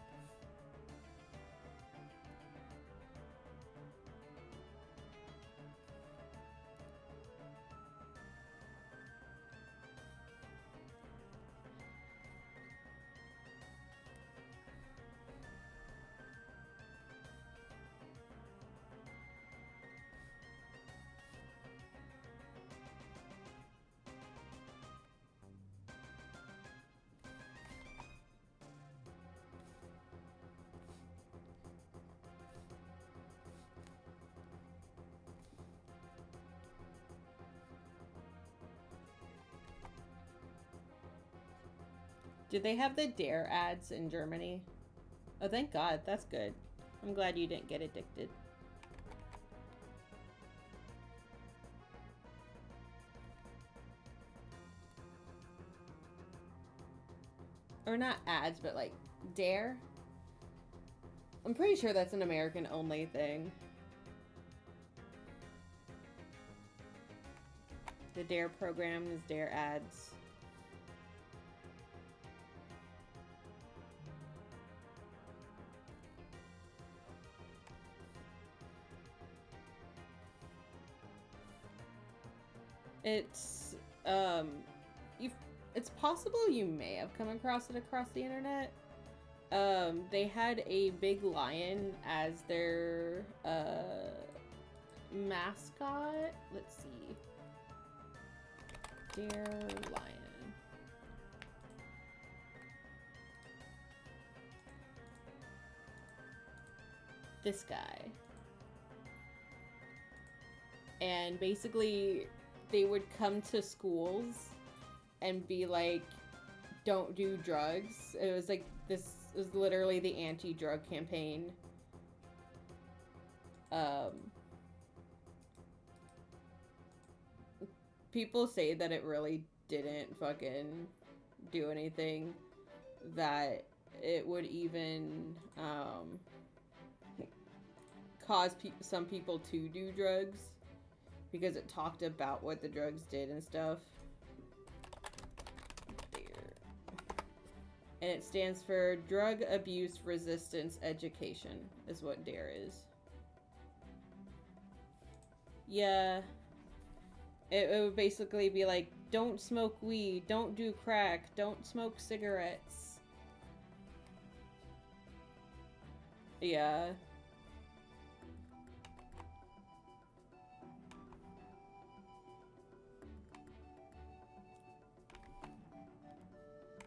Do they have the Dare ads in Germany? Oh, thank God. That's good. I'm glad you didn't get addicted. Or not ads, but like Dare. I'm pretty sure that's an American only thing. The Dare program is Dare ads. It's it's possible you may have come across it across the internet. They had a big lion as their mascot. Let's see. Dare lion. This guy. And basically they would come to schools and be like, don't do drugs. It was like, this was literally the anti-drug campaign. People say that it really didn't fucking do anything, that it would even cause some people to do drugs because it talked about what the drugs did and stuff. There. And it stands for Drug Abuse Resistance Education, is what DARE is. Yeah. It would basically be like, don't smoke weed, don't do crack, don't smoke cigarettes. Yeah.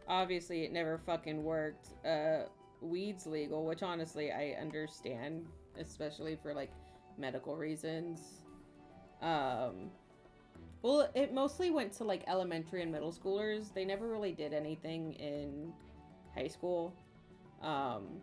Obviously, it never fucking worked. Weed's legal, which honestly I understand, especially for like medical reasons. Um, well, it mostly went to like elementary and middle schoolers. They never really did anything in high school. Um,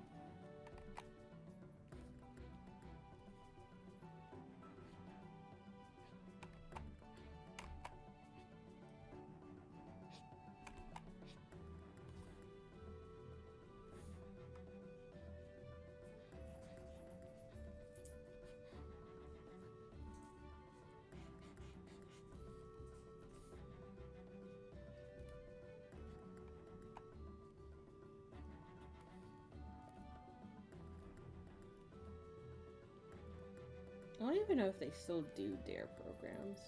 I don't even know if they still do DARE programs.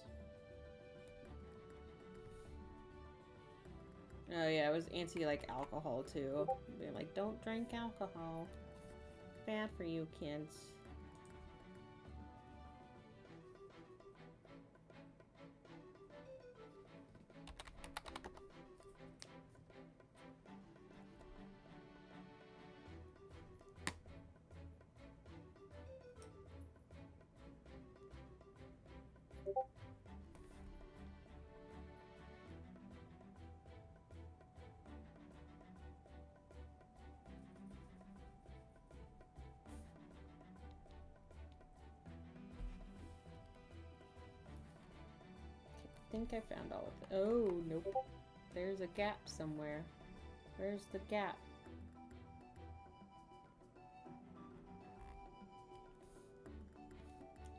Oh yeah, it was anti like alcohol too. Being like, don't drink alcohol. Bad for you kids. I think I found all of it. Oh, nope. There's a gap somewhere. Where's the gap?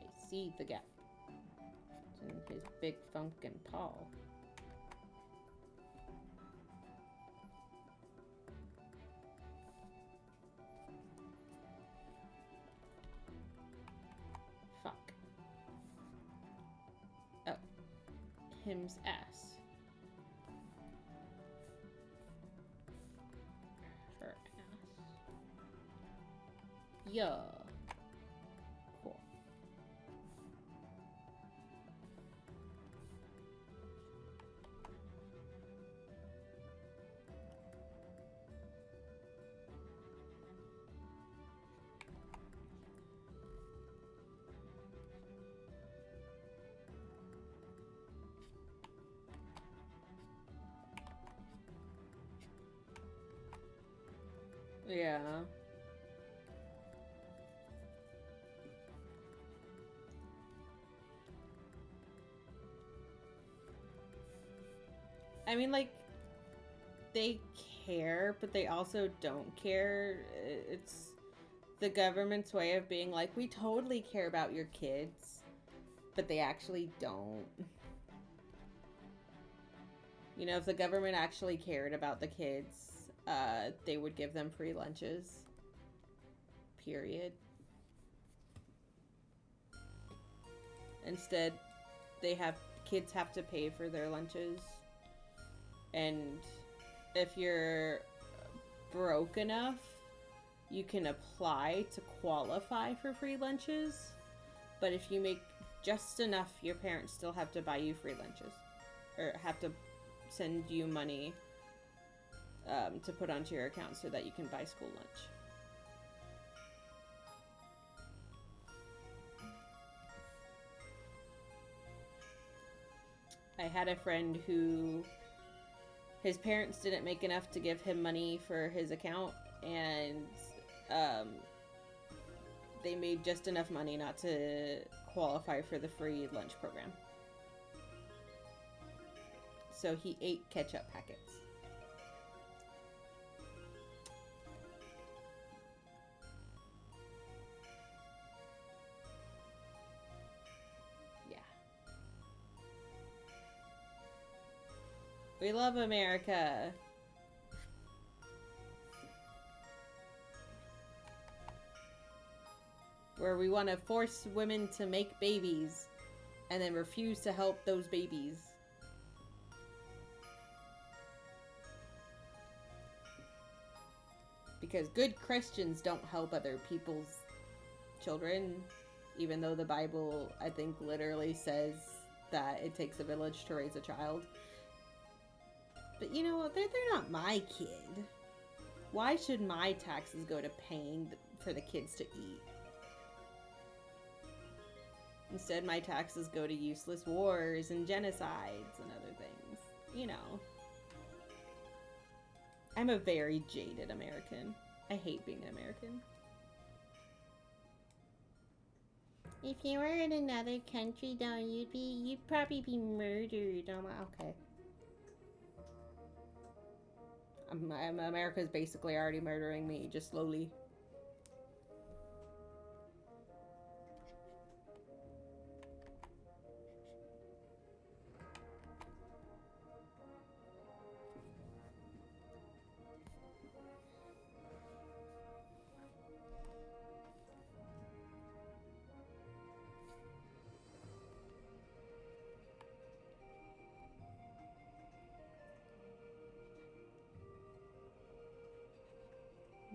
I see the gap. It's in his big funkin' paw. Fuck. Oh. Him's ass. Her ass. Yeah. Cool. Yeah. I mean, like, they care, but they also don't care. It's the government's way of being like, we totally care about your kids, but they actually don't. You know, if the government actually cared about the kids, they would give them free lunches. Period. Instead, kids have to pay for their lunches. And if you're broke enough, you can apply to qualify for free lunches. But if you make just enough, your parents still have to buy you free lunches. Or have to send you money to put onto your account so that you can buy school lunch. I had a friend who his parents didn't make enough to give him money for his account, and they made just enough money not to qualify for the free lunch program. So he ate ketchup packets. Yeah. We love America. Where we want to force women to make babies and then refuse to help those babies. Because good Christians don't help other people's children, even though the Bible, I think, literally says that it takes a village to raise a child. But you know what? They're not my kid. Why should my taxes go to paying for the kids to eat? Instead, my taxes go to useless wars and genocides and other things. You know. I'm a very jaded American. I hate being an American. If you were in another country, though, you'd probably be murdered. I'm like, okay. America's basically already murdering me, just slowly.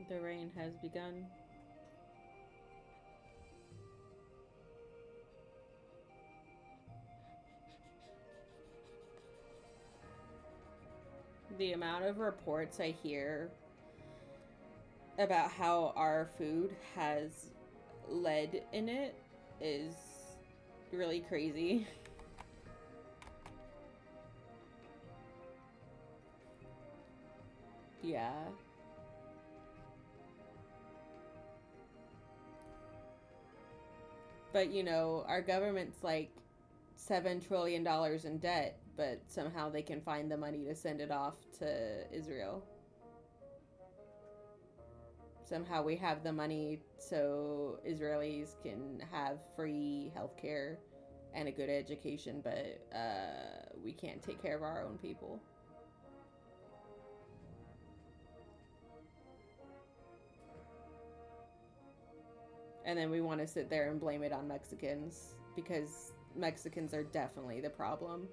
The rain has begun. The amount of reports I hear about how our food has lead in it is really crazy. Yeah. But you know, our government's like $7 trillion in debt, but somehow they can find the money to send it off to Israel. Somehow we have the money so Israelis can have free healthcare and a good education, but we can't take care of our own people. And then we want to sit there and blame it on Mexicans because Mexicans are definitely the problem.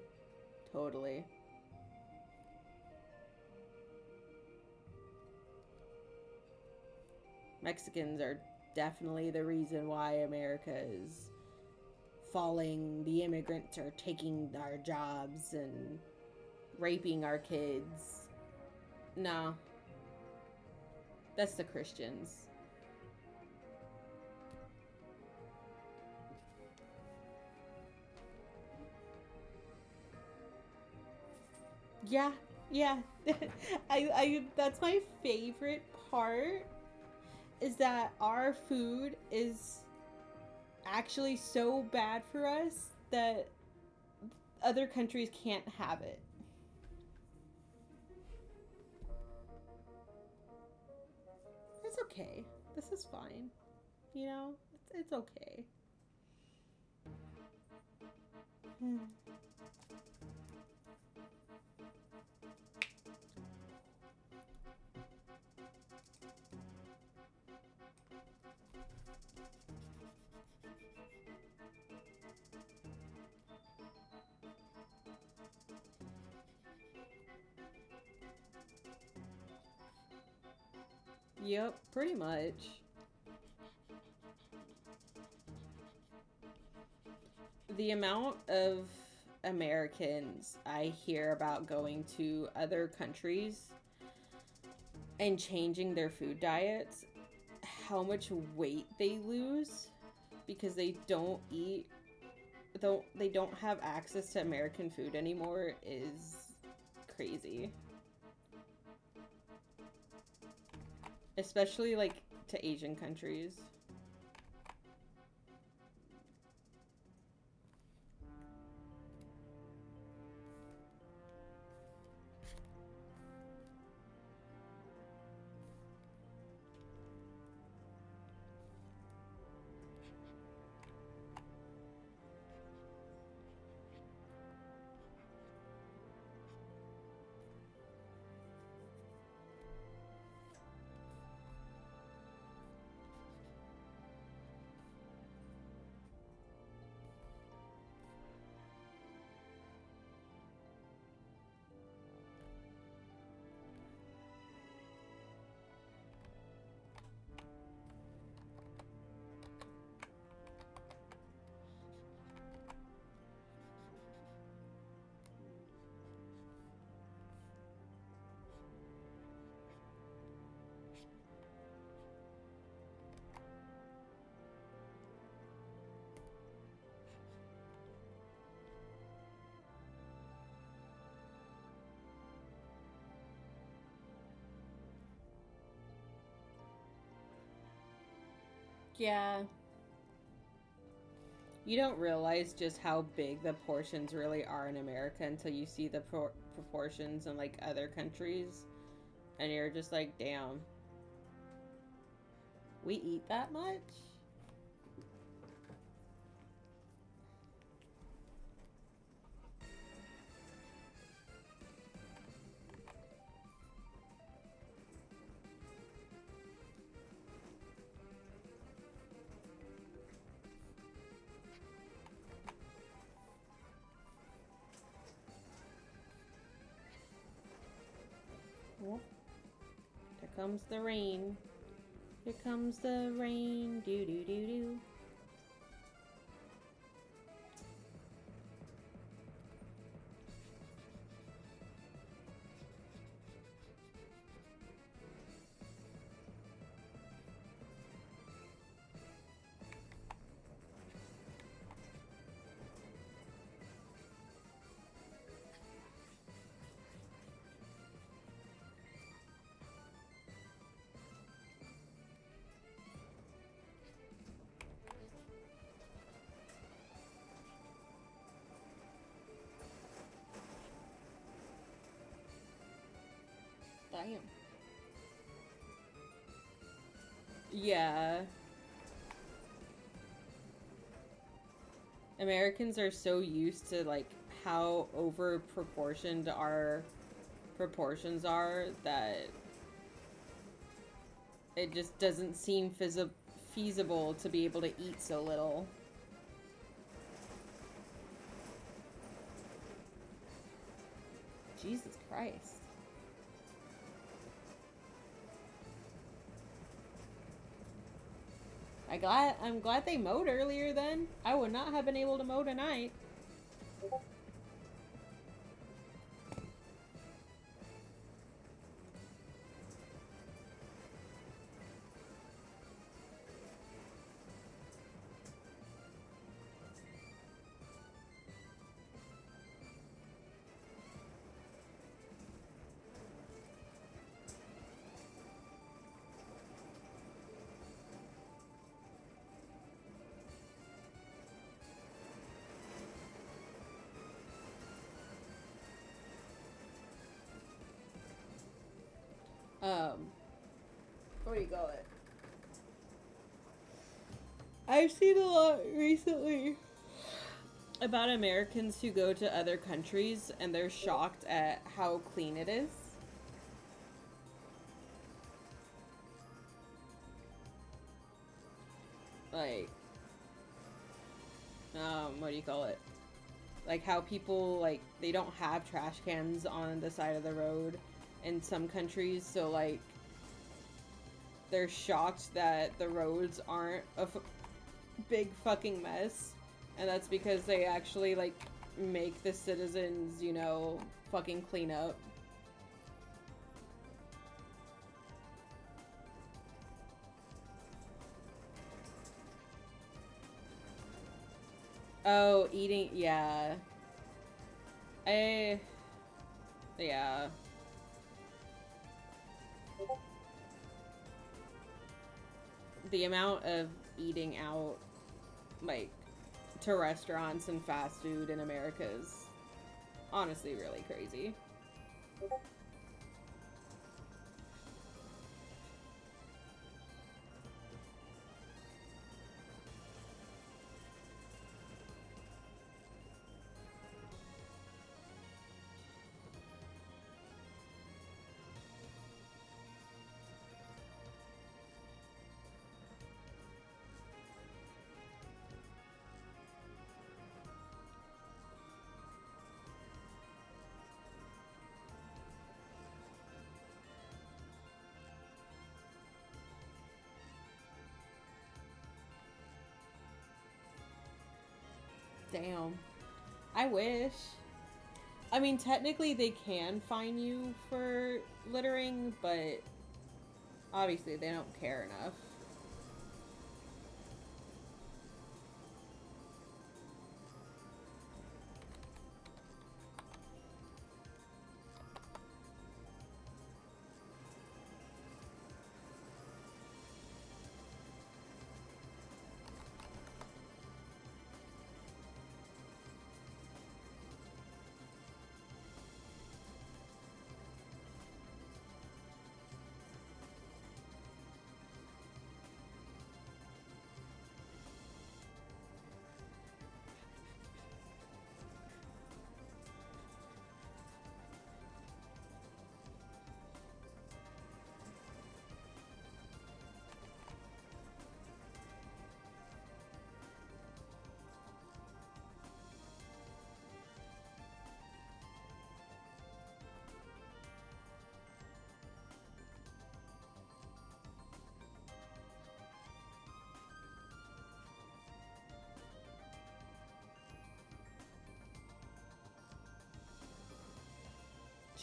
Totally. Mexicans are definitely the reason why America is falling. The immigrants are taking our jobs and raping our kids. No. That's the Christians. Yeah, yeah. I that's my favorite part is that our food is actually so bad for us that other countries can't have it. It's okay. This is fine. You know, it's okay. Yep, pretty much. The amount of Americans I hear about going to other countries and changing their food diets, how much weight they lose because they don't have access to American food anymore is crazy. Especially like to Asian countries. Yeah. You don't realize just how big the portions really are in America until you see the proportions in like other countries, and you're just like, damn, we eat that much? Oh, here comes the rain. Here comes the rain. Do do do do. Damn. Yeah. Americans are so used to like how over proportioned our proportions are that it just doesn't seem feasible to be able to eat so little. Jesus Christ. I'm glad they mowed earlier then. I would not have been able to mow tonight. What do you call it? I've seen a lot recently about Americans who go to other countries and they're shocked at how clean it is. Like, what do you call it? Like how people, like, they don't have trash cans on the side of the road in some countries, so like they're shocked that the roads aren't a big fucking mess, and that's because they actually like make the citizens, you know, fucking clean up. Oh, eating, yeah. I, yeah. The amount of eating out, like, to restaurants and fast food in America is honestly really crazy. Damn. I wish. I mean, technically they can fine you for littering, but obviously they don't care enough.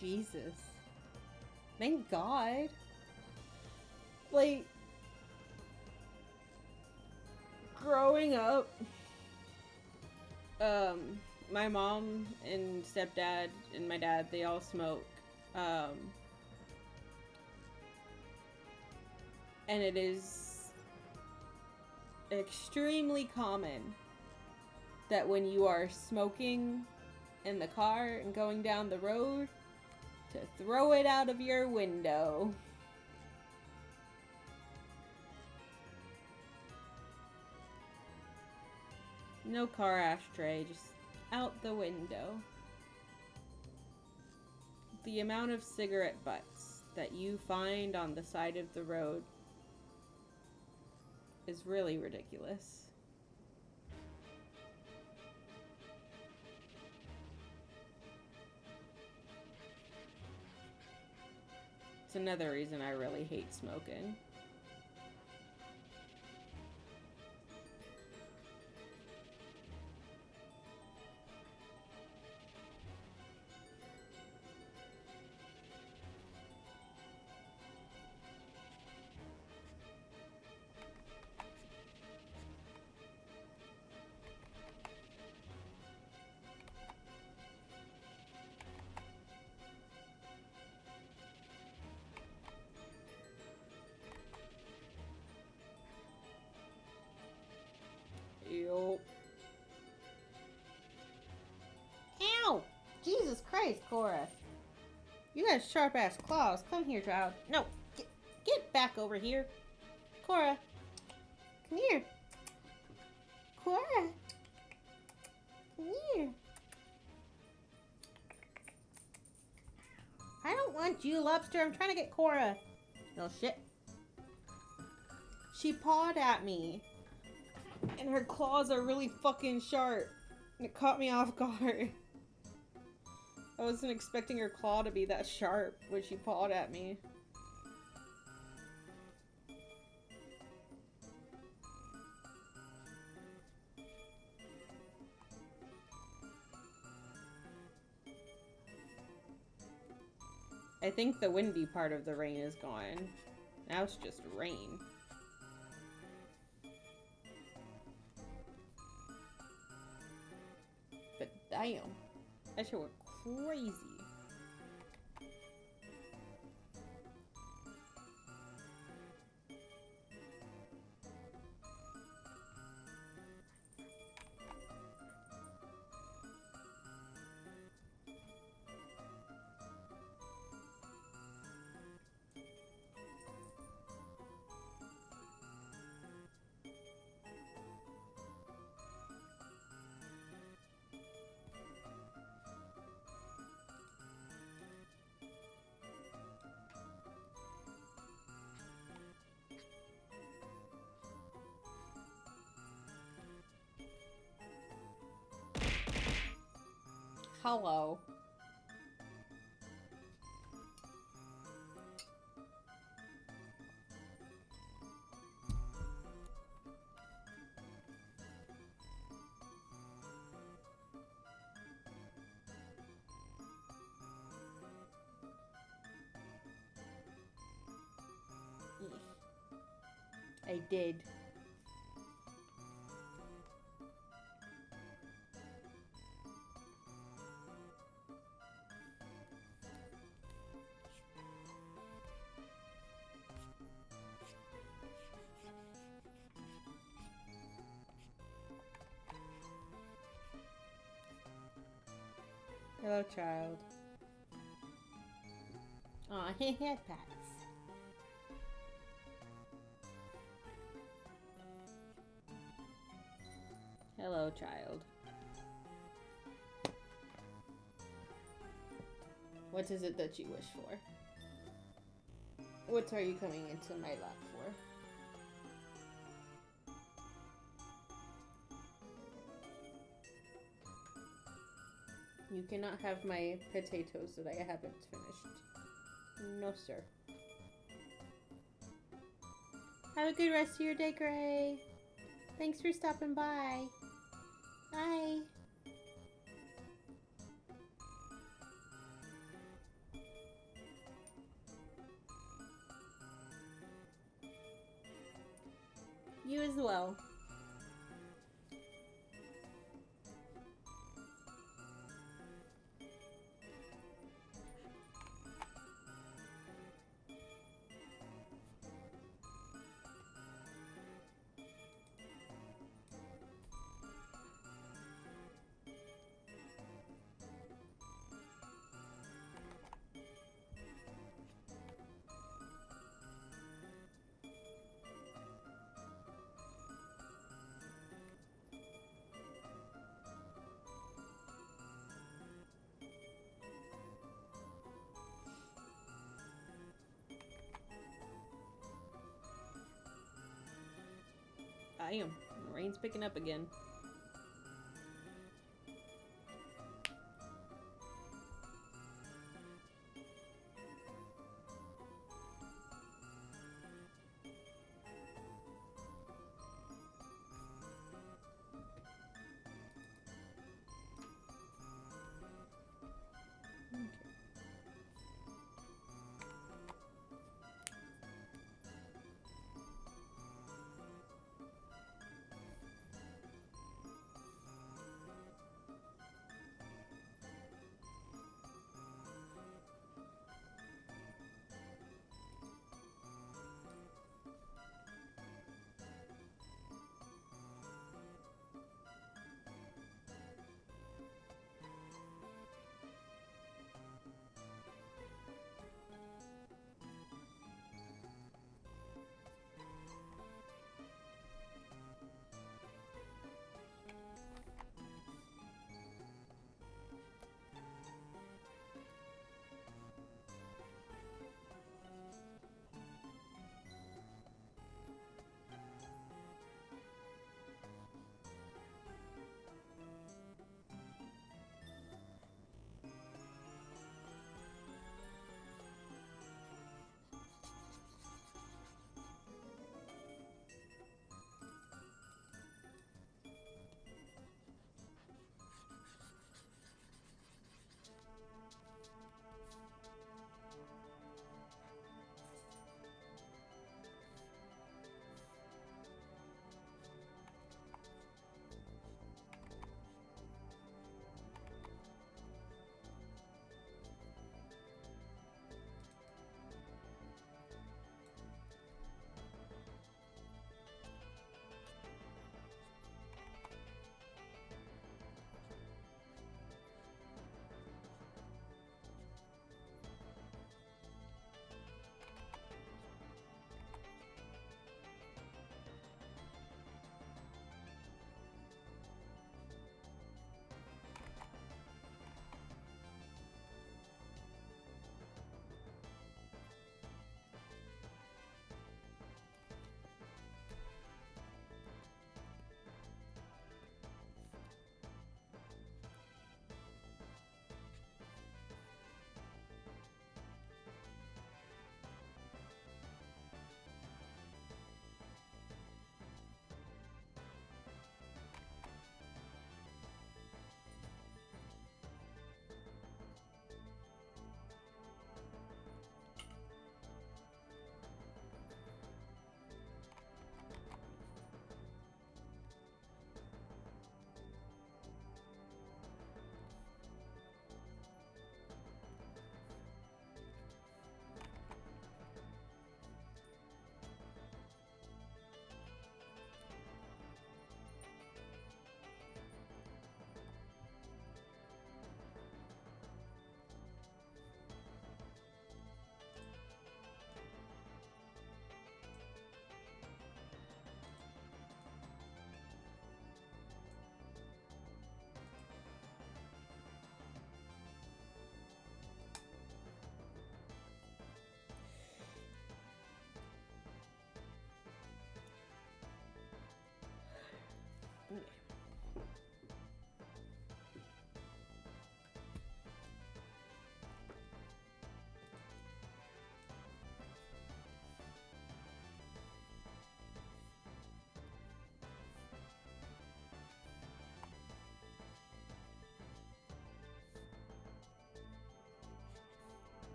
Jesus. Thank God. Like, growing up, my mom and stepdad and my dad, they all smoke. And it is extremely common that when you are smoking in the car and going down the road, to throw it out of your window. No car ashtray, just out the window. The amount of cigarette butts that you find on the side of the road is really ridiculous. It's another reason I really hate smoking. Yup. Ow! Jesus Christ, Cora. You got sharp-ass claws. Come here, child. No, get back over here. Cora, come here. Cora, come here. I don't want you, Lobster. I'm trying to get Cora. No shit. She pawed at me. And her claws are really fucking sharp. And it caught me off guard. I wasn't expecting her claw to be that sharp when she pawed at me. I think the windy part of the rain is gone. Now it's just rain. But damn, that shit went crazy. Hello. I did. Hello, child. Aw, he had pats. Hello, child. What is it that you wish for? What are you coming into my lap for? You cannot have my potatoes that I haven't finished. No, sir. Have a good rest of your day, Gray. Thanks for stopping by. Bye. You as well. I am. Rain's picking up again.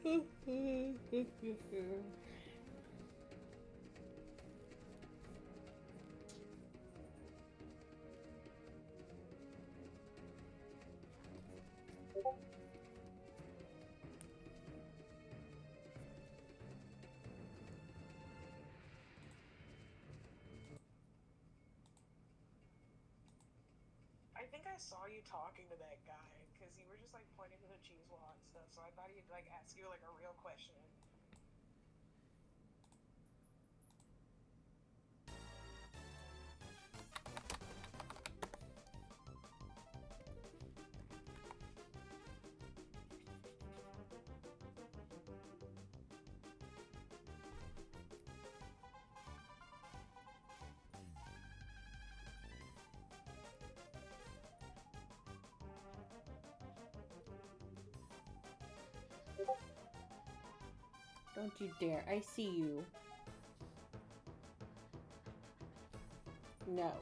I think I saw you talking to that guy because you were just like pointing to the cheese wall and stuff. So I thought he'd like ask you like a real question. Don't you dare. I see you. No.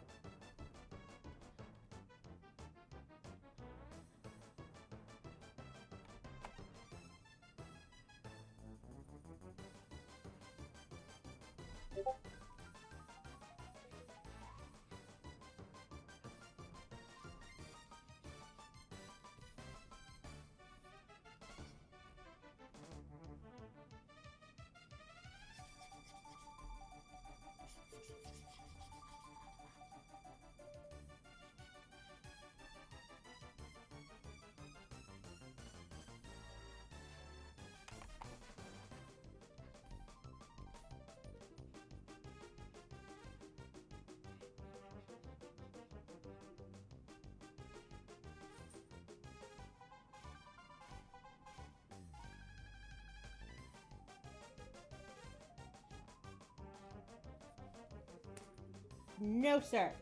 No, sir.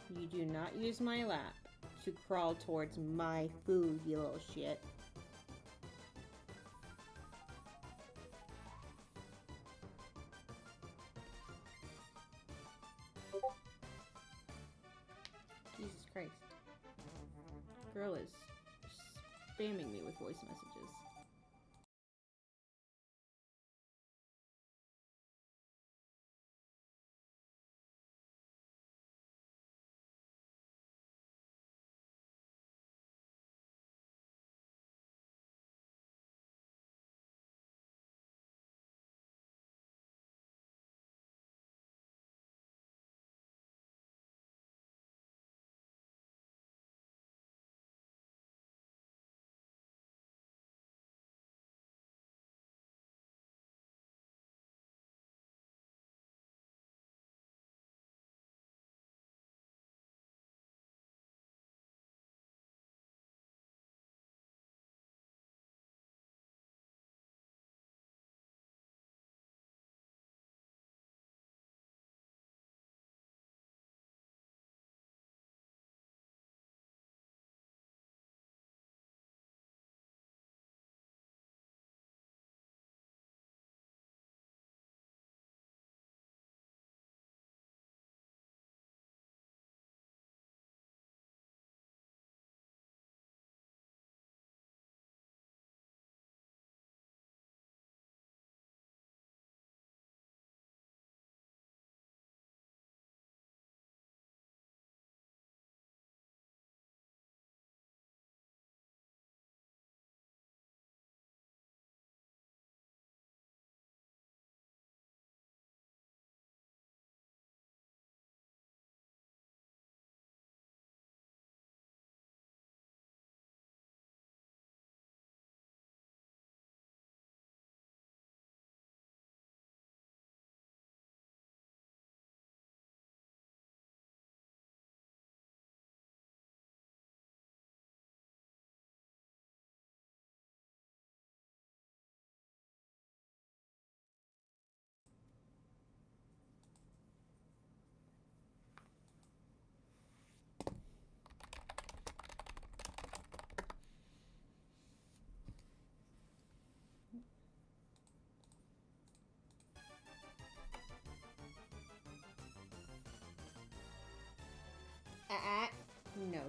You do not use my lap to crawl towards my food, you little shit. Jesus Christ. Girl is spamming me with voice messages.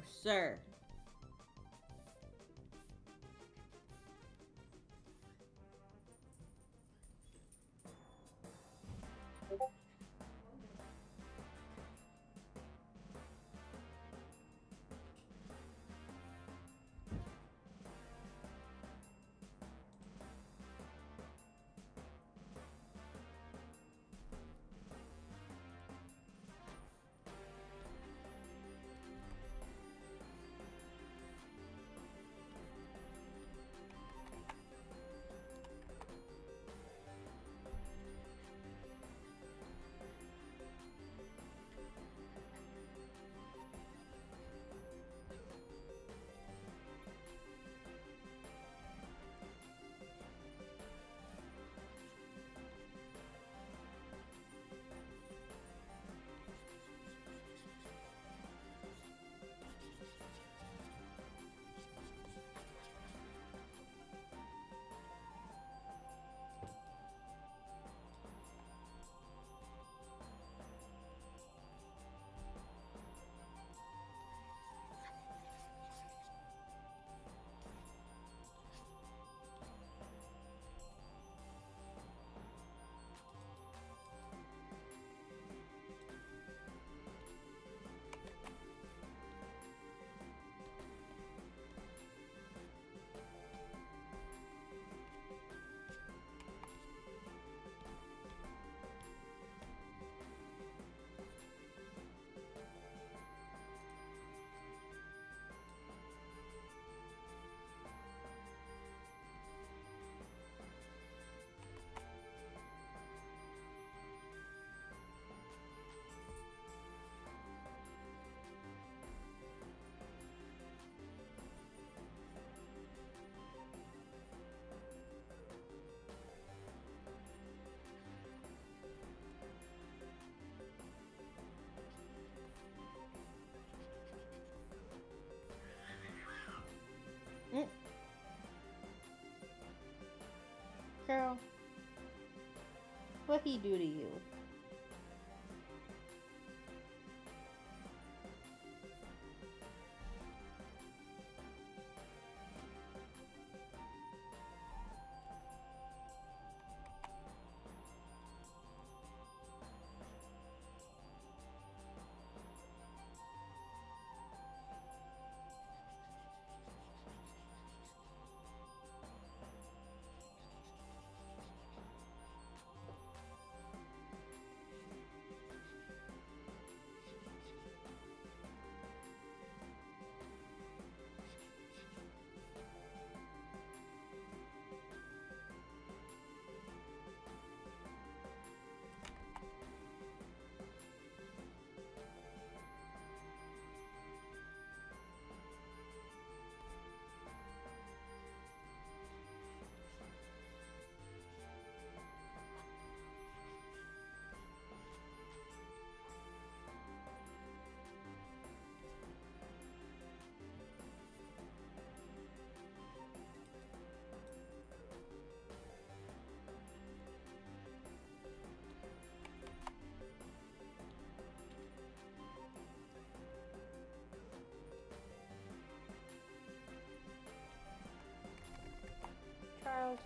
sir. Mm. Girl, what he do to you? Charles.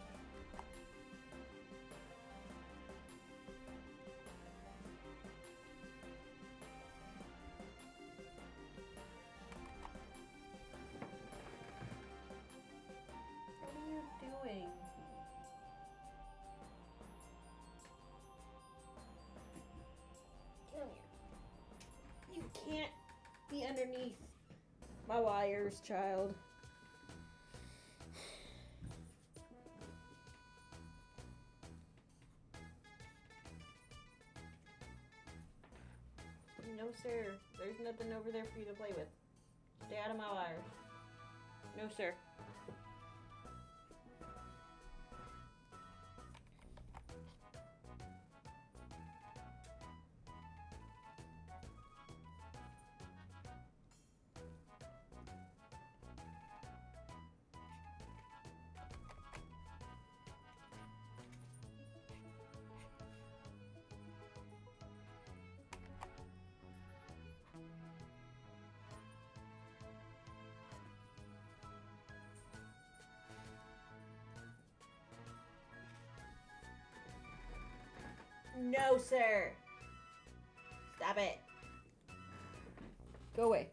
What are you doing? Come here. You can't be underneath my wires, child. No, sir. There's nothing over there for you to play with. Stay out of my wires. No, sir. No, sir. Stop it. Go away.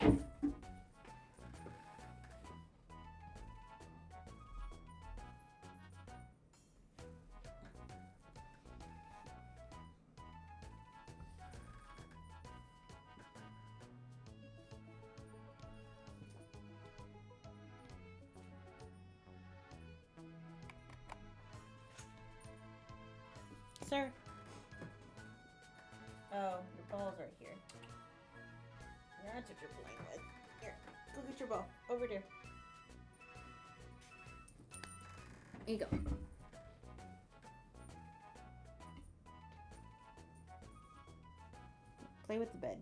Sir. Oh, your ball's right here. That's what you're playing with. Here, go get your ball. Over there. Here you go. Play with the bed.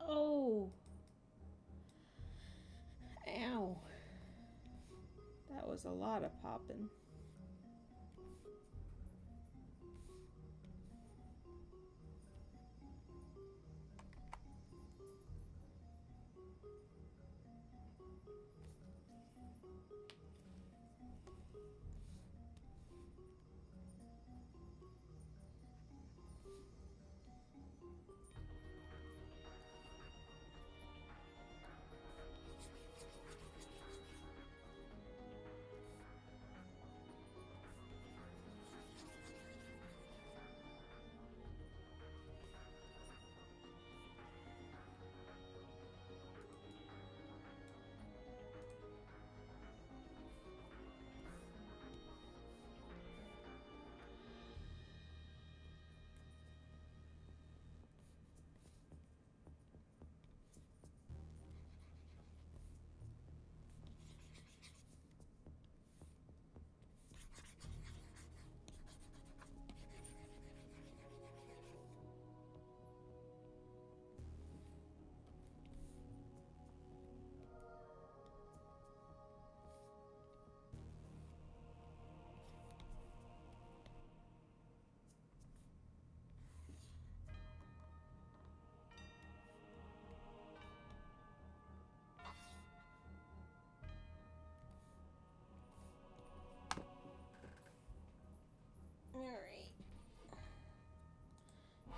Oh. Ow. That was a lot of popping.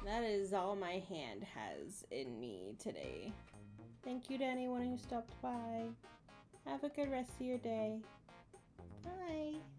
That is all my hand has in me today. Thank you to anyone who stopped by. Have a good rest of your day. Bye.